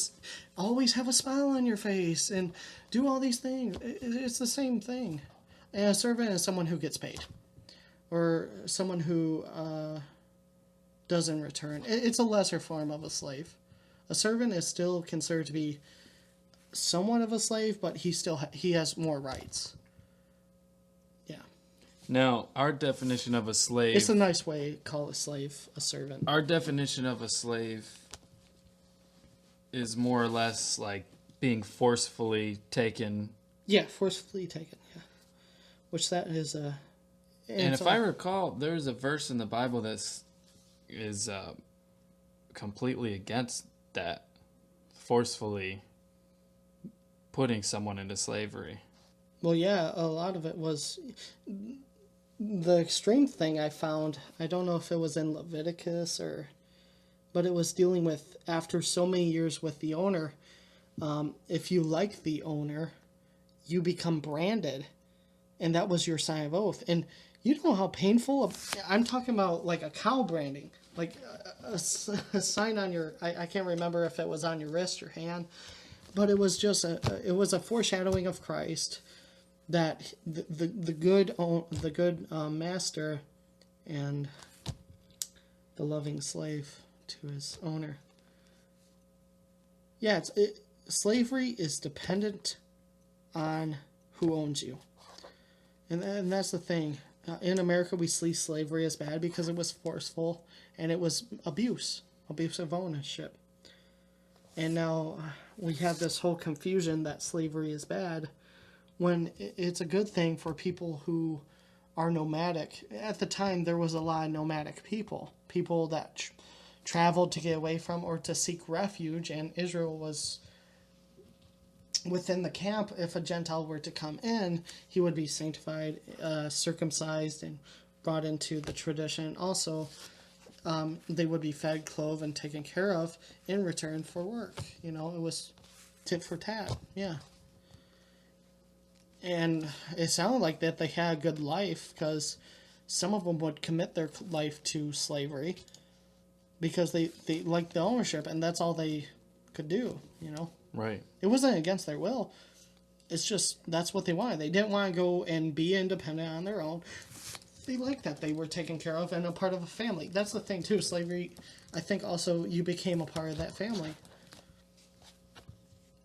always have a smile on your face and do all these things. It's the same thing. And a servant is someone who gets paid, or someone who does in return. It's a lesser form of a slave. A servant is still considered to be somewhat of a slave, but he has more rights. Yeah. Now, our definition of a slave... It's a nice way to call a slave a servant. Our definition of a slave is more or less like being forcefully taken. Yeah, forcefully taken, yeah. Which that is a... And if I recall, there's a verse in the Bible that is completely against that, forcefully putting someone into slavery. Well, yeah, a lot of it was... The extreme thing I found, I don't know if it was in Leviticus but it was dealing with, after so many years with the owner, if you like the owner, you become branded, and that was your sign of oath. And you know how painful. I'm talking about like a cow branding, like a sign on your. I can't remember if it was on your wrist or hand, but it was just it was a foreshadowing of Christ, that the good master, and the loving slave to his owner. Yeah, slavery is dependent on who owns you, and that's the thing. In America, we see slavery as bad because it was forceful and it was abuse of ownership. And now we have this whole confusion that slavery is bad, when it's a good thing for people who are nomadic. At the time, there was a lot of nomadic people that traveled to get away from or to seek refuge, and Israel was within the camp. If a Gentile were to come in, he would be sanctified, circumcised, and brought into the tradition. Also, they would be fed, clothed, and taken care of in return for work. It was tit for tat. Yeah. And it sounded like that they had a good life, because some of them would commit their life to slavery because they liked the ownership, and that's all they could do. Right. It wasn't against their will. It's just that's what they wanted. They didn't want to go and be independent on their own. They liked that they were taken care of and a part of a family. That's the thing too. Slavery, I think, also you became a part of that family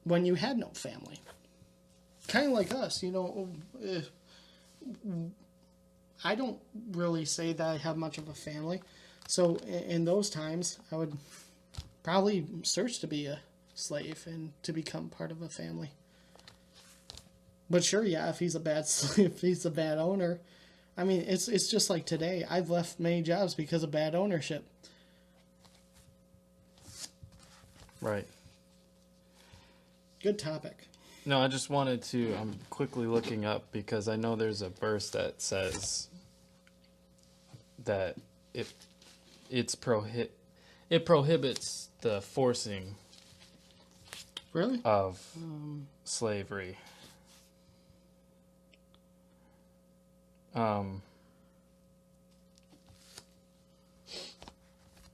when you had no family. Kind of like us, I don't really say that I have much of a family. So in those times, I would probably search to be a slave and to become part of a family. But sure, yeah, if he's a bad slave, if he's a bad owner, I mean, it's just like today. I've left many jobs because of bad ownership. Right. Good topic. No, I just wanted to, I'm quickly looking up because I know there's a verse that says that it prohibits the forcing Really? of slavery.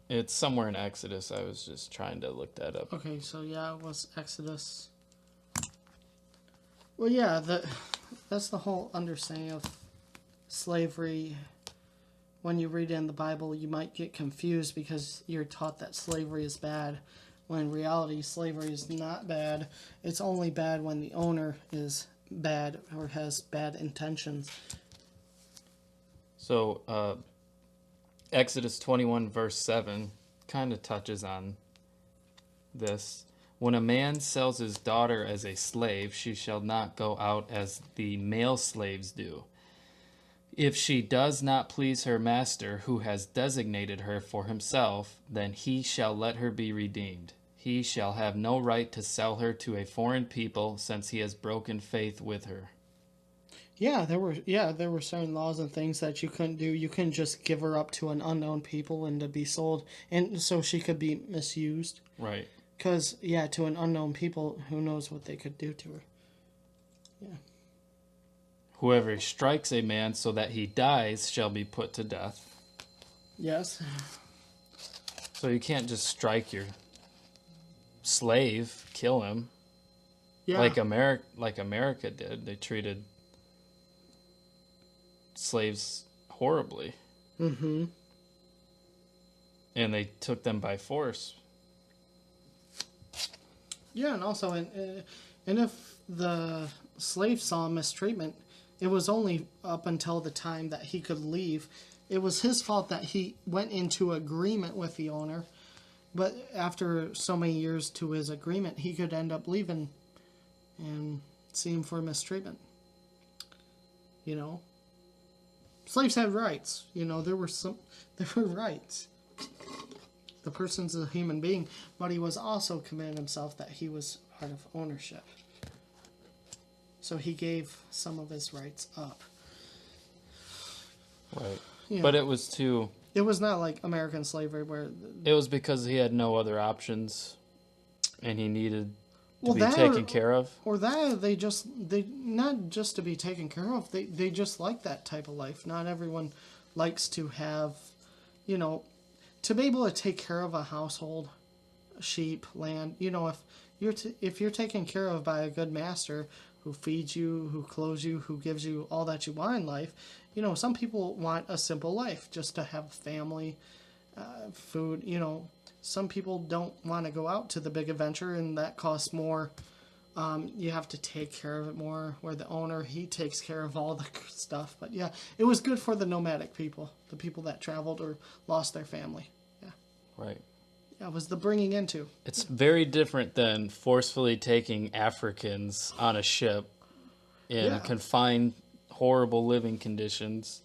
It's somewhere in Exodus. I was just trying to look that up. Okay, so yeah, it was Exodus. Well, yeah, that's the whole understanding of slavery. When you read it in the Bible, you might get confused because you're taught that slavery is bad, when in reality, slavery is not bad. It's only bad when the owner is bad or has bad intentions. So, Exodus 21, verse 7 kind of touches on this. When a man sells his daughter as a slave, she shall not go out as the male slaves do. If she does not please her master, who has designated her for himself, then he shall let her be redeemed. He shall have no right to sell her to a foreign people, since he has broken faith with her. Yeah, there were certain laws and things that you couldn't do. You couldn't just give her up to an unknown people and to be sold, and so she could be misused. Right. Because, yeah, to an unknown people, who knows what they could do to her. Yeah. Whoever strikes a man so that he dies shall be put to death. Yes. So you can't just strike your slave, kill him. Yeah. Like America did. They treated slaves horribly. Mm-hmm. And they took them by force. Yeah, and also, and if the slave saw mistreatment, it was only up until the time that he could leave. It was his fault that he went into agreement with the owner, but after so many years to his agreement, he could end up leaving and see him for mistreatment. Slaves had rights. There were rights. The person's a human being, but he was also committing himself that he was part of ownership. So he gave some of his rights up. Right. But it was to... It was not like American slavery where... It was because he had no other options, and he needed to be taken care of. Or that they not just to be taken care of. They just like that type of life. Not everyone likes to have, you know, to be able to take care of a household, sheep, land. You know, if you're taken care of by a good master who feeds you, who clothes you, who gives you all that you want in life, you know, some people want a simple life, just to have family, food. You know, some people don't want to go out to the big adventure, and that costs more. You have to take care of it more. Where the owner, he takes care of all the stuff. But yeah, it was good for the nomadic people, the people that traveled or lost their family. Yeah, Right. yeah, it was the bringing into. It's very different than forcefully taking Africans on a ship in Yeah. confined, horrible living conditions.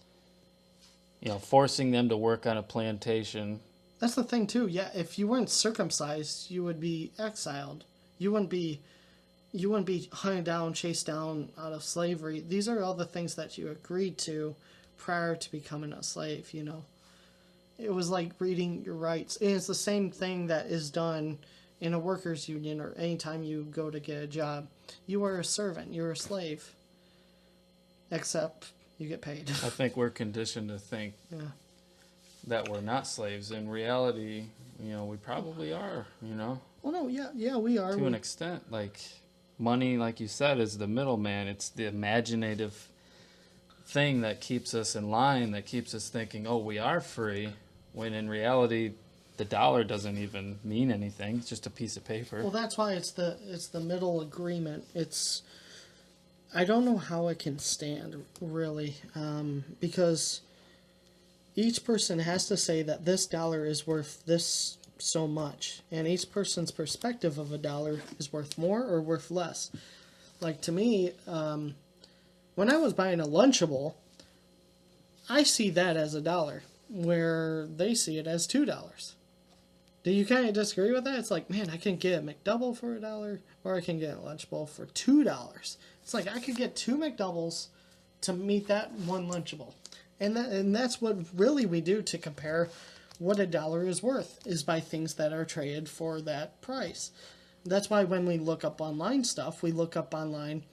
You know, forcing them to work on a plantation. That's the thing too. Yeah, if you weren't circumcised, you would be exiled. You wouldn't be hunted down, chased down out of slavery. These are all the things that you agreed to prior to becoming a slave, you know. It was like reading your rights. And it's the same thing that is done in a workers' union or anytime you go to get a job. You are a servant, you're a slave. Except you get paid. I think we're conditioned to think Yeah. that we're not slaves. In reality, you know, we probably are, you know, Well, no, yeah, we are. to an extent. Like, money, like you said, is the middleman. It's the imaginative thing that keeps us in line, that keeps us thinking, oh, we are free, when in reality, the dollar doesn't even mean anything. It's just a piece of paper. Well, that's why it's the middle agreement. I don't know how it can stand really, because each person has to say that this dollar is worth this so much, and each person's perspective of a dollar is worth more or worth less. Like to me, when I was buying a Lunchable, I see that as $1, where they see it as $2. Do you kind of disagree with that? It's like, man, I can get a McDouble for $1, or I can get a Lunchable for $2. It's like I could get 2 McDoubles to meet that one Lunchable, and that's what really we do to compare what $1 is worth, is by things that are traded for that price. That's why when we look up online stuff, we look up online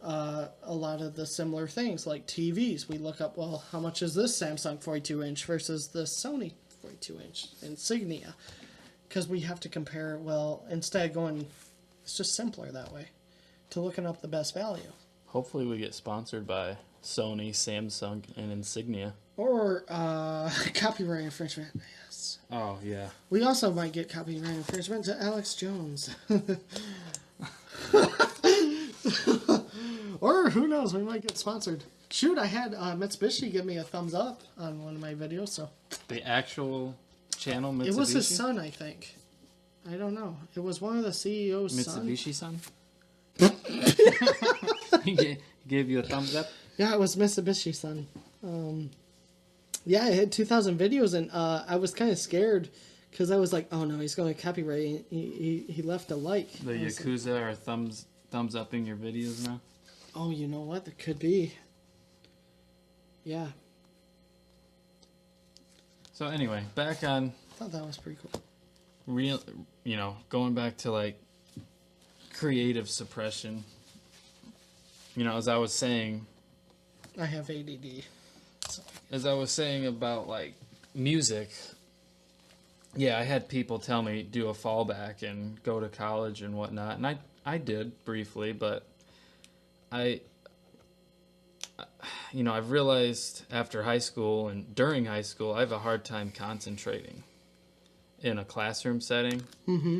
a lot of the similar things like TVs. We look up, well, how much is this Samsung 42-inch versus this Sony 42-inch Insignia? Because we have to compare, well, instead of going, it's just simpler that way, to looking up the best value. Hopefully we get sponsored by Sony, Samsung, and Insignia. Or copyright infringement, yes. Oh, yeah. We also might get copyright infringement to Alex Jones. Or who knows, we might get sponsored. Shoot, I had Mitsubishi give me a thumbs up on one of my videos, so. The actual channel, Mitsubishi? It was his son, I think. I don't know. It was one of the CEO's Mitsubishi son? He gave you a thumbs up? Yeah, it was Mitsubishi son. Yeah, it had 2,000 videos, and I was kind of scared because I was like, oh no, he's going to copyright. He left a like. The Yakuza are thumbs upping your videos now? Oh, you know what? That could be. Yeah. So anyway, back on I thought that was pretty cool. real, you know, going back to like creative suppression. You know, as I was saying, I have ADD. So. as I was saying about like music, yeah, I had people tell me do a fallback and go to college and whatnot, and I did briefly, but you know, I've realized after high school and during high school, I have a hard time concentrating in a classroom setting. Mm-hmm.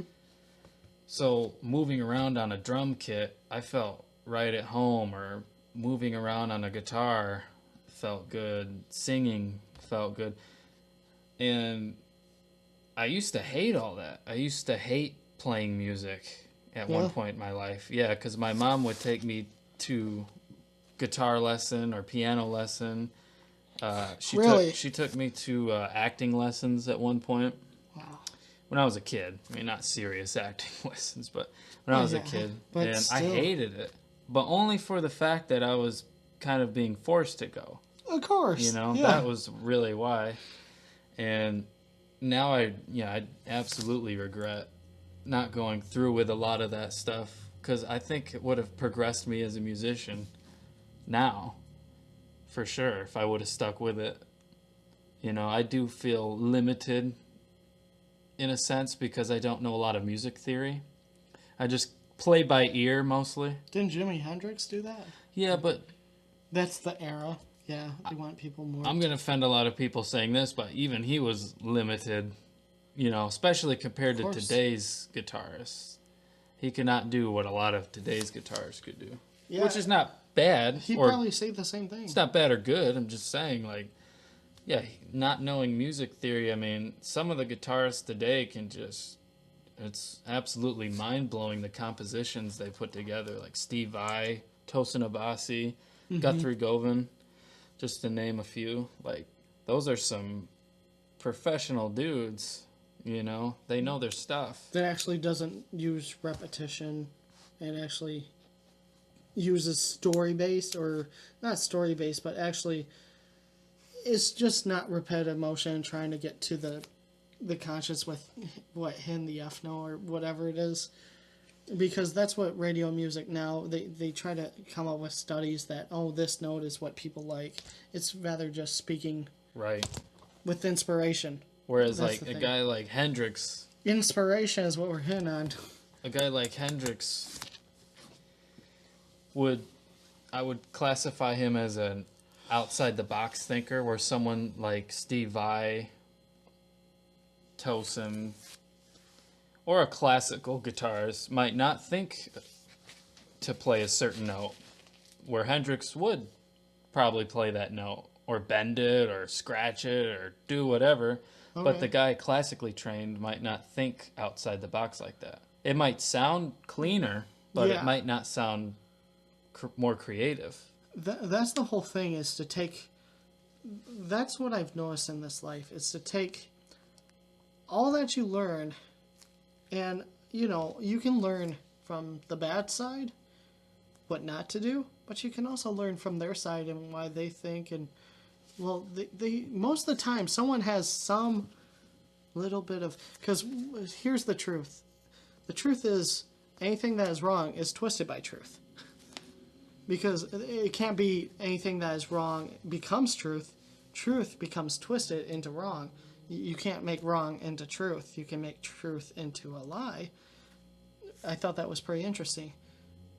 So moving around on a drum kit, I felt right at home, or moving around on a guitar felt good, singing felt good. And I used to hate all that. I used to hate playing music at one point in my life. Yeah, because my mom would take me to guitar lesson or piano lesson. She took me to acting lessons at one point. Wow. When I was a kid. I mean, not serious acting lessons, but when I was a kid. But and still. I hated it. But only for the fact that I was kind of being forced to go. Of course. You know, yeah. that was really why. And now I absolutely regret not going through with a lot of that stuff, because I think it would have progressed me as a musician now, for sure, if I would have stuck with it. I do feel limited in a sense because I don't know a lot of music theory. I just play by ear mostly. Didn't Jimi Hendrix do that? Yeah, but That's the era. Yeah, they want people more. I'm going to offend a lot of people saying this, but even he was limited, especially compared to today's guitarists. He cannot do what a lot of today's guitarists could do, which is not bad. He'd probably say the same thing. It's not bad or good. I'm just saying, not knowing music theory, I mean, some of the guitarists today can just, it's absolutely mind-blowing the compositions they put together, like Steve Vai, Tosin Abasi, Guthrie Govan, just to name a few. Like, those are some professional dudes, they know their stuff. That actually doesn't use repetition and actually uses story-based, or not story-based, but actually it's just not repetitive motion trying to get to the conscious with what hitting the F note or whatever it is. Because that's what radio music now, they try to come up with studies that, this note is what people like. It's rather just speaking right with inspiration. Whereas a guy like Hendrix... Inspiration is what we're hitting on. A guy like Hendrix I would classify him as an outside the box thinker, where someone like Steve Vai, Tosin, or a classical guitarist might not think to play a certain note, where Hendrix would probably play that note, or bend it, or scratch it, or do whatever. Okay. But the guy classically trained might not think outside the box like that. It might sound cleaner, but it might not sound more creative. That's the whole thing, is to take... That's what I've noticed in this life, is to take all that you learn, and, you can learn from the bad side, what not to do, but you can also learn from their side and why they think, and, well, they most of the time, someone has some little bit of... Because here's the truth. The truth is, anything that is wrong is twisted by truth. Because it can't be anything that is wrong becomes truth. Truth becomes twisted into wrong. You can't make wrong into truth. You can make truth into a lie. I thought that was pretty interesting.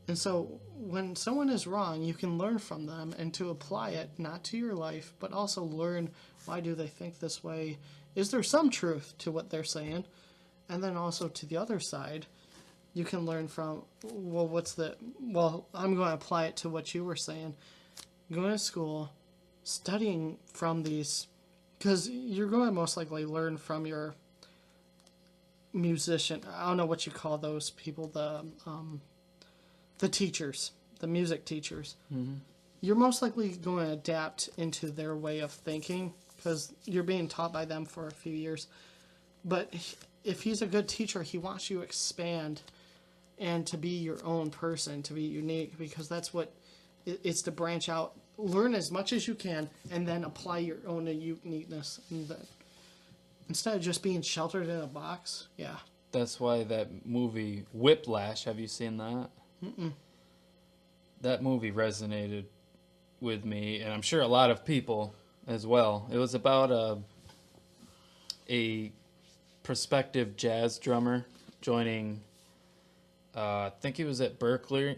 And so when someone is wrong, you can learn from them and to apply it, not to your life, but also learn, why do they think this way? Is there some truth to what they're saying? And then also to the other side, you can learn from, I'm going to apply it to what you were saying. Going to school, studying from these, because you're going to most likely learn from your musician. I don't know what you call those people, the teachers, the music teachers. Mm-hmm. You're most likely going to adapt into their way of thinking because you're being taught by them for a few years. But if he's a good teacher, he wants you to expand and to be your own person, to be unique, because that's what it's to branch out, learn as much as you can, and then apply your own uniqueness. And instead of just being sheltered in a box, yeah. That's why that movie Whiplash, have you seen that? Mm-mm. That movie resonated with me, and I'm sure a lot of people as well. It was about a prospective jazz drummer joining... I think he was at Berkeley.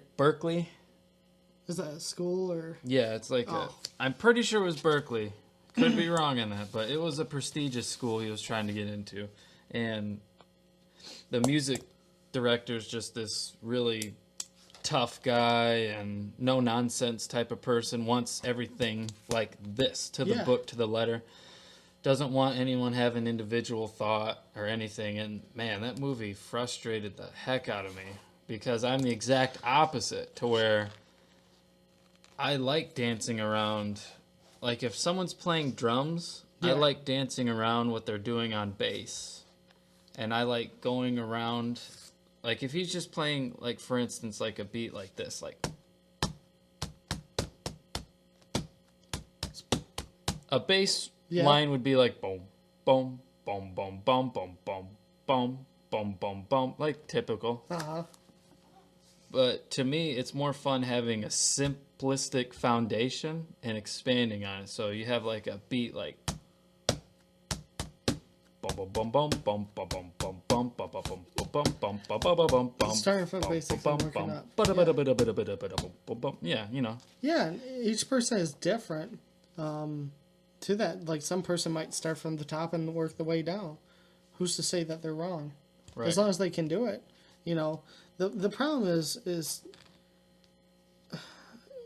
Is that a school or? Yeah, it's like I'm pretty sure it was Berkeley. Could be wrong on that, but it was a prestigious school he was trying to get into. And the music director's just this really tough guy and no-nonsense type of person, wants everything like this, to the book, to the letter. Doesn't want anyone having individual thought or anything. And, man, that movie frustrated the heck out of me because I'm the exact opposite, to where I like dancing around. Like, if someone's playing drums, I like dancing around what they're doing on bass. And I like going around, like, if he's just playing, like, for instance, like a beat like this, like, a bass line would be like, boom, boom, boom, boom, boom, boom, boom, boom, boom, boom, boom, boom, like typical. Uh-huh. But to me, it's more fun having a simplistic foundation and expanding on it. So you have like a beat like bum bum bum bum bum bum bum bum bum bum bum bum bum bum bum bum bum. Starting from basics and working up. Yeah, you know. Yeah, and each person is different. To that, like some person might start from the top and work the way down. Who's to say that they're wrong? Right. As long as they can do it, you know. The problem is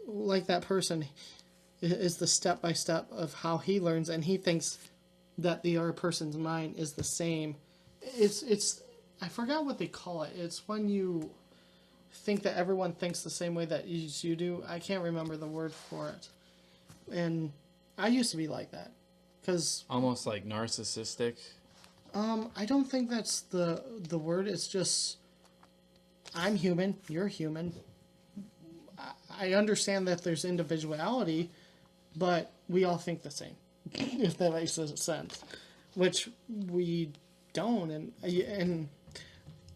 like that person is the step by step of how he learns, and he thinks that the other person's mind is the same. It's I forgot what they call it. It's when you think that everyone thinks the same way that you do. I can't remember the word for it. And I used to be like that, because Almost like narcissistic. I don't think that's the word. It's just I'm human, you're human. I understand that there's individuality, but we all think the same, if that makes sense, which we don't. And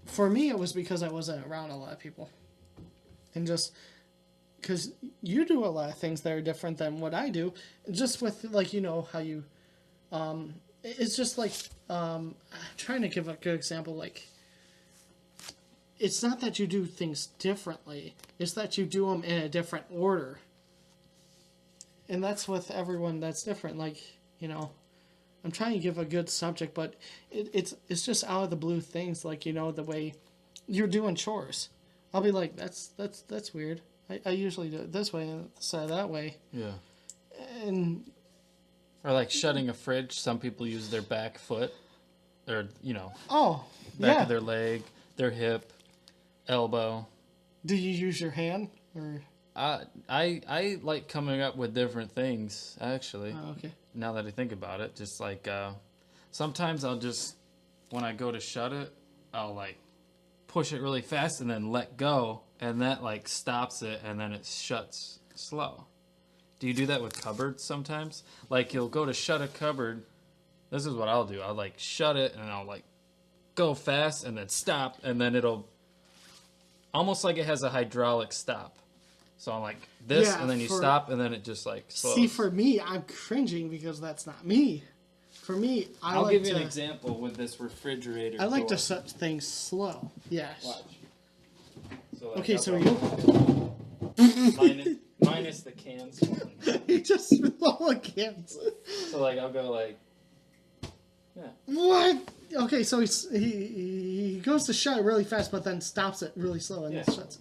for me, it was because I wasn't around a lot of people, and just because you do a lot of things that are different than what I do, just with like, you know, how you it's just like I'm trying to give a good example. Like, it's not that you do things differently, it's that you do them in a different order, and that's with everyone that's different. Like, you know, I'm trying to give a good subject, but it's just out of the blue things, like, you know, the way you're doing chores. I'll be like, that's weird. I usually do it this way instead of that way. Yeah. And Or like shutting a fridge. Some people use their back foot, or you know, back yeah. of their leg, their hip, elbow. Do you use your hand or? I like coming up with different things, actually. Oh, okay. Now that I think about it, just like sometimes I'll just, when I go to shut it, I'll like push it really fast and then let go, and that like stops it, and then it shuts slow. Do you do that with cupboards sometimes? Like, you'll go to shut a cupboard. This is what I'll do. I'll like shut it, and I'll like go fast and then stop, and then it'll almost like it has a hydraulic stop. So I'm like this, Yeah, and then you stop, and then it just like slows. See, for me, I'm cringing because that's not me. For me, I'll give you an example with this refrigerator. I like door. to set things slow. Yes. Watch. So like, Okay, I'll so go minus the cans. you just blow against. So like I'll go like, yeah. What? Okay, so he goes to shut it really fast, but then stops it really slow and Yeah. it shuts.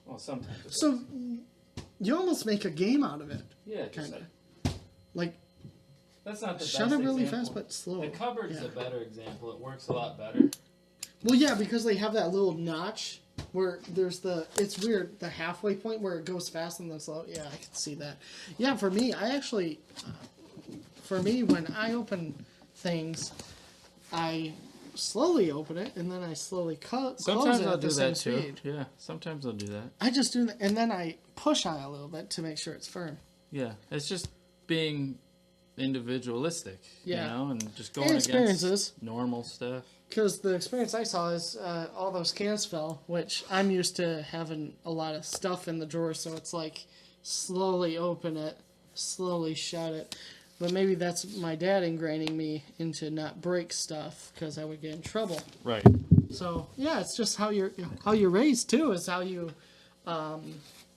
Well, sometimes. It So you almost make a game out of it. yeah, just kinda. like, Like, that's not the shut best it really example. fast but slow. The cupboard's Yeah. a better example. It works a lot better. Well, yeah, because they have that little notch where there's it's weird, the halfway point where it goes fast and then slow. Yeah, I can see that. Yeah, for me, when I open things, I slowly open it and then I slowly close Sometimes it I'll at do the same that too. speed. Yeah, sometimes I'll do that. I just do that, and then I push on it a little bit to make sure it's firm. Yeah, it's just being individualistic, Yeah. you know, and just And going experiences. against normal stuff. Because the experience I saw is all those cans fell, which I'm used to having a lot of stuff in the drawer, so it's like slowly open it, slowly shut it. But maybe that's my dad ingraining me into not break stuff because I would get in trouble. Right. So yeah, it's just how you're raised too. Is how you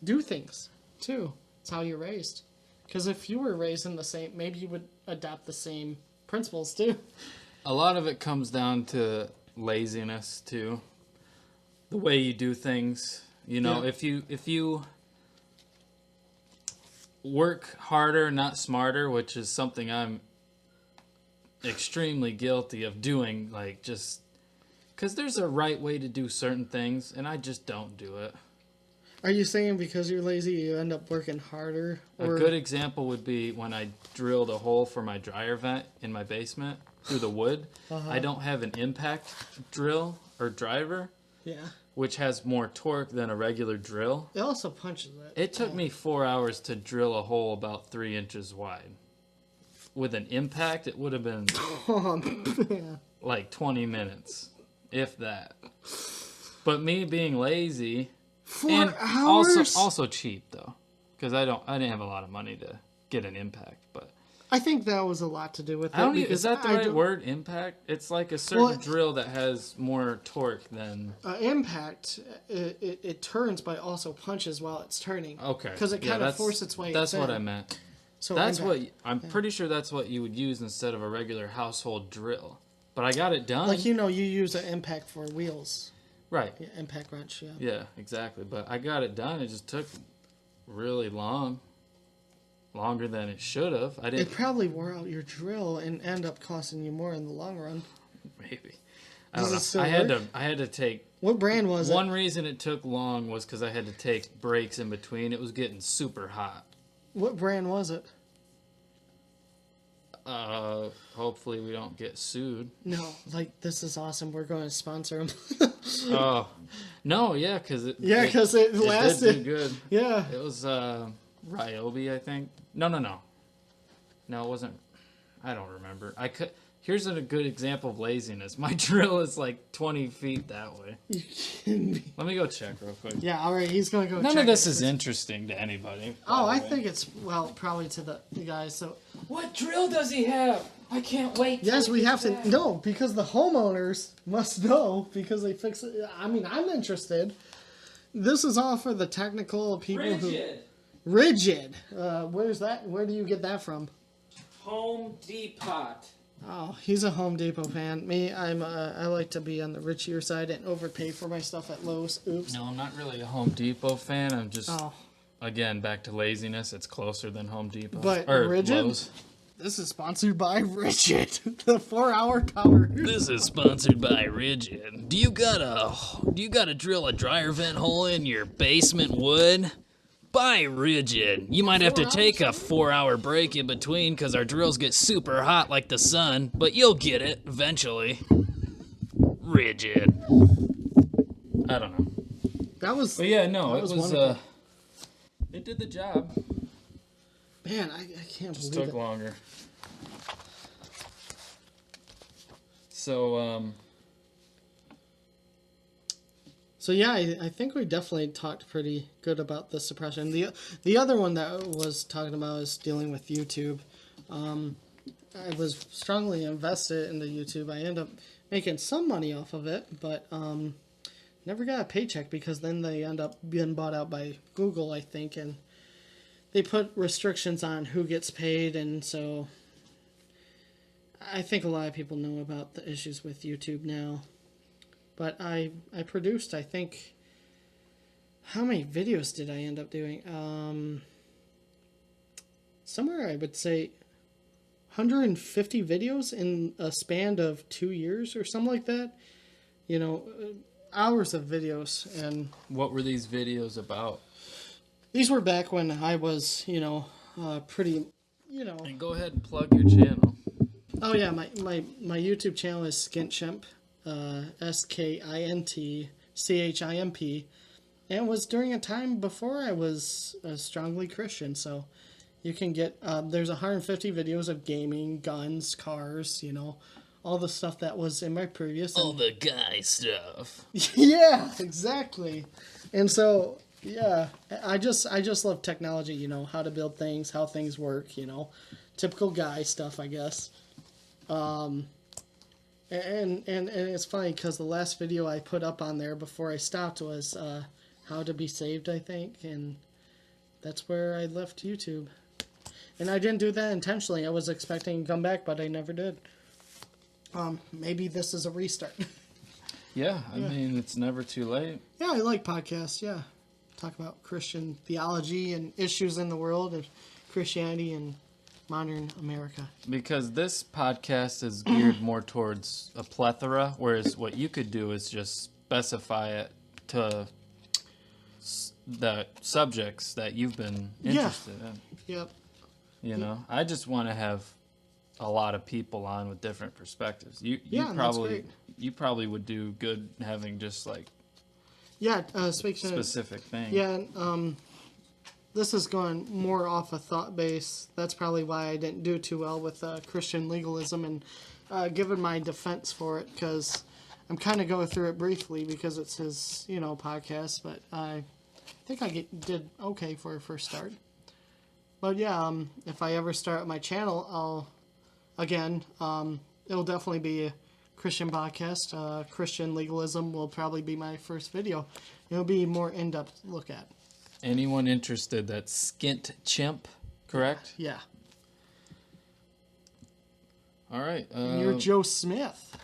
do things too. It's how you're raised. Because if you were raised in the same, maybe you would adopt the same principles too. A lot of it comes down to laziness too. The way you do things, you know, Yeah. if you work harder, not smarter, which is something I'm extremely guilty of doing, like just because there's a right way to do certain things, and I just don't do it. Are you saying because you're lazy, you end up working harder? Or... A good example would be when I drilled a hole for my dryer vent in my basement through the wood. I don't have an impact drill or driver, Yeah. which has more torque than a regular drill. It also punches it. It took me 4 hours to drill a hole about 3 inches wide. With an impact, it would have been Oh, man. like 20 minutes. if that. But me being lazy 4 hours? also cheap though, because I didn't have a lot of money to get an impact, but I think that was a lot to do with it. is that the right word? Impact? It's like a certain drill that has more torque than impact. It turns but also punches while it's turning. Okay. Because it kind of forces its way. That's what I meant. So that's impact. I'm pretty sure that's what you would use instead of a regular household drill. But I got it done. Like you use an impact for wheels. Right. Yeah, impact wrench. Yeah. Yeah, exactly. But I got it done. It just took really long. Longer than it should have. It probably wore out your drill and end up costing you more in the long run. Maybe. I don't know. I had to take. What brand was it? One reason it took long was because I had to take breaks in between. It was getting super hot. What brand was it? Hopefully we don't get sued. No, this is awesome. We're going to sponsor them. Oh, no, yeah, because it lasted. It did do good. Yeah, it was Ryobi, I think. No, it wasn't. I don't remember. Here's a good example of laziness. My drill is like 20 feet that way. You kidding me? Let me go check real quick. Yeah, all right. He's going to go check. None of this is interesting to anybody. Oh, I think it's, probably to the guys. So, what drill does he have? I can't wait. Yes, we have to. No, because the homeowners must know because they fix it. I mean, I'm interested. This is all for the technical people Rigid. Where's that? Where do you get that from? Home Depot. Oh, he's a Home Depot fan. Me, I like to be on the richier side and overpay for my stuff at Lowe's. Oops. No, I'm not really a Home Depot fan. I'm just, again, back to laziness. It's closer than Home Depot. But Rigid? Lowe's. This is sponsored by Rigid, the 4-hour power. This is sponsored by Rigid. Do you gotta drill a dryer vent hole in your basement wood? Buy Rigid. You might have to take a 4-hour break in between because our drills get super hot like the sun, but you'll get it eventually. Rigid. I don't know. But yeah, no, it was it did the job. Man, I can't Just believe took it. longer. So, So yeah, I think we definitely talked pretty good about the suppression. The other one that I was talking about is dealing with YouTube. I was strongly invested into YouTube. I ended up making some money off of it, but never got a paycheck because then they end up being bought out by Google, I think, and they put restrictions on who gets paid, and so I think a lot of people know about the issues with YouTube now. But I produced, I think, how many videos did I end up doing? Somewhere I would say 150 videos in a span of 2 years or something like that. Hours of videos. And what were these videos about? These were back when I was, pretty, And go ahead and plug your channel. Oh yeah, my YouTube channel is SkintChimp. SkintChimp, and it was during a time before I was strongly Christian, so you can get there's 150 videos of gaming, guns, cars, all the stuff that was in my previous. All the guy stuff. Yeah, exactly. And so yeah, I just love technology, how to build things, how things work, typical guy stuff, I guess. And it's funny because the last video I put up on there before I stopped was how to be saved, I think, and that's where I left YouTube. And I didn't do that intentionally. I was expecting to come back, but I never did. Maybe this is a restart. Yeah, I mean, it's never too late. Yeah, I like podcasts, yeah. Talk about Christian theology and issues in the world of Christianity and modern America. Because this podcast is geared more towards a plethora, whereas what you could do is just specify it to the subjects that you've been interested in. Yep. I just want to have a lot of people on with different perspectives. You probably would do good having just like specific things. Yeah, this is going more off a thought base. That's probably why I didn't do too well with Christian legalism and given my defense for it, because I'm kind of going through it briefly because it's his, podcast, but I think I did okay for a first start. But yeah, if I ever start my channel, it'll definitely be a Christian podcast. Christian legalism will probably be my first video. It'll be more in-depth look at. Anyone interested? That's SkintChimp, correct? Yeah. All right. And you're Joe Smith.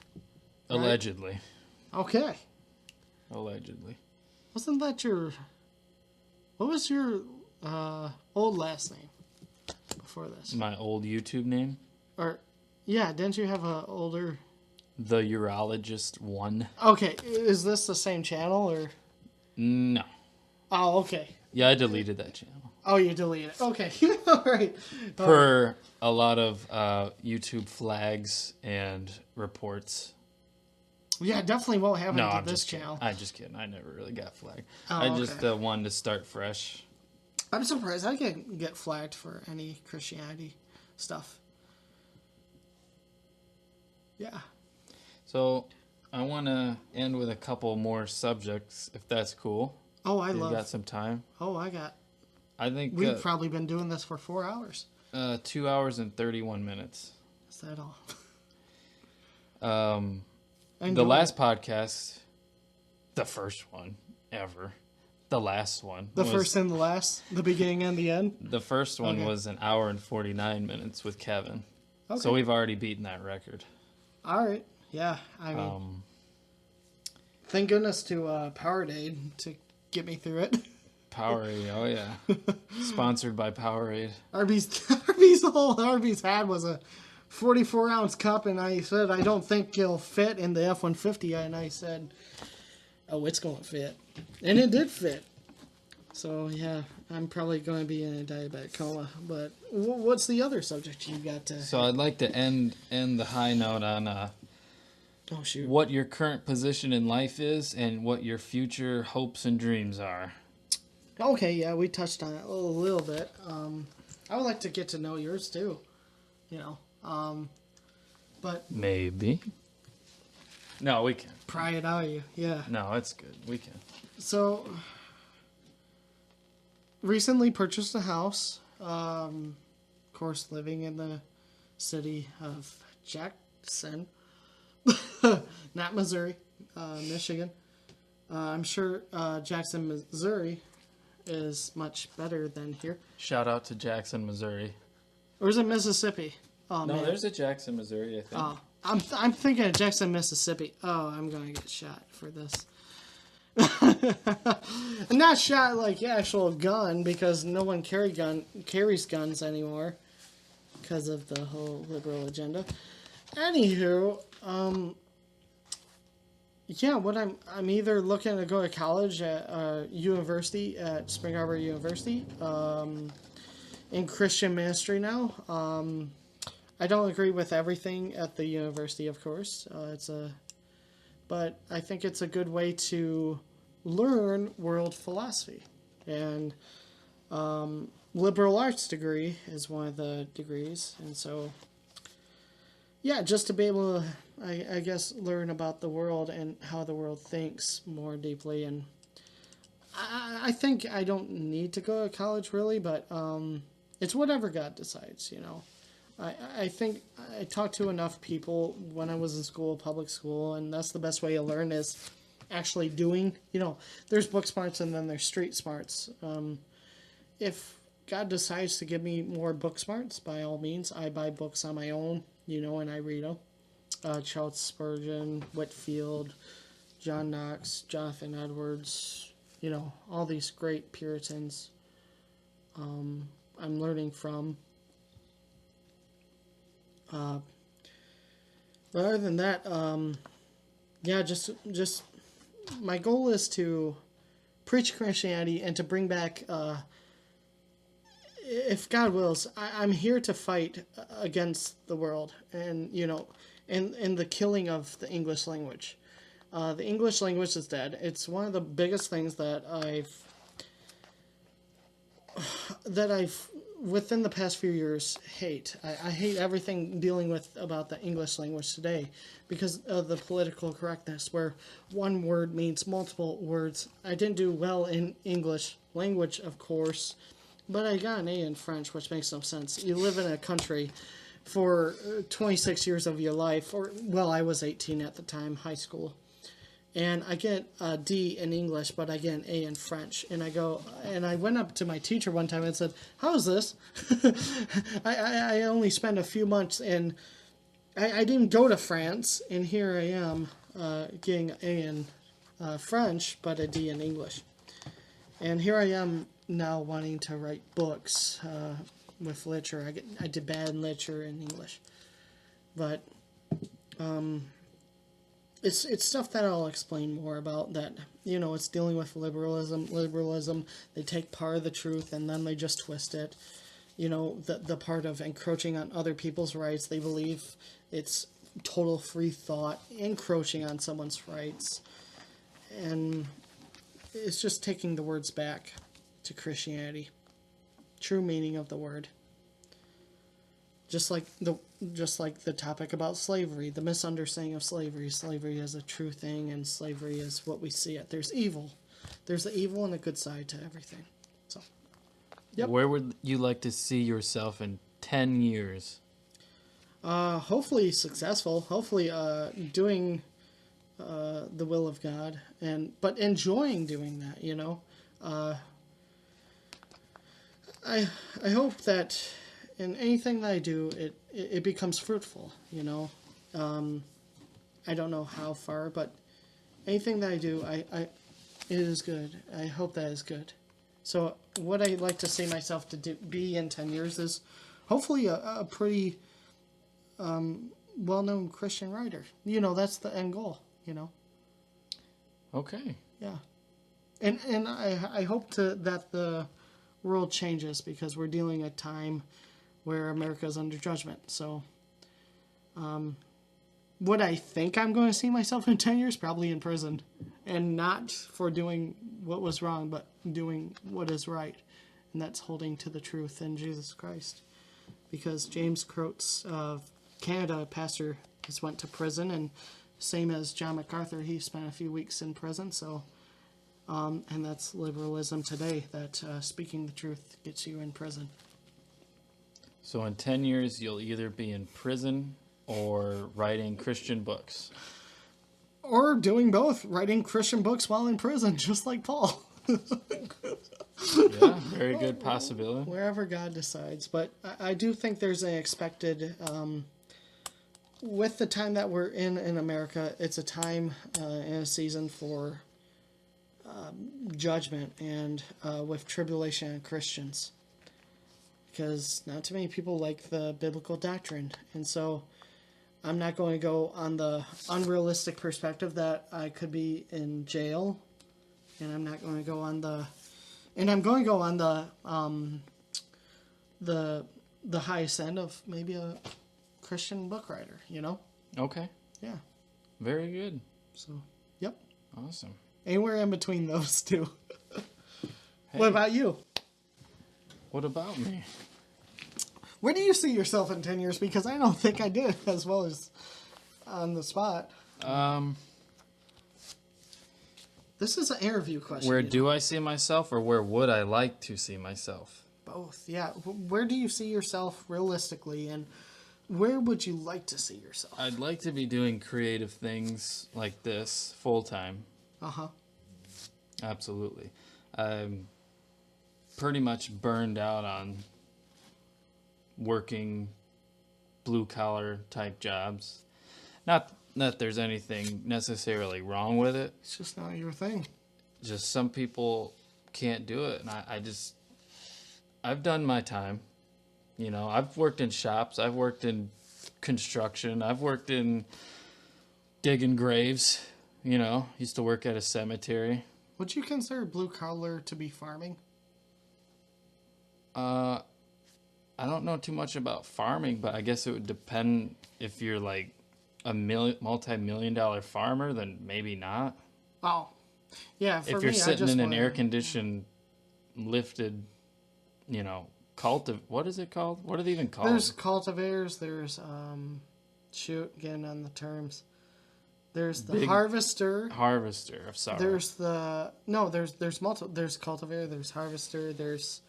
Right? Allegedly. Okay. Allegedly. Wasn't that what was your old last name before this? My old YouTube name? Or, yeah, didn't you have a older... The Urologist 1. Okay, is this the same channel, or... No. Oh, okay. Yeah, I deleted that channel. Oh, you deleted it. Okay. All right. Per a lot of YouTube flags and reports. Yeah, definitely won't happen No, to I'm this just channel. kidding. I'm just kidding. I never really got flagged. Oh, I okay. just wanted to start fresh. I'm surprised I can get flagged for any Christianity stuff. Yeah. So I want to end with a couple more subjects, if that's cool. Oh, I You love. got some time? I think We've probably been doing this for 4 hours. 2 hours and 31 minutes. Is that all? The last podcast, the first one ever, the last one. The first and the last, the beginning and the end. The first one Okay. was an hour and 49 minutes with Kevin. Okay. So we've already beaten that record. All right. Yeah. I mean, thank goodness to Powerade to get me through it. Powerade, oh yeah. Sponsored by Powerade. All Arby's had was a 44-ounce cup, and I said, I don't think it'll fit in the F-150, and I said, oh, it's going to fit. And it did fit. So, yeah, I'm probably going to be in a diabetic coma. But what's the other subject you got to... So I'd like to end the high note on oh, shoot. what your current position in life is and what your future hopes and dreams are. Okay, yeah, we touched on it a little bit. I would like to get to know yours, too. But... Maybe. No, we can. Pry it out of you, yeah. No, it's good. We can. So, recently purchased a house. Of course, living in the city of Jackson. Not Missouri, Michigan. I'm sure Jackson, Missouri is much better than here. Shout out to Jackson, Missouri. Or is it Mississippi? Oh, No, man. there's a Jackson, Missouri, I think. Oh, I'm thinking of Jackson, Mississippi. Oh, I'm going to get shot for this. Not shot like actual gun, because no one carries guns anymore because of the whole liberal agenda. Anywho, yeah, what I'm either looking to go to college at university at Spring Arbor University, in Christian ministry now. I don't agree with everything at the university, of course. But I think it's a good way to learn world philosophy. And liberal arts degree is one of the degrees. And so, yeah, just to be able to, I guess, learn about the world and how the world thinks more deeply. And I think I don't need to go to college, really, but it's whatever God decides, I think I talked to enough people when I was in school, public school, and that's the best way to learn is actually doing. There's book smarts and then there's street smarts. If God decides to give me more book smarts, by all means, I buy books on my own, and I read them. Charles Spurgeon, Whitefield, John Knox, Jonathan Edwards, all these great Puritans I'm learning from. But other than that, yeah, just my goal is to preach Christianity and to bring back, if God wills, I'm here to fight against the world and, and the killing of the English language. The English language is dead. It's one of the biggest things that I've within the past few years, hate. I hate everything dealing with about the English language today because of the political correctness, where one word means multiple words. I didn't do well in English language, of course, but I got an A in French, which makes no sense. You live in a country for 26 years of your life, or, well, I was 18 at the time, high school. And I get a D in English, but I get an A in French. And I went up to my teacher one time and said, "How is this? I only spent a few months and I didn't go to France, and here I am getting an A in French, but a D in English. And here I am now wanting to write books with literature. I did bad in literature in English, but it's stuff that I'll explain more about. That it's dealing with liberalism. Liberalism, they take part of the truth and then they just twist it. The part of encroaching on other people's rights. They believe it's total free thought, encroaching on someone's rights, and it's just taking the words back to Christianity, true meaning of the word. Just like the topic about slavery, the misunderstanding of slavery. Slavery is a true thing, and slavery is what we see it. There's evil. There's the evil and the good side to everything. So, yep. Where would you like to see yourself in 10 years? Hopefully successful. Hopefully doing the will of God, but enjoying doing that. I hope that in anything that I do, it becomes fruitful. I don't know how far, but anything that I do, it is good. I hope that is good. So what I'd like to see myself to be in 10 years is hopefully a pretty well-known Christian writer. That's the end goal. Okay. Yeah. And I hope that the world changes, because we're dealing a time where America is under judgment. So, what I think I'm going to see myself in 10 years, probably in prison, and not for doing what was wrong, but doing what is right, and that's holding to the truth in Jesus Christ. Because James Croats of Canada, pastor, just went to prison, and same as John MacArthur, he spent a few weeks in prison. So, and that's liberalism today, that speaking the truth gets you in prison. So in 10 years, you'll either be in prison or writing Christian books. Or doing both, writing Christian books while in prison, just like Paul. Yeah, very good possibility. Wherever God decides. But I do think there's an expected, with the time that we're in America, it's a time and a season for judgment, and with tribulation and Christians. Because not too many people like the biblical doctrine. And so I'm not going to go on the unrealistic perspective that I could be in jail. And I'm not going to go on I'm going to go on the highest end of maybe a Christian book writer, Okay. Yeah. Very good. So, yep. Awesome. Anywhere in between those two. Hey, What about you? What about me? Where do you see yourself in 10 years? Because I don't think I did as well as on the spot. This is an interview question. Where do I see myself, or where would I like to see myself? Both, yeah. Where do you see yourself realistically, and where would you like to see yourself? I'd like to be doing creative things like this full time. Uh-huh. Absolutely. I'm pretty much burned out on working blue-collar type jobs. Not that there's anything necessarily wrong with it. It's just not your thing. Just some people can't do it. And I've done my time. I've worked in shops. I've worked in construction. I've worked in digging graves. Used to work at a cemetery. Would you consider blue collar to be farming? I don't know too much about farming, but I guess it would depend. If you're like a multi-million-dollar farmer, then maybe not. Oh, yeah. If you're sitting in an air-conditioned, lifted, What is it called? What are they even called? There's cultivators. There's getting on the terms. There's the harvester. Harvester of sorrow. There's there's multiple. There's cultivator. There's harvester. There's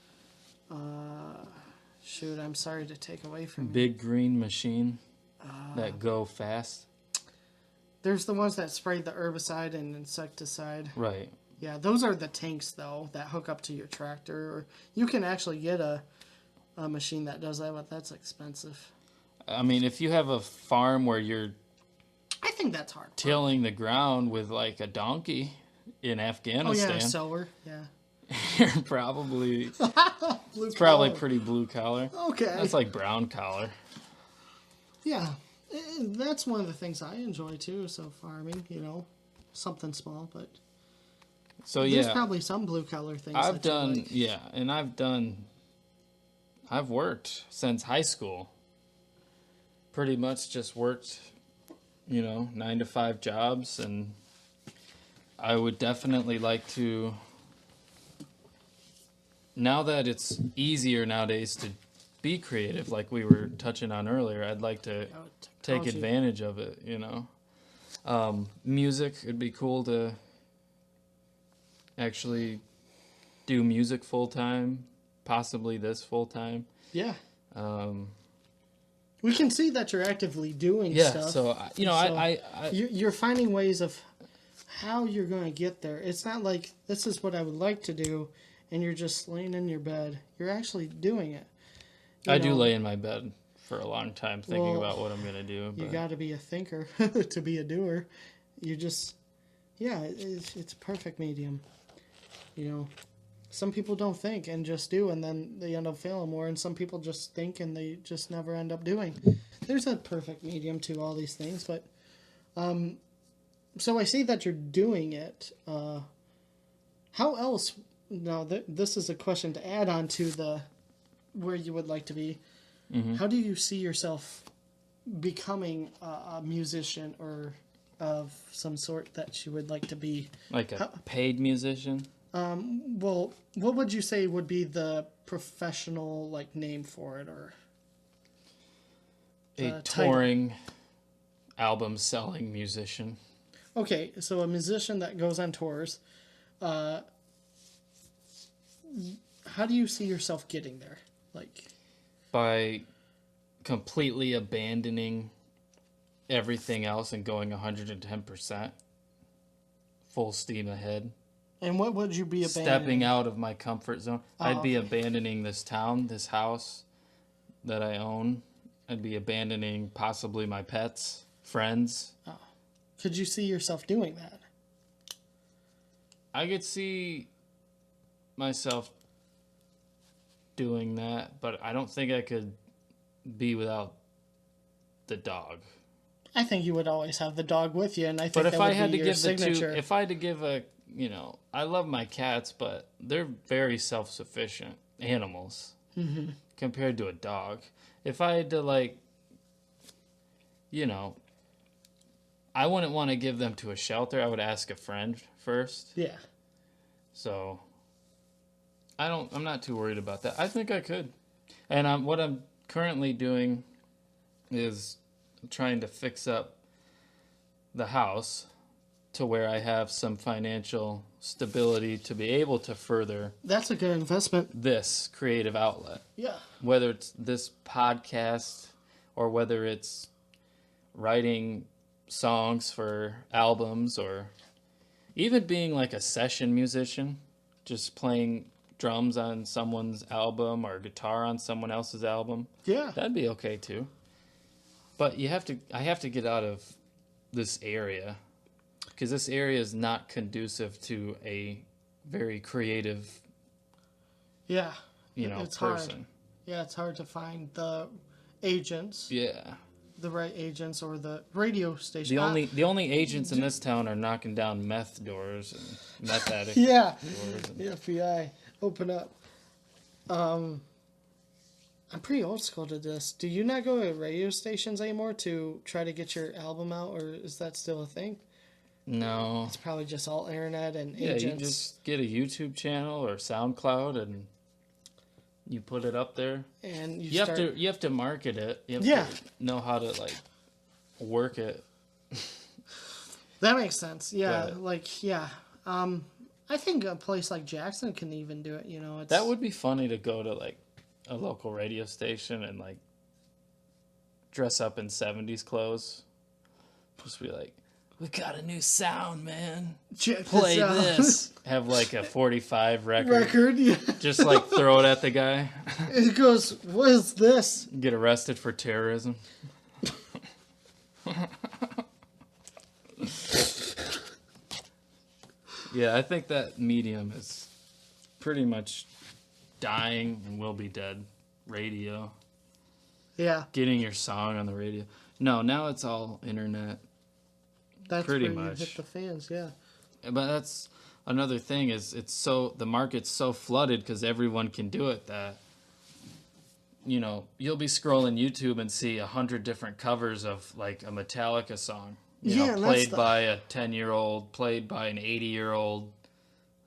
I'm sorry to take away from you. Big green machine that go fast. There's the ones that spray the herbicide and insecticide. Right. Yeah, those are the tanks though that hook up to your tractor. Or you can actually get a machine that does that, but that's expensive. I mean, if you have a farm where you're I think that's hard. tilling the ground with like a donkey in Afghanistan. Oh yeah, a sower. Yeah. You're probably Blue probably collar. pretty blue collar. Okay. That's like brown collar. Yeah, and that's one of the things I enjoy too. So farming, something small, but So there's yeah, probably some blue collar things. I've that you done like. I've worked since high school. Pretty much just worked, 9 to 5 jobs, and I would definitely like to. Now that it's easier nowadays to be creative, like we were touching on earlier, I'd like to take Technology. advantage of it, Music, it'd be cool to actually do music full time, possibly this full time. Yeah. We can see that you're actively doing stuff. So You're finding ways of how you're going to get there. It's not like this is what I would like to do, and you're just laying in your bed. You're actually doing it. I do lay in my bed for a long time thinking about what I'm going to do. You But got to be a thinker to be a doer. You just, it's a perfect medium. Some people don't think and just do, and then they end up failing more. And some people just think and they just never end up doing. There's a perfect medium to all these things, but so I see that you're doing it. How else? Now, this is a question to add on to the where you would like to be. Mm-hmm. How do you see yourself becoming a musician or of some sort that you would like to be? like a paid musician? Well, what would you say would be the professional name for it, or A title? touring, album selling musician. Okay, so a musician that goes on tours. How do you see yourself getting there? By completely abandoning everything else and going 110%, full steam ahead. And what would you be abandoning? Stepping out of my comfort zone. I'd be abandoning this town, this house that I own. I'd be abandoning possibly my pets, friends. Could you see yourself doing that? I could see myself doing that, but I don't think I could be without the dog. I think you would always have the dog with you, and I think But if that I would had be to your give the signature. two, if I had to give a, I love my cats, but they're very self-sufficient animals compared to a dog. If I had to I wouldn't want to give them to a shelter. I would ask a friend first. Yeah. So I'm not too worried about that. I think I could. And what I'm currently doing is trying to fix up the house to where I have some financial stability to be able to further That's a good investment. this creative outlet. Yeah. Whether it's this podcast or whether it's writing songs for albums or even being like a session musician, just playing drums on someone's album or guitar on someone else's album. Yeah. That'd be okay too. But I have to get out of this area because this area is not conducive to a very creative, Yeah. person. Hard. Yeah, it's hard to find the agents, Yeah. the right agents, or the radio station. The only agents in this town are knocking down meth doors and meth addict Yeah. doors. And, The FBI, open up. I'm pretty old school to this. Do you not go to radio stations anymore to try to get your album out, or is that still a thing? no. It's probably just all internet and Yeah, agents. you just get a YouTube channel or SoundCloud and You put it up there. and You have to market it. You have Yeah. to know how to like work it. That makes sense. Yeah, But- I think a place like Jackson can even do it. You know, it's That would be funny to go to like a local radio station and like dress up in 70s clothes. Just be like, we got a new sound, man. check Play out. this. Have like a 45 record. Yeah, Just like throw it at the guy. it goes. What is this? Get arrested for terrorism. Yeah, I think that medium is pretty much dying and will be dead. Radio. Yeah, Getting your song on the radio. No, now it's all internet. that's Pretty where much. you hit the fans. Yeah, But that's another thing is the market's so flooded because everyone can do it that you'll be scrolling YouTube and see 100 different covers of like a Metallica song. Yeah, and Played by a 10-year-old, played by an 80-year-old.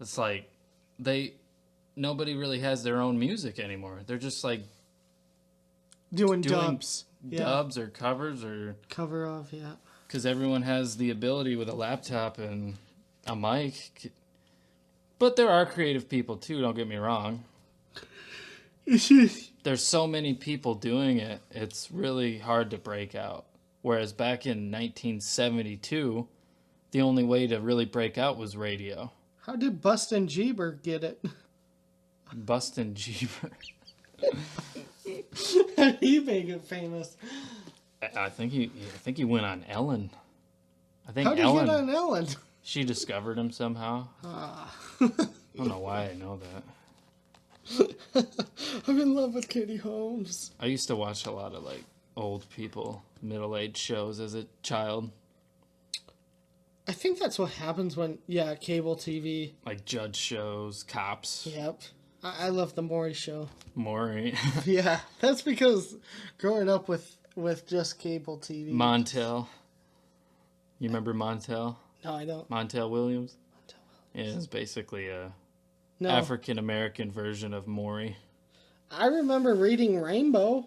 It's like nobody really has their own music anymore. They're just like doing doing dubs. Yeah, dubs or covers or cover of yeah. because everyone has the ability with a laptop and a mic. But there are creative people too, don't get me wrong. There's so many people doing it, it's really hard to break out. Whereas back in 1972, the only way to really break out was radio. How did Bustin' Jeeber get it? Bustin' Jeeber. How did he make it famous? I think he went on Ellen. I think How did Ellen. he get on Ellen? She discovered him somehow. I don't know why I know that. I'm in love with Katie Holmes. I used to watch a lot of like old people, middle-aged shows as a child, I think that's what happens when, cable TV. like judge shows, cops, Yep. I love the Maury Show. Maury, Yeah, that's because growing up with just cable TV. Montel. You remember Montel? No, I don't. Montel Williams? Yeah, it's basically a No, African American version of Maury. I remember reading Rainbow.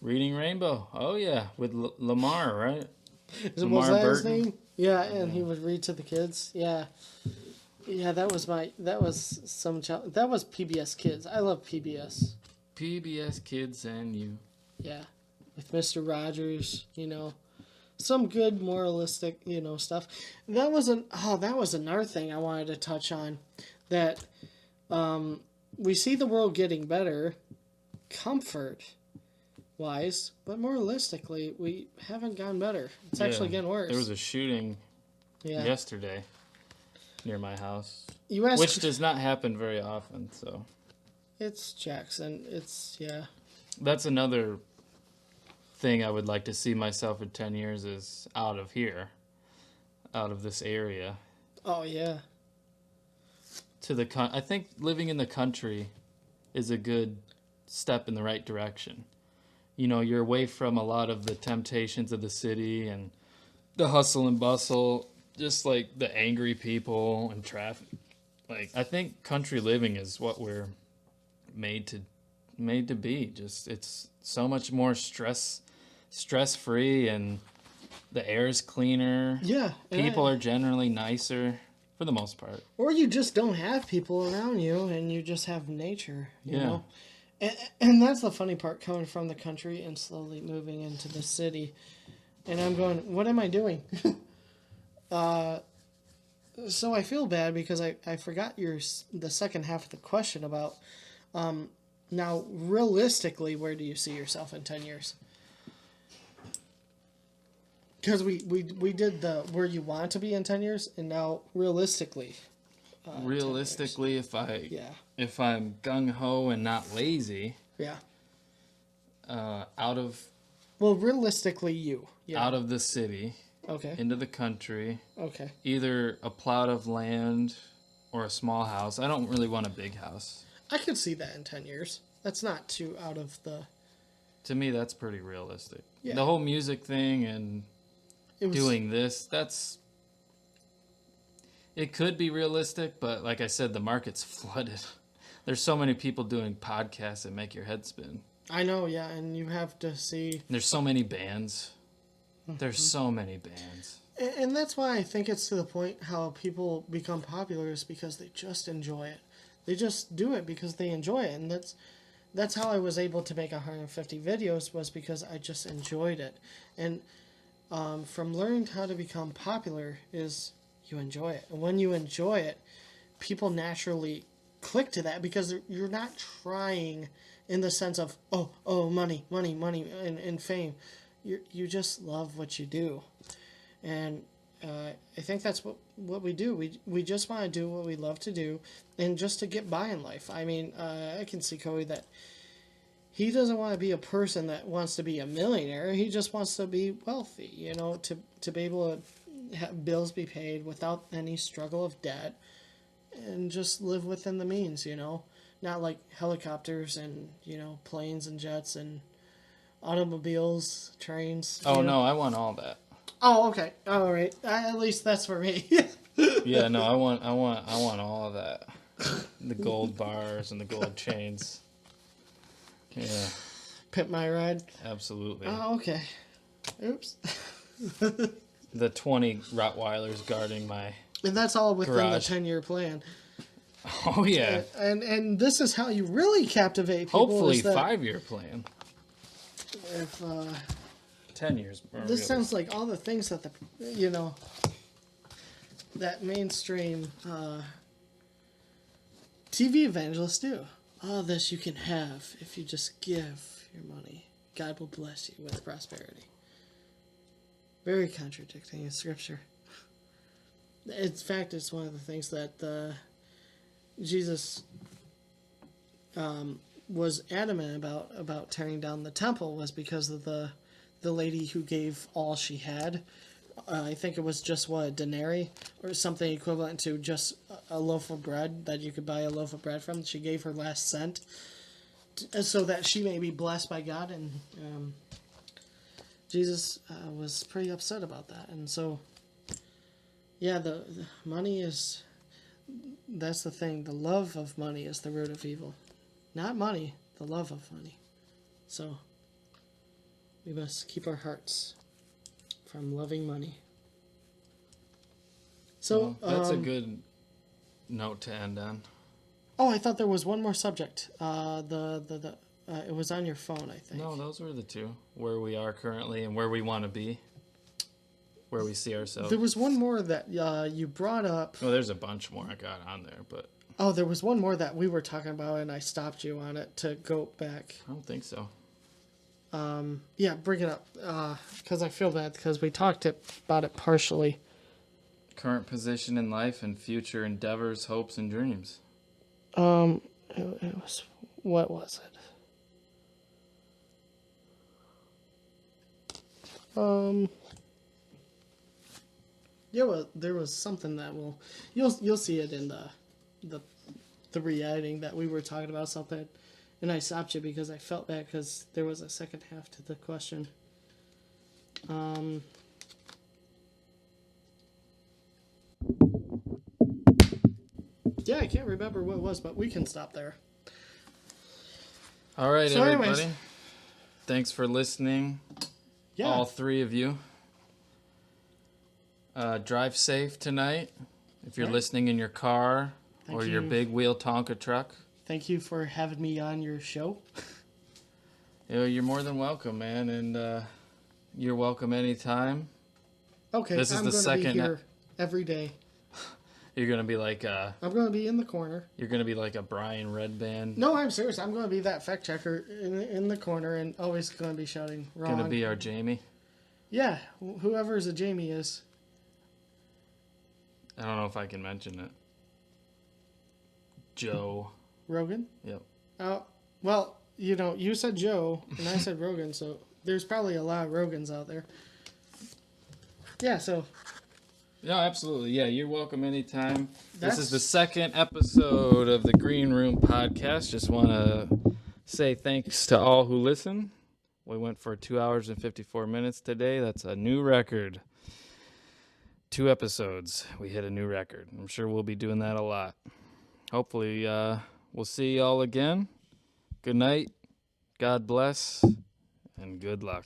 Reading Rainbow. Oh yeah, with Lamar, right? Was Lamar that his Burton? name? Yeah, and he would read to the kids. Yeah. Yeah, that was some child. That was PBS Kids. I love PBS. PBS Kids and You. Yeah. With Mr. Rogers, some good moralistic, stuff. That was another thing I wanted to touch on. That we see the world getting better, comfort wise, but moralistically, we haven't gotten better. It's actually getting worse. There was a shooting yesterday near my house, You asked, which does not happen very often. So it's Jackson. It's that's another thing I would like to see myself in 10 years is out of here, out of this area. Oh yeah. I think living in the country is a good step in the right direction. You're away from a lot of the temptations of the city and the hustle and bustle, just like the angry people and traffic. Like I think country living is what we're made to be. Just it's so much more stress free and the air is cleaner. Yeah. People are generally nicer for the most part. Or you just don't have people around you, and you just have nature. You Yeah. know. And that's the funny part, coming from the country and slowly moving into the city. And I'm going, what am I doing? So I feel bad because I forgot the second half of the question about, now, realistically, where do you see yourself in 10 years? Because we did the where you want to be in 10 years, and now realistically. 10 years. Realistically, Yeah. if I'm gung ho and not lazy, Yeah. out of Well, realistically, you. Yeah. out of the city Okay. into the country, Okay. either a plot of land or a small house. I don't really want a big house. I could see that in 10 years. That's not too out of the. To me, that's pretty realistic. Yeah. The whole music thing and It was, doing this, it could be realistic, but like I said, the market's flooded. There's so many people doing podcasts that make your head spin. I know, yeah, and you have to see. There's so many bands. There's so many bands. And that's why I think it's to the point how people become popular is because they just enjoy it. They just do it because they enjoy it, and that's how I was able to make 150 videos, was because I just enjoyed it. And from learning how to become popular is you enjoy it. And when you enjoy it, people naturally click to that because you're not trying in the sense of, money, and fame. You just love what you do. And I think that's what we do. We just want to do what we love to do, and just to get by in life. I mean, I can see Cody that he doesn't want to be a person that wants to be a millionaire. He just wants to be wealthy, to be able to have bills be paid without any struggle of debt, and just live within the means, Not like helicopters and, planes and jets and automobiles, trains. No, I want all that. Oh, okay. All right. At least that's for me. Yeah, no, I want all of that. The gold bars and the gold chains. Yeah. Pimp my ride. Absolutely. Oh, okay. Oops. The 20 Rottweilers guarding my And that's all within garage. the 10-year plan. Oh yeah. And this is how you really captivate people. Hopefully is that 5-year plan. If 10 years. this sounds like all the things that that mainstream TV evangelists do. All this you can have if you just give your money. God will bless you with prosperity. Very contradicting in Scripture. In fact, it's one of the things that Jesus was adamant about tearing down the temple, was because of the lady who gave all she had. I think it was just a denarii or something equivalent to just a loaf of bread that you could buy a loaf of bread from. She gave her last cent so that she may be blessed by God, and Jesus was pretty upset about that. And so, yeah, the money is, that's the thing. The love of money is the root of evil. Not money, the love of money. So we must keep our hearts from loving money. So well, that's a good note to end on. Oh, I thought there was one more subject. It was on your phone, I think. No, those were the two. Where we are currently and where we want to be. Where we see ourselves. There was one more that you brought up. Well, there's a bunch more I got on there, but... Oh, there was one more that we were talking about, and I stopped you on it to go back. I don't think so. Yeah, bring it up. Because I feel bad, because we talked about it partially. Current position in life and future endeavors, hopes, and dreams. It was... What was it? Yeah, well, there was something that you'll see it in the re-editing that we were talking about something, and I stopped you because I felt bad because there was a second half to the question. Yeah, I can't remember what it was, but we can stop there. All right, So everybody. anyways. Thanks for listening. Yeah. All three of you. Drive safe tonight. If you're Right. listening in your car Thank or your you. big wheel Tonka truck, Thank you for having me on your show. you're more than welcome, man. And you're welcome anytime. Okay, This is I'm the going to second- be here every day. You're gonna be like I'm going to be in the corner. a Brian Redband. No, I'm serious. I'm going to be that fact checker in the corner and always going to be shouting wrong. Gonna be our Jamie. Yeah, whoever's a Jamie is. I don't know if I can mention it. Joe. Rogan? Yep. Well, you said Joe and I said Rogan, so there's probably a lot of Rogans out there. Yeah, so No, absolutely. Yeah, you're welcome anytime. That's- This is the second episode of the Green Room podcast. Just want to say thanks to all who listen. We went for 2 hours and 54 minutes today. That's a new record. 2 episodes. We hit a new record. I'm sure we'll be doing that a lot. Hopefully, we'll see y'all again. Good night. God bless. And good luck.